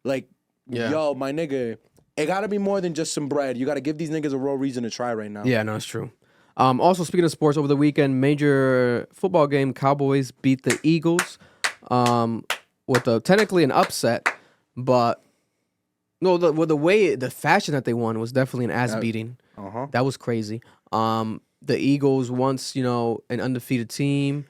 yo, my nigga, it got to be more than just some bread. You got to give these niggas a real reason to try right now. Yeah, no, it's true. Also, speaking of sports, over the weekend, major football game, Cowboys beat the Eagles with technically an upset, but no, the fashion that they won was definitely an ass beating. That was crazy. the Eagles once, an undefeated team.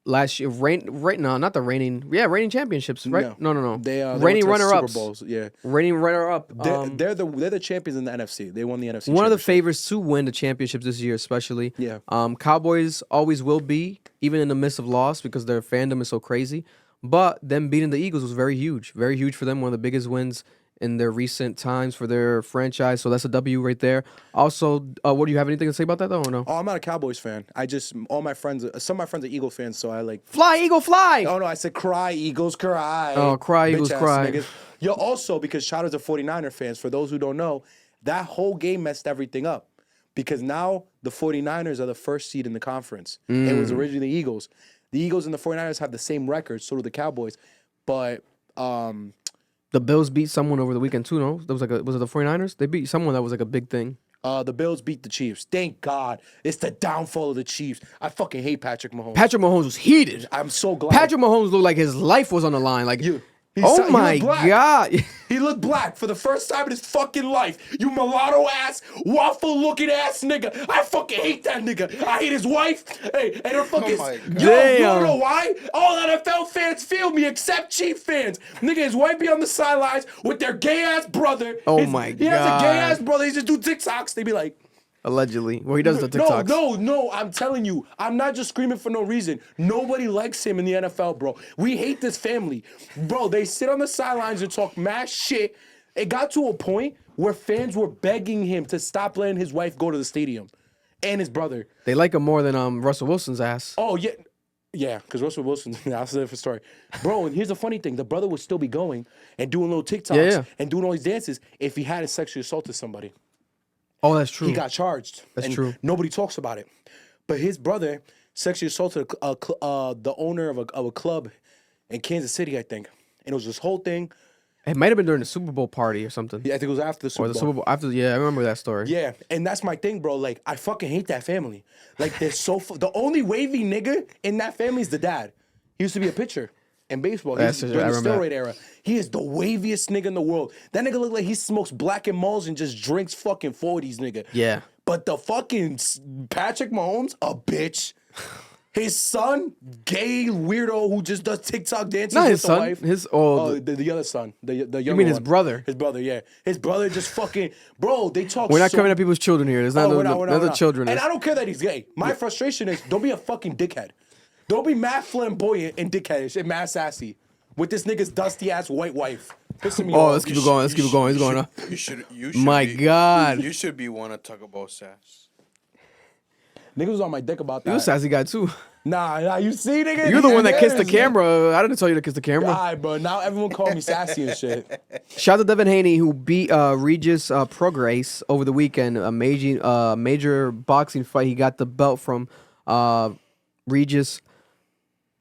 Last year, not the reigning championships, right? No. They reigning went to the runner-ups. Super Bowls, yeah. Reigning runner-up. They're the champions in the NFC. They won the NFC. One of the championship. favorites to win the championships this year, especially. Yeah. Cowboys always will be, even in the midst of loss, because their fandom is so crazy. But them beating the Eagles was very huge for them. One of the biggest wins in their recent times for their franchise. So that's a W right there. Also, what do you have anything to say about that though, or no? Oh, I'm not a Cowboys fan. Some of my friends are Eagle fans, so I like. Fly, Eagle, fly! Oh no, I said cry, Eagles, cry. Oh, cry, Eagles, Bitch-ass cry. niggas. Yo, also, because shout out to 49er fans, for those who don't know, that whole game messed everything up. Because now the 49ers are the first seed in the conference. It was originally the Eagles. The Eagles and the 49ers have the same record, so do the Cowboys. But the Bills beat someone over the weekend too, no? Was it the 49ers? They beat someone that was like a big thing. the Bills beat the Chiefs. Thank God. It's the downfall of the Chiefs. I fucking hate Patrick Mahomes. Patrick Mahomes was heated. I'm so glad. Patrick Mahomes looked like his life was on the line. Like, He my looked black. God. He looked black for the first time in his fucking life. You mulatto ass, waffle looking ass nigga. I fucking hate that nigga. I hate his wife. Hey, and her fucking. You don't know why? All NFL fans feel me except Chief fans. Nigga, his wife be on the sidelines with their gay ass brother. Oh He my has a gay ass brother. He just do TikToks. They be like. Allegedly. Well, he does the TikToks. No, I'm telling you. I'm not just screaming for no reason. Nobody likes him in the NFL, bro. We hate this family. Bro, they sit on the sidelines and talk mass shit. It got to a point where fans were begging him to stop letting his wife go to the stadium and his brother. They like him more than Russell Wilson's ass. Oh, yeah. Yeah, because Russell Wilson, that's a different story. Bro, and here's the funny thing. The brother would still be going and doing little TikToks and doing all these dances if he hadn't sexually assaulted somebody. Oh, that's true. He got charged. That's and true. Nobody talks about it. But his brother sexually assaulted the owner of a club in Kansas City, I think. And it was this whole thing. It might have been during the Super Bowl party or something. Yeah, I think it was after the Super Bowl. Or the Super Bowl after. Yeah, I remember that story. Yeah, and that's my thing, bro. Like, I fucking hate that family. Like, they're so the only wavy nigga in that family is the dad. He used to be a pitcher in baseball. During the steroid era. He is the waviest nigga in the world. That nigga look like he smokes Black and Moles and just drinks fucking 40s, nigga. Yeah. But the fucking Patrick Mahomes, a bitch. His son, gay weirdo who just does TikTok dances Not with his the son. wife. The other son. The younger You mean his one. brother? His brother, yeah. His brother just fucking... Bro, they talk We're not coming at people's children here. There's not we're not. the children. And I don't care that he's gay. My frustration is, don't be a fucking dickhead. Don't be mad flamboyant and dickheadish and mad sassy with this nigga's dusty ass white wife. Pissing me off. Let's keep it going. Let's keep it going. It's going on. You should My be, God. You should be one to talk about sass. Niggas was on my dick about that. You a sassy guy too. Nah, you see, nigga? You're the one that kissed the camera. I didn't tell you to kiss the camera. All right, bro. Now everyone call me sassy and shit. Shout out to Devin Haney, who beat Regis Prograis over the weekend. A major boxing fight. He got the belt from Regis.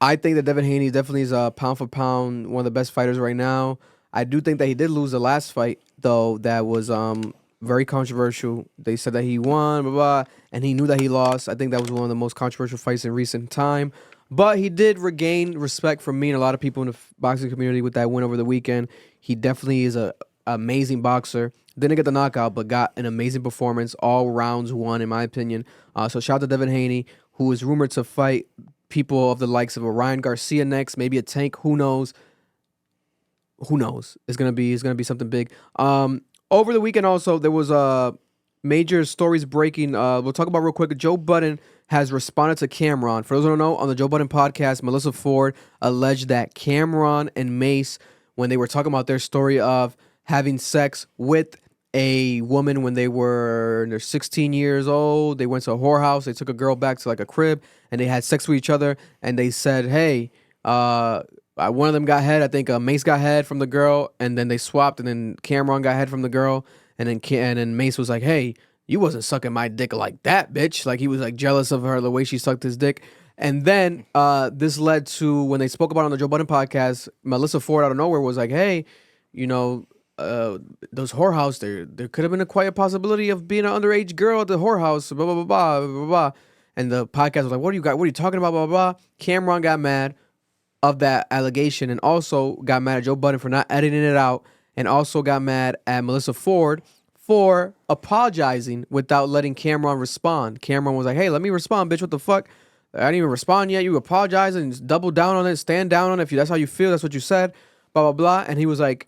I think that Devin Haney definitely is pound for pound one of the best fighters right now. I do think that he did lose the last fight, though. That was very controversial. They said that he won, blah, blah, and he knew that he lost. I think that was one of the most controversial fights in recent time. But he did regain respect from me and a lot of people in the boxing community with that win over the weekend. He definitely is an amazing boxer. Didn't get the knockout, but got an amazing performance. All rounds won, in my opinion. So shout out to Devin Haney, who is rumored to fight people of the likes of Ryan Garcia next, maybe a Tank. Who knows? Who knows? It's gonna be something big. Over the weekend, also there was major stories breaking. We'll talk about real quick. Joe Budden has responded to Cameron. For those who don't know, on the Joe Budden podcast, Melissa Ford alleged that Cameron and Mase, when they were talking about their story of having sex with a woman when they were 16 years old, they went to a whorehouse. They took a girl back to like a crib, and they had sex with each other. And they said, "Hey, one of them got head. I think Mase got head from the girl, and then they swapped. And then Cameron got head from the girl, and then Mase was like, "Hey, you wasn't sucking my dick like that, bitch." Like he was like jealous of her the way she sucked his dick. And then this led to when they spoke about it on the Joe Budden podcast, Melissa Ford out of nowhere was like, "Hey, those whorehouse, there could have been a quiet possibility of being an underage girl at the whorehouse, blah, blah, blah, blah, blah, blah, blah." And the podcast was like, what are you talking about, blah, blah, blah. Cameron got mad of that allegation and also got mad at Joe Budden for not editing it out, and also got mad at Melissa Ford for apologizing without letting Cameron respond. Cameron was like, hey, let me respond, bitch. What the fuck? I didn't even respond yet. You apologize and just double down on it, stand down on it. If that's how you feel, that's what you said, blah, blah, blah. And he was like,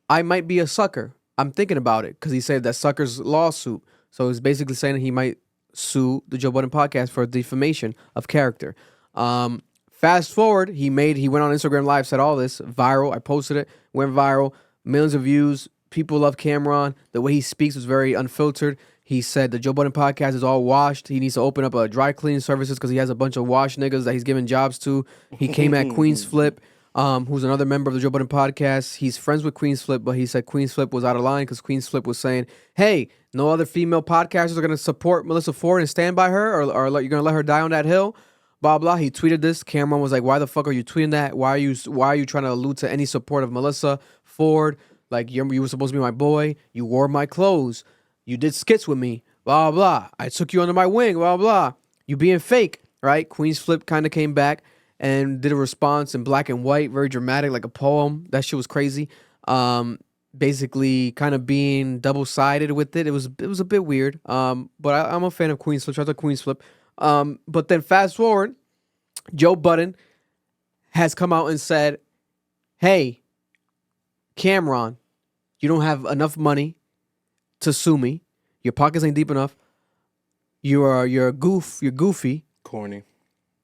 I might be a sucker. I'm thinking about it, because he said that sucker's lawsuit. So he's basically saying that he might sue the Joe Budden podcast for defamation of character. Fast forward, he went on Instagram Live, said all this, viral. I posted it, went viral, millions of views. People love Cameron. The way he speaks was very unfiltered. He said the Joe Budden podcast is all washed. He needs to open up a dry cleaning services because he has a bunch of washed niggas that he's giving jobs to. He came at Queen's Flip, who's another member of the Joe Budden podcast. He's friends with Queen's Flip, but he said Queen's Flip was out of line because Queen's Flip was saying, hey, no other female podcasters are going to support Melissa Ford and stand by her, or you're going to let her die on that hill. Blah, blah. He tweeted this. Cameron was like, why the fuck are you tweeting that? Why are you trying to allude to any support of Melissa Ford? Like, you were supposed to be my boy. You wore my clothes. You did skits with me. Blah, blah. I took you under my wing. Blah, blah. You being fake, right? Queen's Flip kind of came back and did a response in black and white, very dramatic, like a poem. That shit was crazy. Basically kind of being double-sided with it. It was a bit weird. But I'm a fan of Queen's Flip. Shout out to Queen's Flip. But then fast forward, Joe Budden has come out and said, hey, Cameron, you don't have enough money to sue me. Your pockets ain't deep enough. You're a goof. You're goofy. Corny.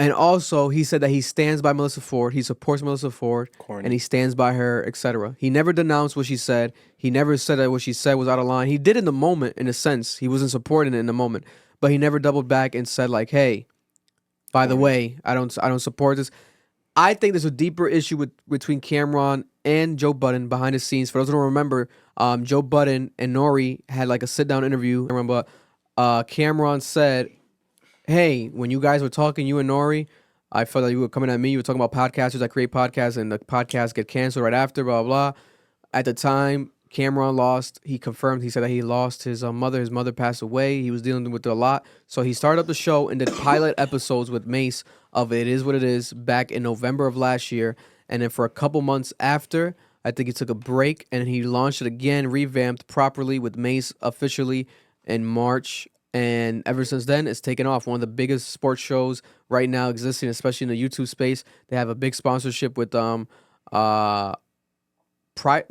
And also, he said that he stands by Melissa Ford. He supports Melissa Ford. Corny. And he stands by her, etc. He never denounced what she said. He never said that what she said was out of line. He did in the moment, in a sense. He wasn't supporting it in the moment. But he never doubled back and said, like, hey, by the way, I don't support this. I think there's a deeper issue between Cameron and Joe Budden behind the scenes. For those who don't remember, Joe Budden and Nori had like a sit-down interview. I remember Cameron said, hey, when you guys were talking, you and Nori, I felt like you were coming at me. You were talking about podcasters that create podcasts and the podcasts get canceled right after, blah, blah, blah. At the time, Cameron lost. He confirmed. He said that he lost his mother. His mother passed away. He was dealing with it a lot. So he started up the show and did pilot episodes with Mase of It Is What It Is back in November of last year. And then for a couple months after, I think he took a break and he launched it again, revamped properly with Mase officially in March. And ever since then, it's taken off. One of the biggest sports shows right now existing, especially in the YouTube space. They have a big sponsorship with No, Prize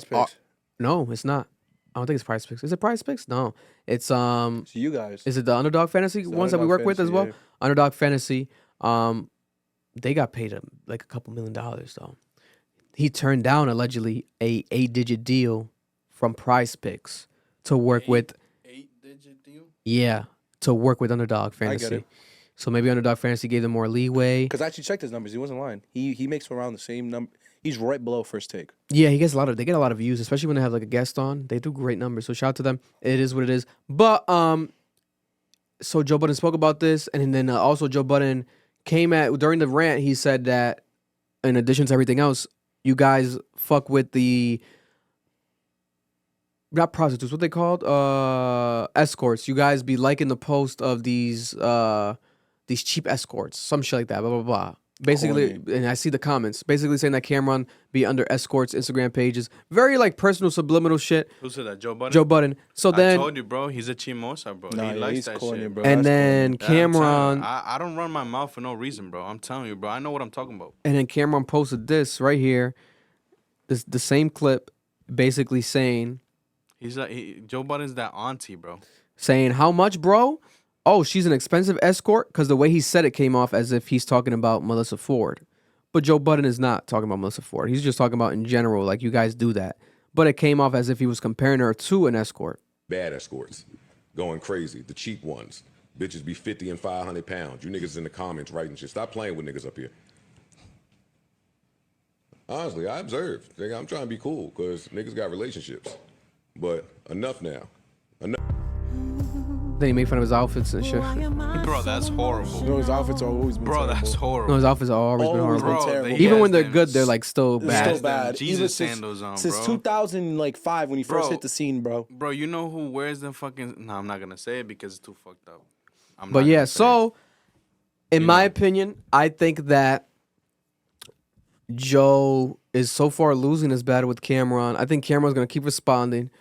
Picks. No, it's not. I don't think it's Prize Picks. Is it Prize Picks? No, it's So you guys. Is it the Underdog Fantasy ones that we work with as well? Yeah. Underdog Fantasy. They got paid like a couple $1 million though. He turned down allegedly a 8-digit deal from Prize Picks to work with. 8-digit deal? Yeah, to work with Underdog Fantasy. I get it. So maybe Underdog Fantasy gave them more leeway. Because I actually checked his numbers. He wasn't lying. He makes around the same number. He's right below First Take. Yeah, they get a lot of views, especially when they have like a guest on. They do great numbers. So shout out to them. It is what it is. But so Joe Budden spoke about this, and then also Joe Budden came at during the rant. He said that in addition to everything else, you guys fuck with the not prostitutes, what they called escorts. You guys be liking the post of these cheap escorts, some shit like that. Blah blah blah. Basically, and I see the comments basically saying that Cameron be under escorts Instagram pages. Very like personal subliminal shit. Who said that? Joe Budden? Joe Budden. So then I told you, bro, he's a chimosa, bro. Nah, he likes he's that corny, shit. bro. and That's then Yeah, I'm telling Cameron you, I don't run my mouth for no reason, bro. I'm telling you, bro. I know what I'm talking about. and then Cameron posted this right here. This the same clip basically saying He's like Joe Budden's that auntie, bro. how much, bro? Oh, she's an expensive escort? Because the way he said it came off as if he's talking about Melissa Ford. But Joe Budden is not talking about Melissa Ford. He's just talking about in general, like you guys do that. But it came off as if he was comparing her to an escort. Bad escorts, going crazy. The cheap ones. Bitches be 50 and 500 pounds. You niggas in the comments writing shit. Stop playing with niggas up here. Honestly, I observed. I'm trying to be cool because niggas got relationships. But enough now. Enough. Then he made fun of his outfits and shit. Bro, that's horrible. No, his outfits are always been Bro, terrible. that's horrible. No, his outfits are always been Always horrible. been terrible. Even when they're good, they're like still It's bad. still bad. Jesus Even since- sandals on, Since bro. 2005 when he first Bro. hit the scene, bro. Bro, you know who wears them fucking... No, I'm not going to say it because it's too fucked up. But yeah, so in my opinion, I think that Joe is so far losing his battle with Cameron. I think Cameron's going to keep responding.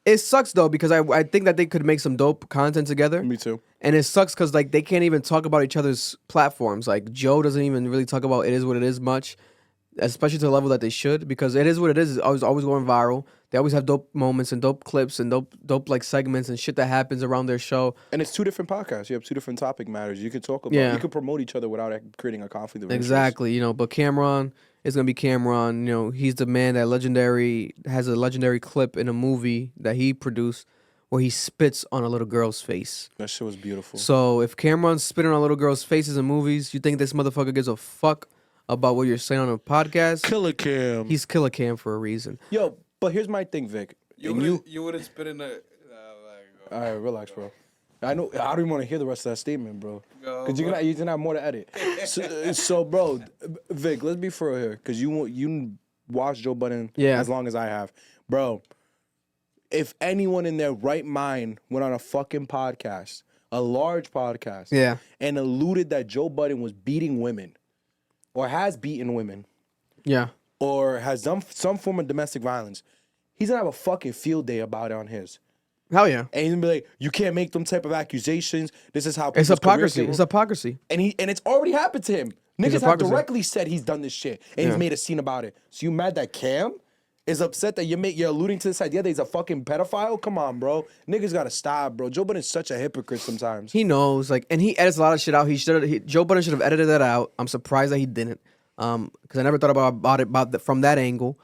It sucks though because I think that they could make some dope content together. Me too. And it sucks because like they can't even talk about each other's platforms. Like Joe doesn't even really talk about It Is What It Is much, especially to the level that they should, because It Is What It Is always going viral. They always have dope moments and dope clips and dope like segments and shit that happens around their show. And it's two different podcasts. You have two different topic matters. You can talk about. Yeah. You can promote each other without creating a conflict of interest. Exactly, you know. But Cameron is gonna be Cameron. You know, he's the man that has a legendary clip in a movie that he produced where he spits on a little girl's face. That shit was beautiful. So if Cameron's spitting on little girls' faces in movies, you think this motherfucker gives a fuck about what you're saying on a podcast? Killer Cam. He's Killer Cam for a reason. Yo, but here's my thing, Vic. You wouldn't spit in a. All right, relax, bro. I know. I don't even want to hear the rest of that statement, bro. Go, Because you're gonna have more to edit. So, bro, Vic, let's be for real here. Because you watched Joe Budden as long as I have, bro. If anyone in their right mind went on a fucking podcast, a large podcast, and alluded that Joe Budden was beating women, or has beaten women, or has done some form of domestic violence, he's gonna have a fucking field day about it on his. Hell yeah. And he's gonna be like, you can't make them type of accusations. This is how It's people's careers hypocrisy. get- It's hypocrisy. And it's already happened to him. Niggas have hypocrisy. directly said he's done this shit, and he's made a scene about it. So you mad that Cam is upset that you're alluding to this idea that he's a fucking pedophile? Come on, bro. Niggas gotta stop, bro. Joe Budden's such a hypocrite sometimes. He knows, like, and he edits a lot of shit out. Joe Budden should have edited that out. I'm surprised that he didn't, because I never thought about it from that angle,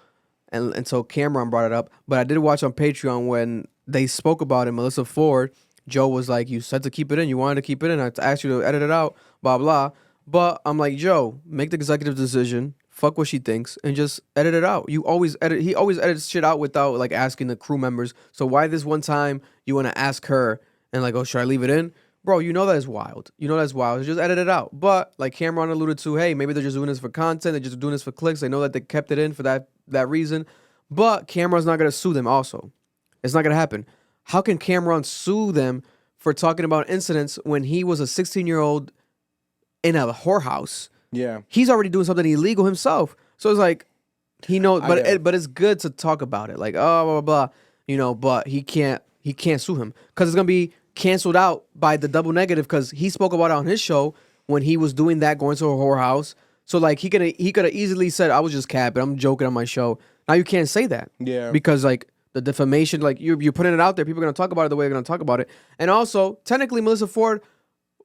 and so Cameron brought it up. But I did watch on Patreon when they spoke about it. Melissa Ford, Joe was like, "You said to keep it in. You wanted to keep it in. I asked you to edit it out. Blah blah." But I'm like, Joe, make the executive decision. Fuck what she thinks and just edit it out. He always edits shit out without like asking the crew members. So why this one time you want to ask her and like, oh, should I leave it in? Bro, you know that is wild. Just edit it out. But like Cameron alluded to, hey, maybe they're just doing this for content. They're just doing this for clicks. They know that they kept it in for that reason. But Cameron's not going to sue them also. It's not going to happen. How can Cameron sue them for talking about incidents when he was a 16-year-old in a whorehouse? Yeah. He's already doing something illegal himself. So it's like, he knows, but it's good to talk about it. Like, oh, blah, blah, blah, you know, but he can't sue him because it's going to be canceled out by the double negative because he spoke about it on his show when he was doing that, going to a whorehouse. So like he could have easily said, I was just capping, I'm joking on my show. Now you can't say that. Yeah. Because like the defamation, like you're putting it out there, people are going to talk about it the way they're going to talk about it. And also, technically, Melissa Ford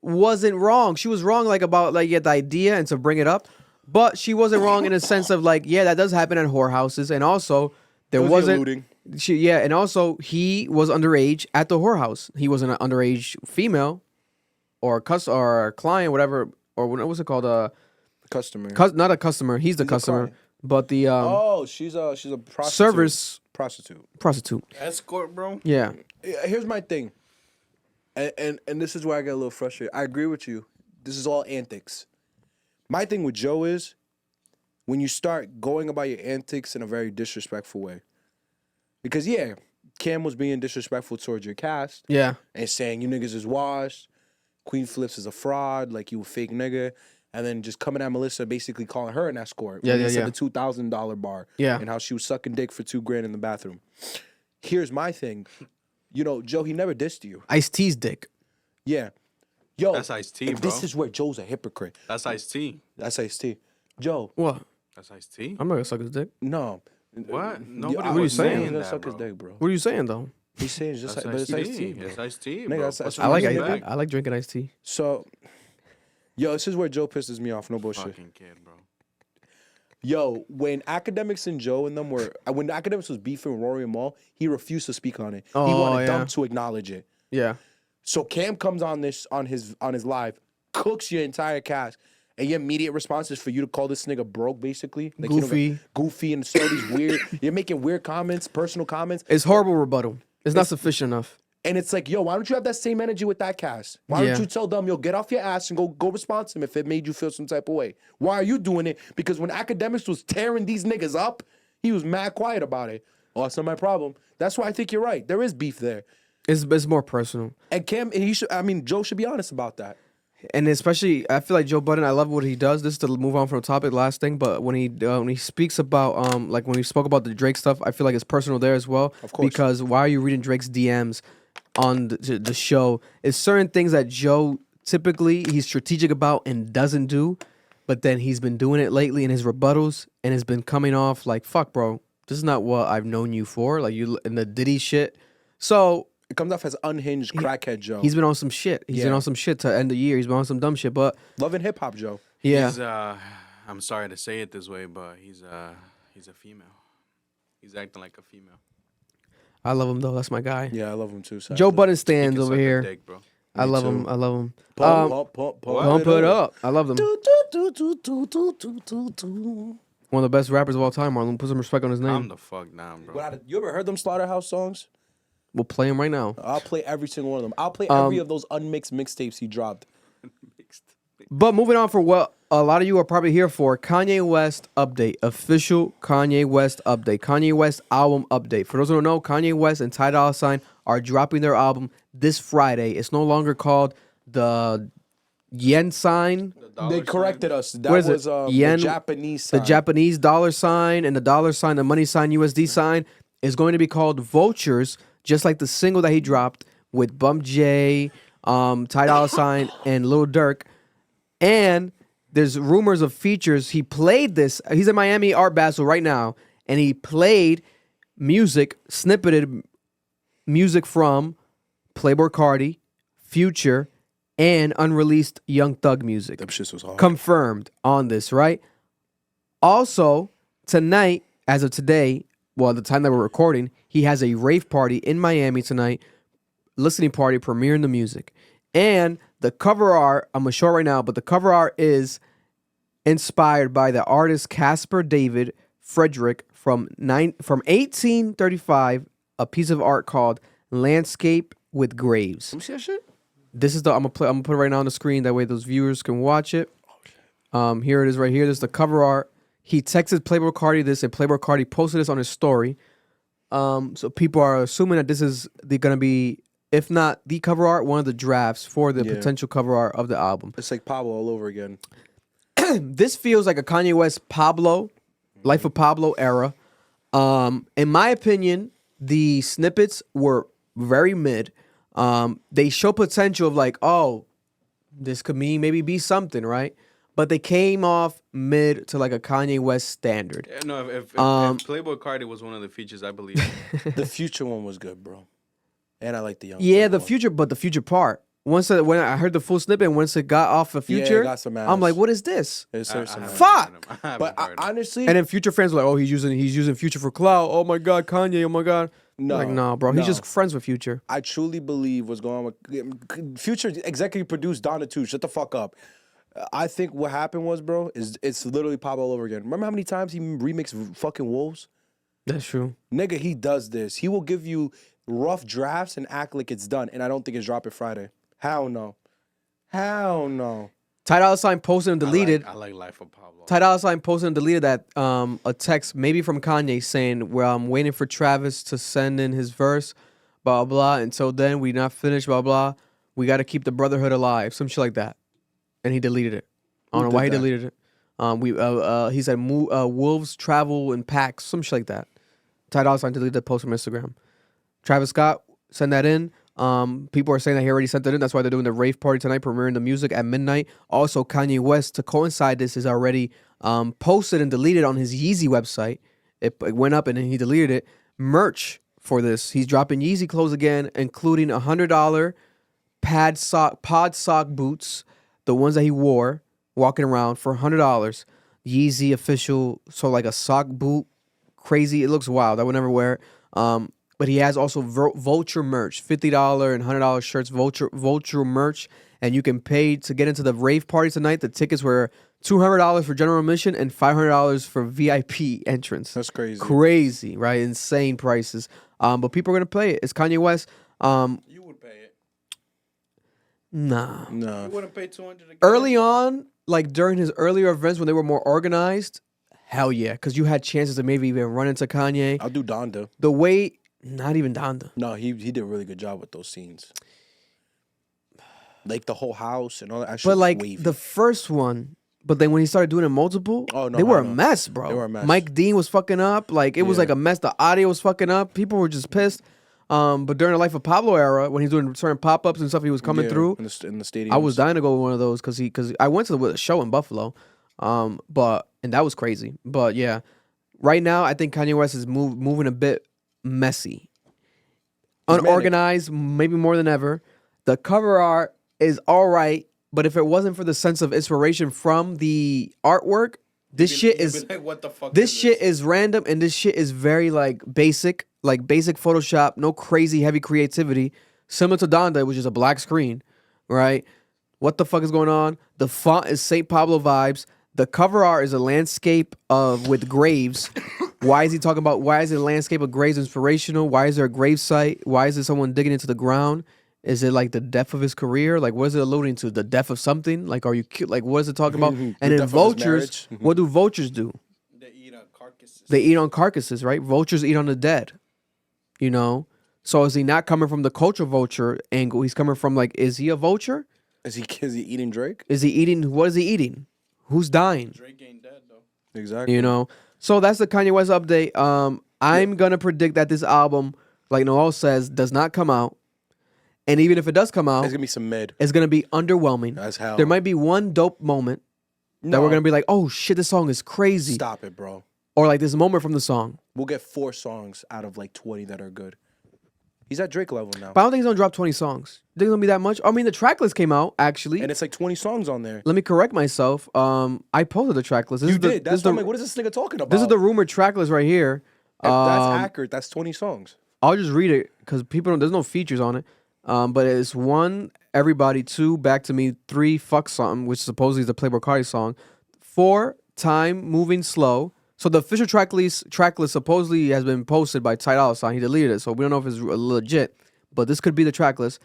wasn't wrong. She was wrong like about like the idea and to bring it up, but she wasn't wrong in a sense of like, that does happen at whorehouses, and also there wasn't alluding. and also he was underage at the whorehouse. He was an underage female or a client, whatever, or what's it called? Customer. Not a customer. He's the customer, client. but the she's a prostitute. service prostitute. Escort, bro. Yeah. Here's my thing. And this is where I get a little frustrated. I agree with you. This is all antics. My thing with Joe is when you start going about your antics in a very disrespectful way. Because, Cam was being disrespectful towards your cast. Yeah. And saying you niggas is washed. Queen Flips is a fraud. Like, you a fake nigga. And then just coming at Melissa, basically calling her an escort. Yeah, when yeah, they said yeah. the $2,000 bar. Yeah. And how she was sucking dick for $2,000 in the bathroom. Here's my thing. You know, Joe, he never dissed you. Ice-T's dick. Yeah. Yo, That's Ice-T, if bro. this is where Joe's a hypocrite. That's Ice-T. That's Ice-T. Joe. What? That's Ice-T. I'm not gonna suck his dick. No. What? Nobody What are you was saying? saying He's gonna that, suck bro. his dick, bro. What are you saying though? He's saying it's just That's like, but it's Ice-T. Ice-T, bro. It's Ice-T, Nigga, bro. that's- What's that's I like wrong with ice. that? I like drinking iced tea. So, yo, this is where Joe pisses me off. No bullshit. Fucking kid, bro. Yo, when Academics and Joe and them were, when Academics was beefing with Rory and Mal, he refused to speak on it. He Oh, wanted yeah. them to acknowledge it. Yeah. So Cam comes on his live, cooks your entire cast, and your immediate response is for you to call this nigga broke, basically. Like, Goofy. Goofy, and say all these weird. You're making weird comments, personal comments. It's horrible rebuttal. It's not sufficient enough. And it's like, yo, why don't you have that same energy with that cast? Why don't Yeah. you tell them, yo, get off your ass and go respond to them if it made you feel some type of way? Why are you doing it? Because when Academics was tearing these niggas up, he was mad quiet about it. Oh, that's not my problem. That's why I think you're right. There is beef there. It's more personal. And Cam, Joe should be honest about that. And especially, I feel like Joe Budden. I love what he does. This is to move on from the topic, last thing. But when he speaks about like when we spoke about the Drake stuff, I feel like it's personal there as well. Of course. Because why are you reading Drake's DMs on the show? It's certain things that Joe typically he's strategic about and doesn't do, but then he's been doing it lately in his rebuttals and has been coming off like, fuck, bro, this is not what I've known you for. Like you in the Diddy shit. So it comes off as unhinged crackhead Joe. he's been on some shit. He's been on some shit to end the year. He's been on some dumb shit. But Love and hip hop Joe. Yeah. He's, I'm sorry to say it this way, but he's a female. He's acting like a female. I love him though. That's my guy. Yeah, I love him too. Sadly. Joe Budden stands over suck a here. dick, bro. I love him. I love him. Pump it up. I love them. One of the best rappers of all time, Marlon. Put some respect on his name. Calm the fuck down, bro. You ever heard them Slaughterhouse songs? We'll play him right now. I'll play every single one of them. I'll play every of those unmixed mixtapes he dropped. But moving on for what a lot of you are probably here for, Kanye West update. Official Kanye West update. Kanye West album update. For those who don't know, Kanye West and Ty Dolla Sign are dropping their album this Friday. It's no longer called the Yen sign. They corrected us. That What is was it? Yen, the Japanese sign. The Japanese dollar sign and the dollar sign, the money sign, USD sign is going to be called Vultures, just like the single that he dropped with Bump J, Ty Dolla Sign, and Lil Durk. And there's rumors of features. He played this. He's in Miami Art Basel right now, and he played snippeted music from Playboi Carti, Future, and unreleased Young Thug music. Them shits was hard. Confirmed on this, right? Also, tonight, as of today, well, the time that we're recording, he has a rave party in Miami tonight, listening party, premiering the music. And the cover art, I'm going to show it right now, but the cover art is inspired by the artist Caspar David Frederick from 1835, a piece of art called Landscape with Graves. Let me see that shit. This is I'm gonna put it right now on the screen. That way those viewers can watch it. Here it is right here. This is the cover art. He texted Playboi Carti this, and Playboi Carti posted this on his story. So people are assuming that this is gonna be, if not the cover art, one of the drafts for the potential cover art of the album. It's like Pablo all over again. This feels like a Kanye West Pablo, Life of Pablo era. In my opinion, the snippets were very mid. They show potential of like, oh, this could maybe be something, right? But they came off mid to like a Kanye West standard. Yeah, no, if Playboi Carti was one of the features, I believe. The Future one was good, bro. And I like the Young. Yeah, the Future, but the Future part. When I heard the full snippet, and once it got off of Future, it got some ass. I'm like, what is this? Fuck! But honestly, and then Future fans were like, oh, he's using Future for clout. Oh my God, Kanye. Oh my God. No, like, no, bro. He's just friends with Future. I truly believe what's going on with Future. Executive produced Donna too. Shut the fuck up. I think what happened was, bro, is it's literally Pablo all over again. Remember how many times he remixed fucking Wolves? That's true. Nigga, he does this. He will give you rough drafts and act like it's done. And I don't think it's dropping Friday. Hell no. Hell no. Ty Dolla Sign posted and deleted. I like Life of Pablo. Ty Dolla Sign posted and deleted that a text maybe from Kanye saying, well, I'm waiting for Travis to send in his verse, blah, blah. Until then, we not finished, blah, blah. We got to keep the brotherhood alive. Some shit like that. And he deleted it. I don't know why he deleted it. He said wolves travel in packs, some shit like that. Ty Dolla Sign deleted the post from Instagram. Travis Scott sent that in. People are saying that he already sent it in. That's why they're doing the rave party tonight, premiering the music at midnight. Also, Kanye West, to coincide this, is already posted and deleted on his Yeezy website. It went up and then he deleted it. Merch for this. He's dropping Yeezy clothes again, including $100 pod sock boots, the ones that he wore walking around for $100. Yeezy official, so like a sock boot, crazy. It looks wild. I would never wear it. But he has also Vulture merch, $50 and $100 shirts, Vulture merch. And you can pay to get into the rave party tonight. The tickets were $200 for general admission and $500 for VIP entrance. That's crazy. Crazy, right? Insane prices. But people are going to play it. It's Kanye West. You would pay it. Nah. No. You wouldn't pay $200. Early on, like during his earlier events when they were more organized, hell yeah. Because you had chances to maybe even run into Kanye. I'll do Donda. The way... Not even Donda. No, he did a really good job with those scenes. Like the whole house and all that. That shit But was like wavy. the first one, but then when he started doing it multiple, no, they were I a know. mess, bro. They were a mess. Mike Dean was fucking up. Like it was Yeah. like a mess. The audio was fucking up. People were just pissed. But during the Life of Pablo era, when he's doing certain pop-ups and stuff, he was coming Yeah, through. in the stadium. I was dying to go to one of those because I went to a show in Buffalo, and that was crazy. But yeah, right now I think Kanye West is moving a bit messy, unorganized, maybe more than ever. The cover art is all right, but if it wasn't for the sense of inspiration from the artwork, this shit is like, what the fuck? this shit is random, and this shit is very like basic Photoshop, no crazy heavy creativity. Similar to Donda, which is a black screen, right? What the fuck is going on? The font is St. Pablo vibes. The cover art is a landscape with graves. Why is he talking about? Why is it a landscape of graves inspirational? Why is there a grave site? Why is there someone digging into the ground? Is it like the death of his career? Like, what is it alluding to? The death of something? Like, are you like, what is it talking about? And in Vultures, what do vultures do? They eat on carcasses. They eat on carcasses, right? Vultures eat on the dead. You know? So is he not coming from the culture vulture angle? He's coming from like, is he a vulture? Is he eating Drake? Is he eating? What is he eating? Who's dying? Drake ain't dead though. Exactly. You know? So that's the Kanye West update. I'm gonna predict that this album, like Noel says, does not come out. And even if it does come out, It's gonna be some mid. it's gonna be underwhelming. As hell. There might be one dope moment that we're gonna be like, oh shit, this song is crazy. Stop it, bro. Or like this moment from the song. We'll get 4 songs out of like 20 that are good. He's at Drake level now. But I don't think he's gonna drop 20 songs. Think it's gonna be that much? I mean, the track list came out actually. And it's like 20 songs on there. Let me correct myself. I posted the track list. This You is the, did. this That's is the, why I'm like, what is this nigga talking about? This is the rumored track list right here. That's accurate. That's 20 songs. I'll just read it because people don't. There's no features on it. But it's 1, Everybody. 2, Back to Me. 3, Fuck Something, which supposedly is the Playboi Carti song. 4, Time Moving Slow. So the official track list supposedly has been posted by Ty Dolla Sign. He deleted it, so we don't know if it's legit. But this could be the track list.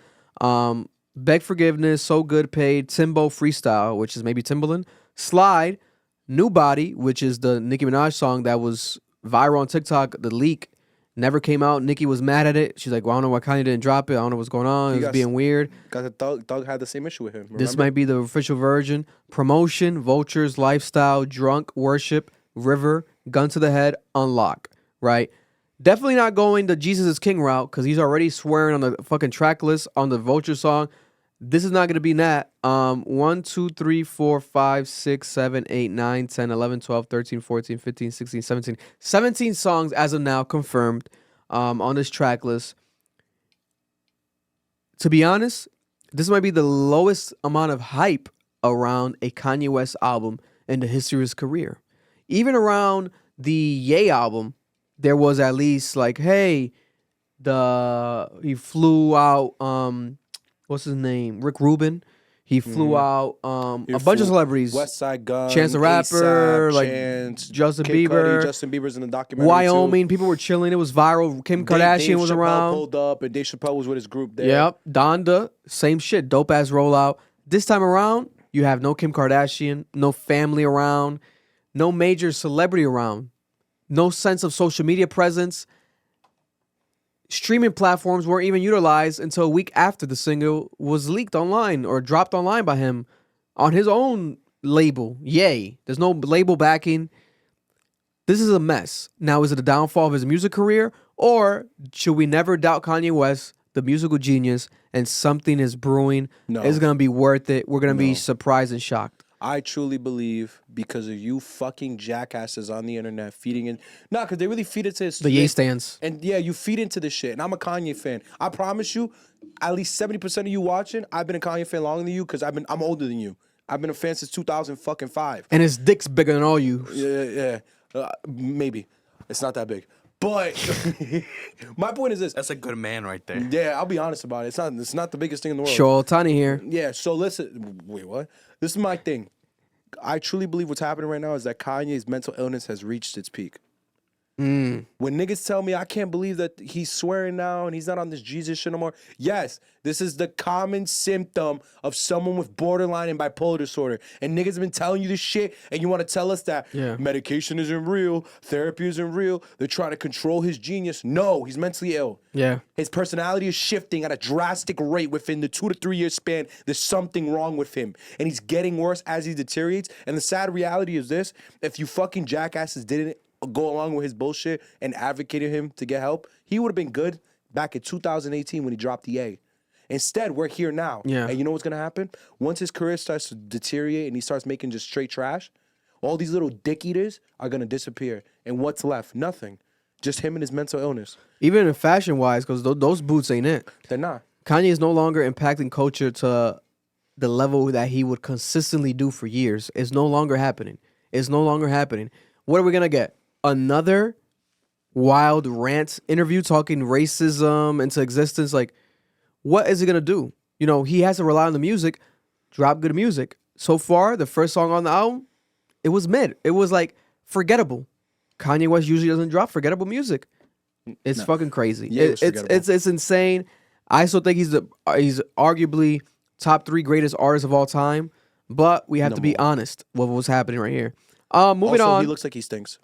Beg Forgiveness, So Good, Paid, Timbo, Freestyle, which is maybe Timbaland. Slide, New Body, which is the Nicki Minaj song that was viral on TikTok. The leak never came out. Nicki was mad at it. She's like, well, I don't know why Kanye didn't drop it. I don't know what's going on. It was being weird. Because Thug had the same issue with him. Remember? This might be the official version. Promotion, Vultures, Lifestyle, Drunk, Worship, River, Gun to the Head, Unlock, right? Definitely not going the Jesus is King route because he's already swearing on the fucking track list on the Vulture song. This is not going to be that. 1, 2, 3, 4, 5, 6, 7, 8, 9, 10, 11, 12, 13, 14, 15, 16, 17. 17 songs as of now confirmed on this track list. To be honest, this might be the lowest amount of hype around a Kanye West album in the history of his career. Even around the Ye album, there was at least like, hey, he flew out, what's his name? Rick Rubin. He flew out a bunch of celebrities. West Side Gun, Chance the Rapper, A$AP, like Chance, Justin Kid Bieber. Cudi, Justin Bieber's in the documentary Wyoming, too. people were chilling. It was viral. Kim Kardashian Dave was Chappelle around. pulled up, and Dave Chappelle was with his group there. Yep. Donda, same shit. Dope ass rollout. This time around, you have no Kim Kardashian, no family around, no major celebrity around, no sense of social media presence. Streaming platforms weren't even utilized until a week after the single was leaked online or dropped online by him on his own label. Yay. There's no label backing. This is a mess. Now, is it a downfall of his music career, or should we never doubt Kanye West, the musical genius, and something is brewing? No. It's going to be worth it. We're going to be No. surprised and shocked. I truly believe because of you fucking jackasses on the internet feeding in. Nah, because they really feed into his. The Ye stands. And yeah, you feed into this shit. And I'm a Kanye fan. I promise you, at least 70% of you watching, I've been a Kanye fan longer than you because I'm older than you. I've been a fan since 2005. And his dick's bigger than all you. Yeah. Maybe. It's not that big. But my point is this. That's a good man right there. Yeah, I'll be honest about it. It's not the biggest thing in the world. Shohei Ohtani here. Yeah, so listen. Wait, what? This is my thing. I truly believe what's happening right now is that Kanye's mental illness has reached its peak. When niggas tell me I can't believe that he's swearing now and he's not on this Jesus shit no more. Yes, this is the common symptom of someone with borderline and bipolar disorder. And niggas have been telling you this shit and you want to tell us that medication isn't real, therapy isn't real, they're trying to control his genius. No, he's mentally ill. Yeah. His personality is shifting at a drastic rate within the 2 to 3 year span. There's something wrong with him. And he's getting worse as he deteriorates. And the sad reality is this, if you fucking jackasses didn't go along with his bullshit and advocated him to get help, he would have been good back in 2018 when he dropped the A. Instead, we're here now. Yeah. And you know what's gonna happen? Once his career starts to deteriorate and he starts making just straight trash, all these little dick eaters are gonna disappear. And what's left? Nothing. Just him and his mental illness. Even in fashion wise, because those boots ain't it. They're not. Kanye is no longer impacting culture to the level that he would consistently do for years. It's no longer happening. It's no longer happening. What are we gonna get? Another wild rant interview talking racism into existence? Like, what is he gonna do? You know, he has to rely on the music, drop good music. So far, the first song on the album, it was mid. It was like forgettable. Kanye West usually doesn't drop forgettable music. It's fucking crazy. Yeah, it's insane. I still think he's arguably top 3 greatest artists of all time. But we have to be honest with what's happening right here. Moving Also, on. he looks like he stinks.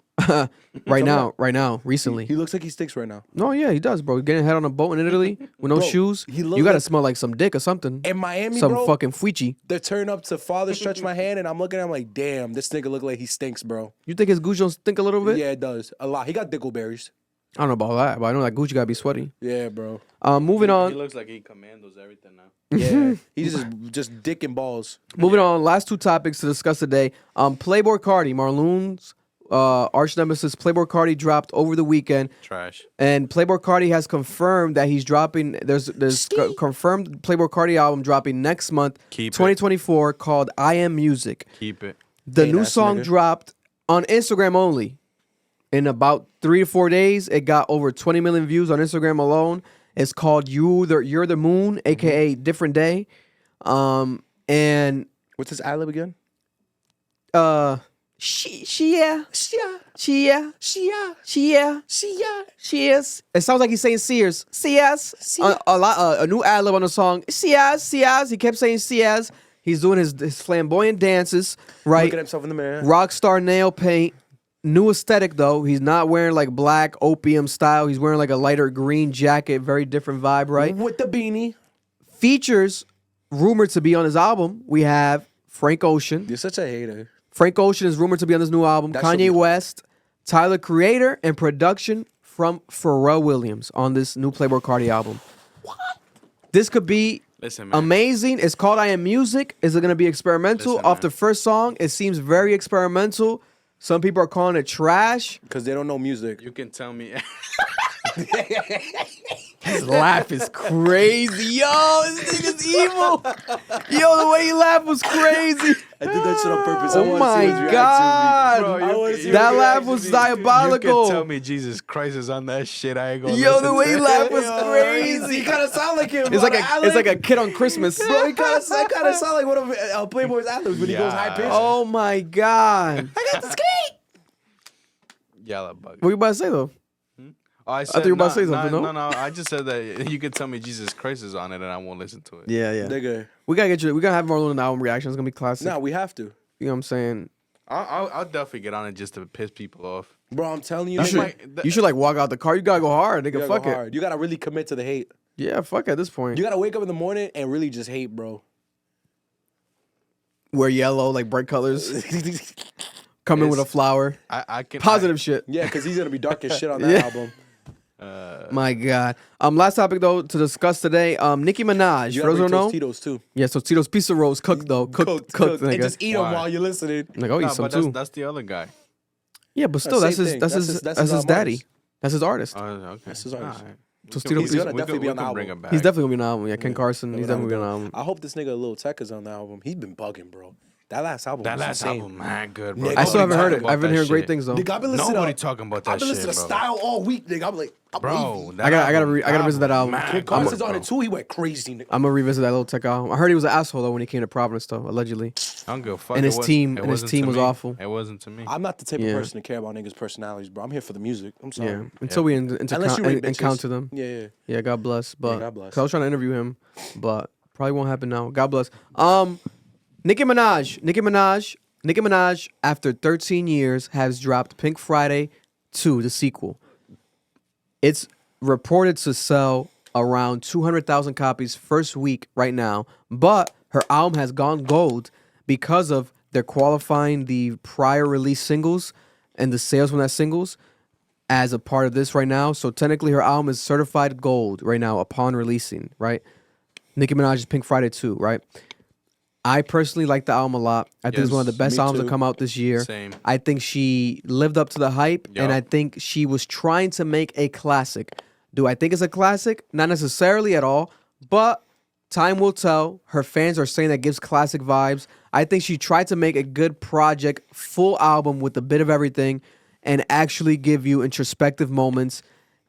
right now, recently. He looks like he stinks right now. No, yeah, he does, bro. Getting head on a boat in Italy with no Bro, shoes. he looks You gotta like- smell like some dick or something. In Miami, some bro, fucking fuichi. They turn up to Father Stretch My Hand, and I'm looking at him like, damn, this nigga look like he stinks, bro. You think his Gucci don't stink a little bit? Yeah, it does. A lot. He got dickleberries. I don't know about that, but I know that Gucci gotta be sweaty. Yeah, bro. Moving on. He looks like he commandos everything now. Yeah, he's just dick and balls. Moving on. Last 2 topics to discuss today. Playboi Carti, Marloon's arch nemesis. Playboi Carti dropped over the weekend. Trash. And Playboi Carti has confirmed that he's dropping. There's confirmed Playboi Carti album dropping next month, Keep it. 2024, called I Am Music. Keep it. The Hey, new that's song nigga. dropped on Instagram only. In about 3 to 4 days, it got over 20 million views on Instagram alone. It's called You're the Moon, aka Different Day. And What's his ad lib again? she is. It sounds like he's saying Sears. Sears. A new ad lib on the song. Sears. He kept saying Sears. He's doing his flamboyant dances, right? Looking at himself in the mirror. Rockstar nail paint. New aesthetic though. He's not wearing like black opium style. He's wearing like a lighter green jacket. Very different vibe, right? With the beanie. Features rumored to be on his album. We have Frank Ocean. You're such a hater. Frank Ocean is rumored to be on this new album. That should be Kanye cool. West, Tyler Creator, and production from Pharrell Williams on this new Playboi Carti album. What? This could be Listen, man. amazing. It's called I Am Music. Is it going to be experimental? Listen, Off man. the first song, it seems very experimental. Some people are calling it trash. Because they don't know music. You can tell me. His laugh is crazy. Yo, this nigga's evil. Yo, the way he laughed was crazy. I did that shit on purpose. I Oh wanna see his my reaction. God. Bro, I wanna see That his laugh reaction. was You diabolical. can tell me Jesus Christ is on that shit. I ain't gonna Yo, listen the way to he it. laughed was He crazy. kind of sound like him. It's like a kid on Christmas. Bro, he kind of sound like one of Playboy's athletes when he goes high pitch. Oh my God. I got the skate. Yellow bug. What you about to say though? Oh, I thought you were about to say something, No, no? I just said that you could tell me Jesus Christ is on it and I won't listen to it. Yeah. Nigga. We gotta get you. We gotta have Marlon in the album reaction. It's gonna be classic. Nah, we have to. You know what I'm saying? I'll definitely get on it just to piss people off. Bro, I'm telling you. You nigga, should like walk out the car. You gotta go hard, nigga. you gotta Fuck go it. hard. You gotta really commit to the hate. Yeah, fuck at this point. You gotta wake up in the morning and really just hate, bro. Wear yellow, like bright colors. Come in with a flower. I can Positive shit. Yeah, because he's gonna be dark as shit on that Yeah. album. My God. Last topic though to discuss today. Nicki Minaj. You For gotta those who bring don't know. Tostitos too. Yeah, so Tito's pizza rolls cooked though. Cooked, nigga. And just eat them Why? while you're listening. Like, I'll eat some but too. that's the other guy. Yeah, but still, Same that's his thing. that's That's his his- that's that's his his daddy. artist. That's his artist. Okay. That's his artist. Alright. Tostito- He's gonna we definitely be on the can album. bring him back. He's definitely gonna be on the album. Yeah, Ken Carson. He's definitely gonna be on the album. I hope this nigga Lil Tech is on the album. He's been bugging, bro. That last album That was last insane. album, man, good, bro. Nigga, I still haven't heard it. About I've been that hearing great shit. things though. Nigga, I've been listening Nobody to, talking about that I've been shit, listening to bro. Style all week, nigga. I'm like, I'm Bro, wavy. that I gotta album, revisit that album. man, Kid good, Carson's on bro. it too. He went crazy, nigga. I'm gonna revisit that little tech album. I heard he was an asshole though when he came to Providence though, allegedly. I don't give a fuck. And It his wasn't- team- it and his wasn't team to was me. awful. It wasn't to me. I'm not the type Yeah. of person to care about niggas' personalities, bro. I'm here for the music. I'm sorry. Yeah, until we Unless you rate bitches. encounter them. Yeah. God bless. But God bless. 'cause I was trying to interview him, but probably won't happen now. God bless. Nicki Minaj, after 13 years, has dropped Pink Friday 2, the sequel. It's reported to sell around 200,000 copies first week right now, but her album has gone gold because of they're qualifying the prior release singles and the sales from that singles as a part of this right now. So technically her album is certified gold right now upon releasing, right? Nicki Minaj's Pink Friday 2, right? I personally like the album a lot. I think it's one of the best me albums too. to come out this year. Same. I think she lived up to the hype, and Yup. I think she was trying to make a classic. Do I think it's a classic? Not necessarily at all, but time will tell. Her fans are saying that gives classic vibes. I think she tried to make a good project, full album with a bit of everything, and actually give you introspective moments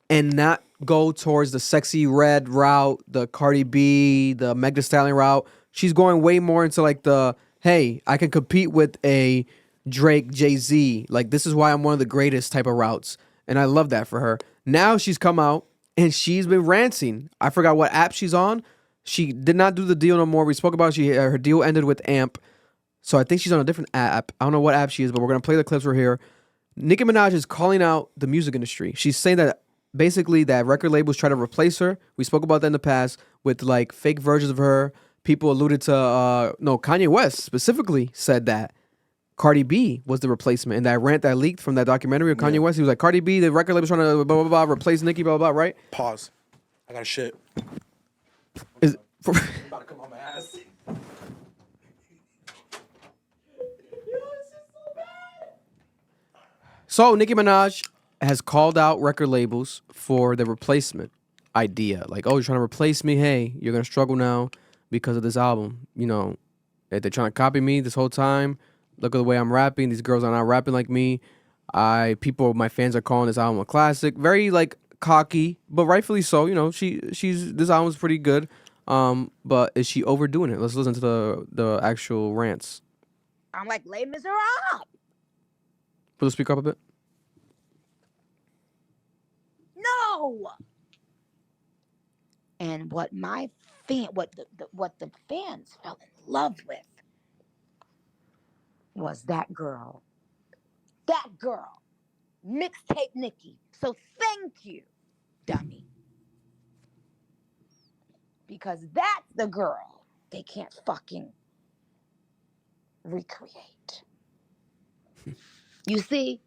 and not go towards the sexy red route, the Cardi B, the Meg Thee Stallion route. She's going way more into like the, hey, I can compete with a Drake, Jay-Z. Like, this is why I'm one of the greatest type of routes. And I love that for her. Now she's come out and she's been ranting. I forgot what app she's on. She did not do the deal no more. We spoke about her deal ended with AMP. So I think she's on a different app. I don't know what app she is, but we're going to play the clips right here. Nicki Minaj is calling out the music industry. She's saying that basically that record labels try to replace her. We spoke about that in the past with like fake versions of her. People alluded to, Kanye West specifically said that Cardi B was the replacement. And that rant that leaked from that documentary of Kanye West, he was like, Cardi B, the record label's trying to blah, blah, blah, replace Nicki, blah, blah, blah, right? Pause. I got a shit. Is I'm about to come on my ass. So Nicki Minaj has called out record labels for the replacement idea. Like, oh, you're trying to replace me? Hey, you're going to struggle now because of this album. You know, they're trying to copy me this whole time. Look at the way I'm rapping. These girls are not rapping like me. My fans are calling this album a classic. Very like cocky, but rightfully so. You know, this album's pretty good. But is she overdoing it? Let's listen to the actual rants. I'm like, Les Miserables. Put the speaker up a bit. No. And what the fans fell in love with was that girl. That girl. Mixtape Nicki. So thank you, dummy. Because that's the girl they can't fucking recreate. You see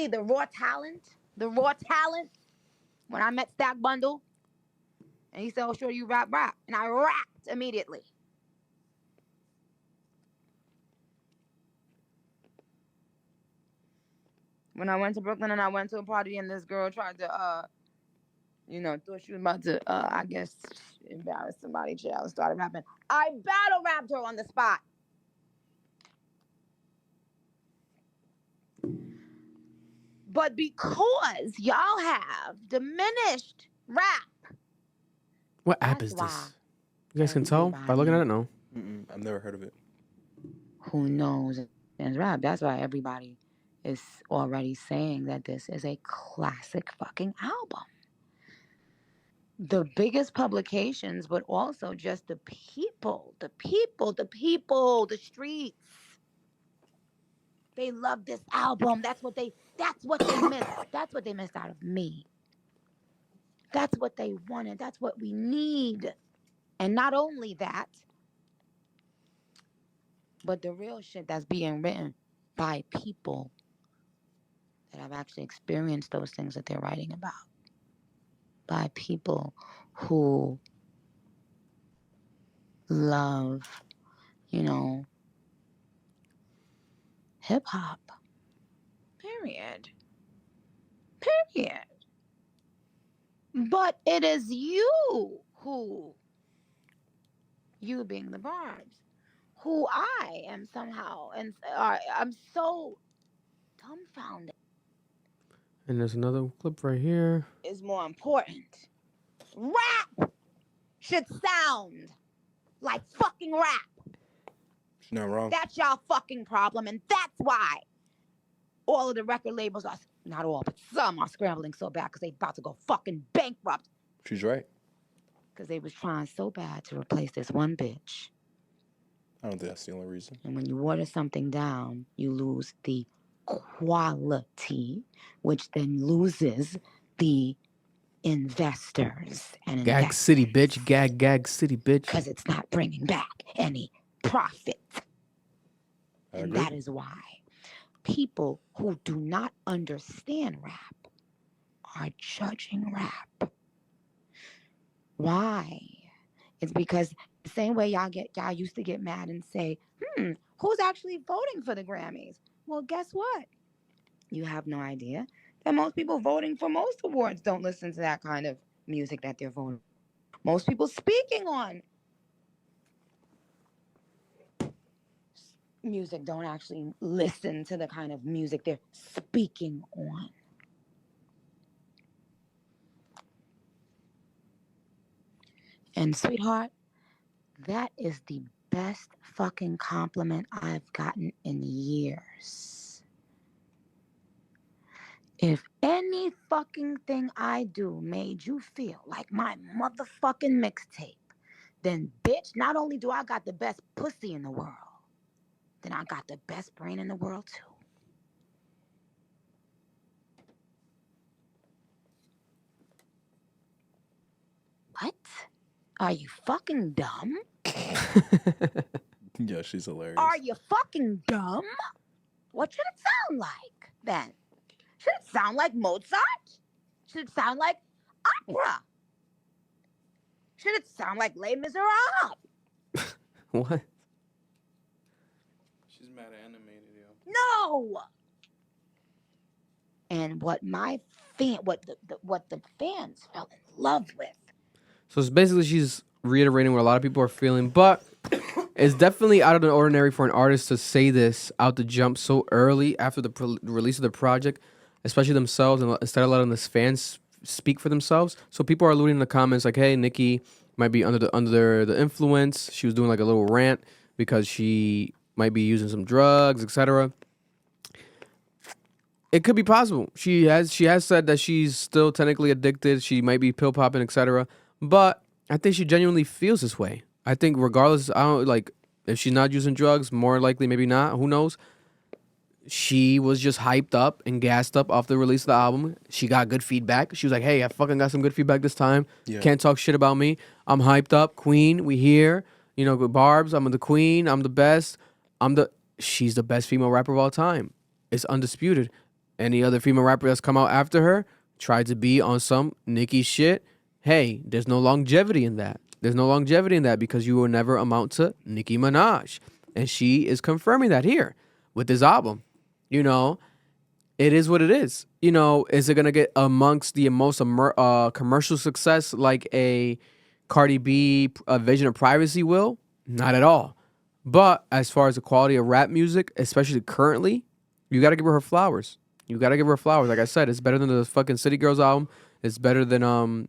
the raw talent? When I met Stack Bundle, and he said, oh, sure, you rap. And I rapped immediately. When I went to Brooklyn and I went to a party and this girl tried to, thought she was about to, I guess, embarrass somebody, jail, and started rapping. I battle rapped her on the spot. But because y'all have diminished rap. What app is this? You guys can tell by looking at it? No. I've never heard of it. Who knows and rap? That's why everybody is already saying that this is a classic fucking album. The biggest publications, but also just the people, the streets. They love this album. That's what they missed. That's what they missed out of me. That's what they wanted. That's what we need. And not only that, but the real shit that's being written by people that have actually experienced those things that they're writing about. By people who love, hip hop. Period. But it is you being the Barbs, who I am somehow, and I'm so dumbfounded. And there's another clip right here. Is more important. Rap should sound like fucking rap. Not wrong. That's y'all fucking problem, and that's why all of the record labels are, not all, but some are scrambling so bad because they about to go fucking bankrupt. She's right. Because they was trying so bad to replace this one bitch. I don't think that's the only reason. And when you water something down, you lose the quality, which then loses the investors and Gag City, bitch. Gag City, bitch. because it's not bringing back any profit. I And agree. that is why people who do not understand rap are judging rap. Why? It's because the same way y'all used to get mad and say, who's actually voting for the Grammys? Well, guess what? You have no idea that most people voting for most awards don't listen to that kind of music that they're voting. Most people speaking on music don't actually listen to the kind of music they're speaking on. And sweetheart, that is the best fucking compliment I've gotten in years. If any fucking thing I do made you feel like my motherfucking mixtape, then bitch, not only do I got the best pussy in the world, then I got the best brain in the world too. What? Are you fucking dumb? Yeah, she's hilarious. Are you fucking dumb? What should it sound like then? Should it sound like Mozart? Should it sound like opera? Should it sound like Les Miserables? What? She's mad animated, yo. No. And what the fans fell in love with. So it's basically she's reiterating what a lot of people are feeling, but it's definitely out of the ordinary for an artist to say this out the jump so early after the release of the project, especially themselves, and instead of letting the fans speak for themselves. So people are alluding in the comments like, "Hey, Nicki might be under the influence. She was doing like a little rant because she might be using some drugs, etc." It could be possible. She has said that she's still technically addicted. She might be pill popping, etc. But I think she genuinely feels this way. I think regardless, I don't like if she's not using drugs, more likely maybe not. Who knows? She was just hyped up and gassed up off the release of the album. She got good feedback. She was like, "Hey, I fucking got some good feedback this time. Yeah. Can't talk shit about me. I'm hyped up. Queen, we here. You know, Barbs, I'm the queen. I'm the best. She's the best female rapper of all time. It's undisputed. Any other female rapper that's come out after her tried to be on some Nicki shit. Hey, there's no longevity in that. There's no longevity in that because you will never amount to Nicki Minaj. And she is confirming that here with this album. You know, it is what it is. You know, is it going to get amongst the most commercial success like a Cardi B Vision of Privacy will? Not at all. But as far as the quality of rap music, especially currently, you got to give her flowers. You got to give her flowers. Like I said, it's better than the fucking City Girls album. It's better than,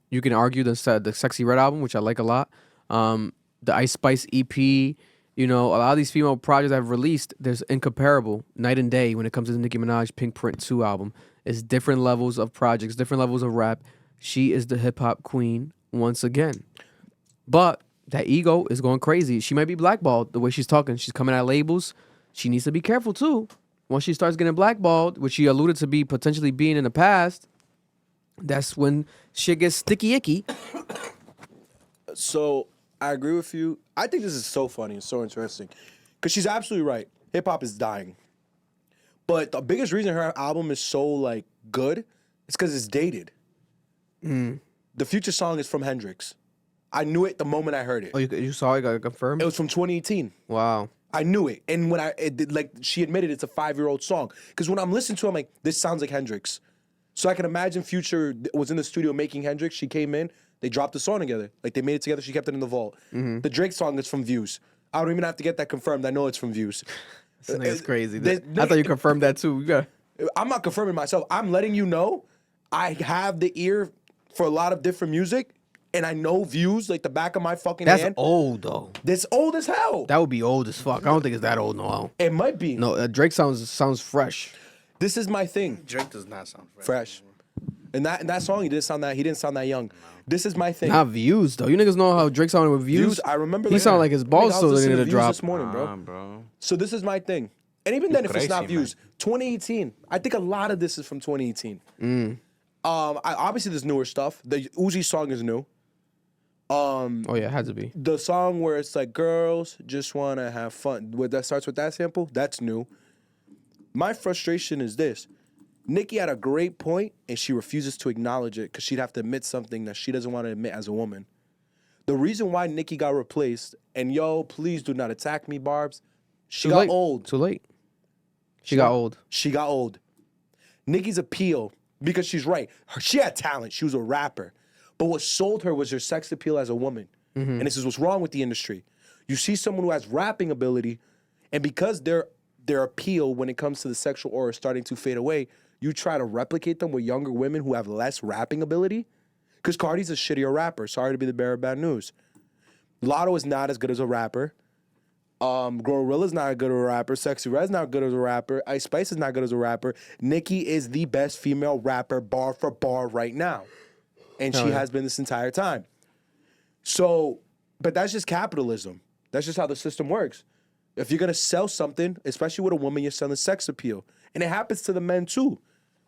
you can argue, the Sexy Red album, which I like a lot. The Ice Spice EP, you know, a lot of these female projects I've released, there's incomparable, night and day when it comes to the Nicki Minaj Pink Print 2 album. It's different levels of projects, different levels of rap. She is the hip-hop queen once again. But that ego is going crazy. She might be blackballed the way she's talking. She's coming at labels. She needs to be careful, too. Once she starts getting blackballed, which she alluded to be potentially being in the past, that's when shit gets sticky icky. So I agree with you. I think this is so funny and so interesting because she's absolutely right. Hip hop is dying, but the biggest reason her album is so like good is because it's dated. The Future song is from Hendrix. I knew it the moment I heard it. Oh, you saw it? Got confirmed? It was from 2018. Wow. I knew it, and when she admitted it's a 5-year-old song. Because when I'm listening to it, I'm like, this sounds like Hendrix. So I can imagine Future was in the studio making Hendrix. She came in, they dropped the song together. Like they made it together. She kept it in the vault. The Drake song is from Views. I don't even have to get that confirmed. I know it's from views. This nigga's crazy. I thought you confirmed that too. You got. I'm not confirming myself. I'm letting you know I have the ear for a lot of different music, and I know views like the back of my fucking hand. That's old though. That's old as hell. That would be old as fuck. I don't think it's that old no. It might be. No, Drake sounds fresh. This is my thing. Drake does not sound Fresh. And that song, he didn't sound that young. This is my thing. Not views though. You niggas know how Drake sounded with views. I remember. He sounded like his balls still needed to drop this morning, bro. So this is my thing. And even then, if it's not views, 2018. I think a lot of this is from 2018. Obviously there's newer stuff. The Uzi song is new. Oh yeah, it had to be. The song where it's like girls just wanna have fun. That starts with that sample. That's new. My frustration is this. Nicki had a great point, and she refuses to acknowledge it because she'd have to admit something that she doesn't want to admit as a woman. The reason why Nicki got replaced, and yo, please do not attack me, Barbs. She got old. Too late. She got old. She got old. Nicki's appeal, because she's right. She had talent. She was a rapper. But what sold her was her sex appeal as a woman. And this is what's wrong with the industry. You see someone who has rapping ability, and because their appeal when it comes to the sexual aura is starting to fade away, you try to replicate them with younger women who have less rapping ability. Because Cardi's a shittier rapper. Sorry to be the bearer of bad news. Lotto is not as good as a rapper. Glorilla's not as good as a rapper. Sexy Red's not good as a rapper. Ice Spice is not good as a rapper. Nicki is the best female rapper bar for bar right now. And she has been this entire time. So, but that's just capitalism. That's just how the system works. If you're going to sell something, especially with a woman, you're selling sex appeal. And it happens to the men too.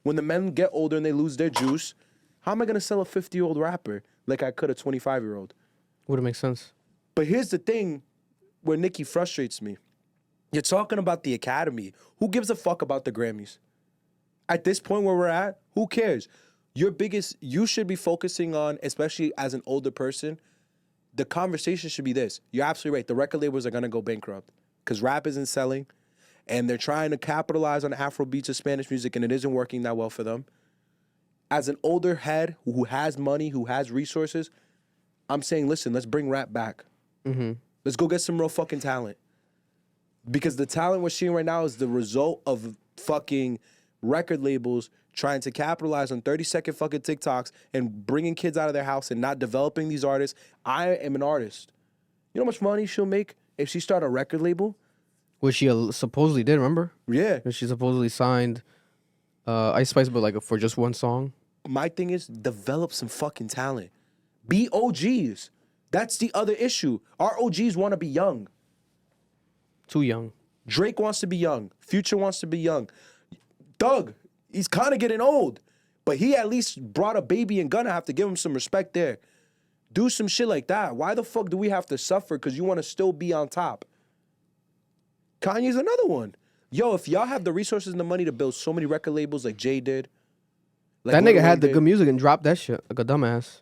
When the men get older and they lose their juice, how am I going to sell a 50-year-old rapper like I could a 25-year-old? Would it make sense? But here's the thing where Nicki frustrates me. You're talking about the Academy. Who gives a fuck about the Grammys? At this point where we're at, who cares? You should be focusing on, especially as an older person, the conversation should be this. You're absolutely right. The record labels are going to go bankrupt because rap isn't selling, and they're trying to capitalize on Afrobeats or Spanish music, and it isn't working that well for them. As an older head who has money, who has resources, I'm saying, listen, let's bring rap back. Let's go get some real fucking talent. Because the talent we're seeing right now is the result of fucking record labels trying to capitalize on 30-second fucking TikToks and bringing kids out of their house and not developing these artists. I am an artist. You know how much money she'll make if she started a record label? Which she supposedly did, remember? Yeah. She supposedly signed Ice Spice, but like for just one song. My thing is, develop some fucking talent. Be OGs. That's the other issue. Our OGs want to be young. Too young. Drake wants to be young. Future wants to be young. Doug, he's kind of getting old. But he at least brought a baby and Gunna. Have to give him some respect there. Do some shit like that. Why the fuck do we have to suffer because you want to still be on top? Kanye's another one. Yo, if y'all have the resources and the money to build so many record labels like Jay did. Like that nigga Lil had the Wayne good music and dropped that shit like a dumbass.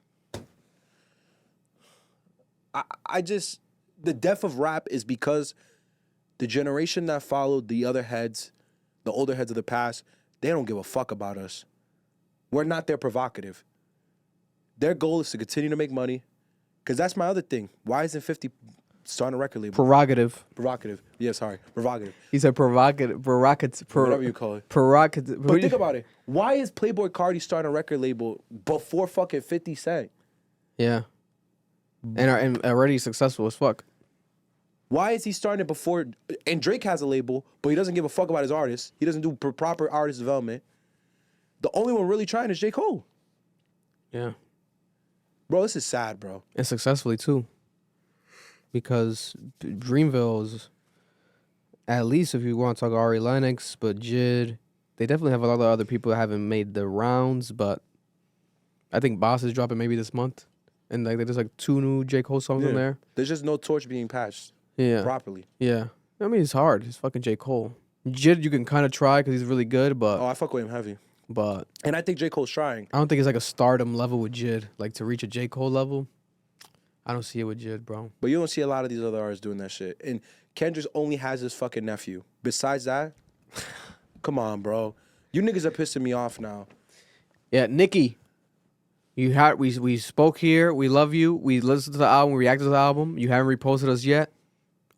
I just, the death of rap is because the generation that followed the other heads, the older heads of the past, they don't give a fuck about us. We're not their provocative. Their goal is to continue to make money. Because that's my other thing. Why isn't 50 starting a record label? Prerogative. Provocative. Yeah, sorry. Prerogative. He said provocative. Whatever you call it. Prerogative. But think about it. Why is Playboi Carti starting a record label before fucking 50 Cent? Yeah. And already successful as fuck. Why is he starting it before? And Drake has a label, but he doesn't give a fuck about his artists. He doesn't do proper artist development. The only one really trying is J. Cole. Yeah. Bro, this is sad, bro. And successfully too. Because Dreamville's, at least if you want to talk Ari Lennox, but Jid, they definitely have a lot of other people that haven't made the rounds, but I think Boss is dropping maybe this month. And like there's like 2 new J. Cole songs in there. There's just no torch being patched properly. Yeah. I mean, it's hard. It's fucking J. Cole. Jid, you can kind of try because he's really good, but... Oh, I fuck with him heavy. But... And I think J. Cole's trying. I don't think it's like a stardom level with Jid. Like to reach a J. Cole level, I don't see it with Jid, bro. But you don't see a lot of these other artists doing that shit. And Kendrick only has his fucking nephew. Besides that, come on, bro. You niggas are pissing me off now. Yeah, Nicki. We spoke here. We love you. We listened to the album. We reacted to the album. You haven't reposted us yet.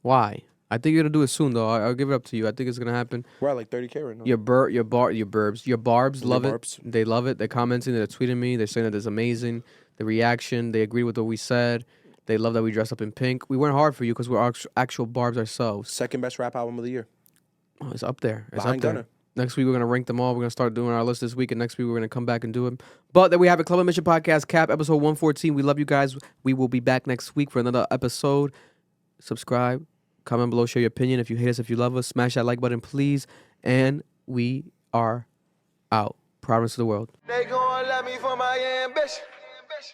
Why? I think you're gonna do it soon, though. I'll give it up to you. I think it's gonna happen. We're at like 30K right now. Your barbs love it. barbs. They love it. They're commenting. They're tweeting me. They're saying that it's amazing. The reaction. They agree with what we said. They love that we dress up in pink. We went hard for you because we're actual barbs ourselves. Second best rap album of the year. Oh, it's up there. It's Behind up there. Gunna. Next week we're gonna rank them all. We're gonna start doing our list this week, and next week we're gonna come back and do it. But then we have a Club Admission Podcast Cap episode 114. We love you guys. We will be back next week for another episode. Subscribe, comment below, share your opinion. If you hate us, if you love us, smash that like button, please. And we are out. Providence to the world. They gon' love me for my ambition.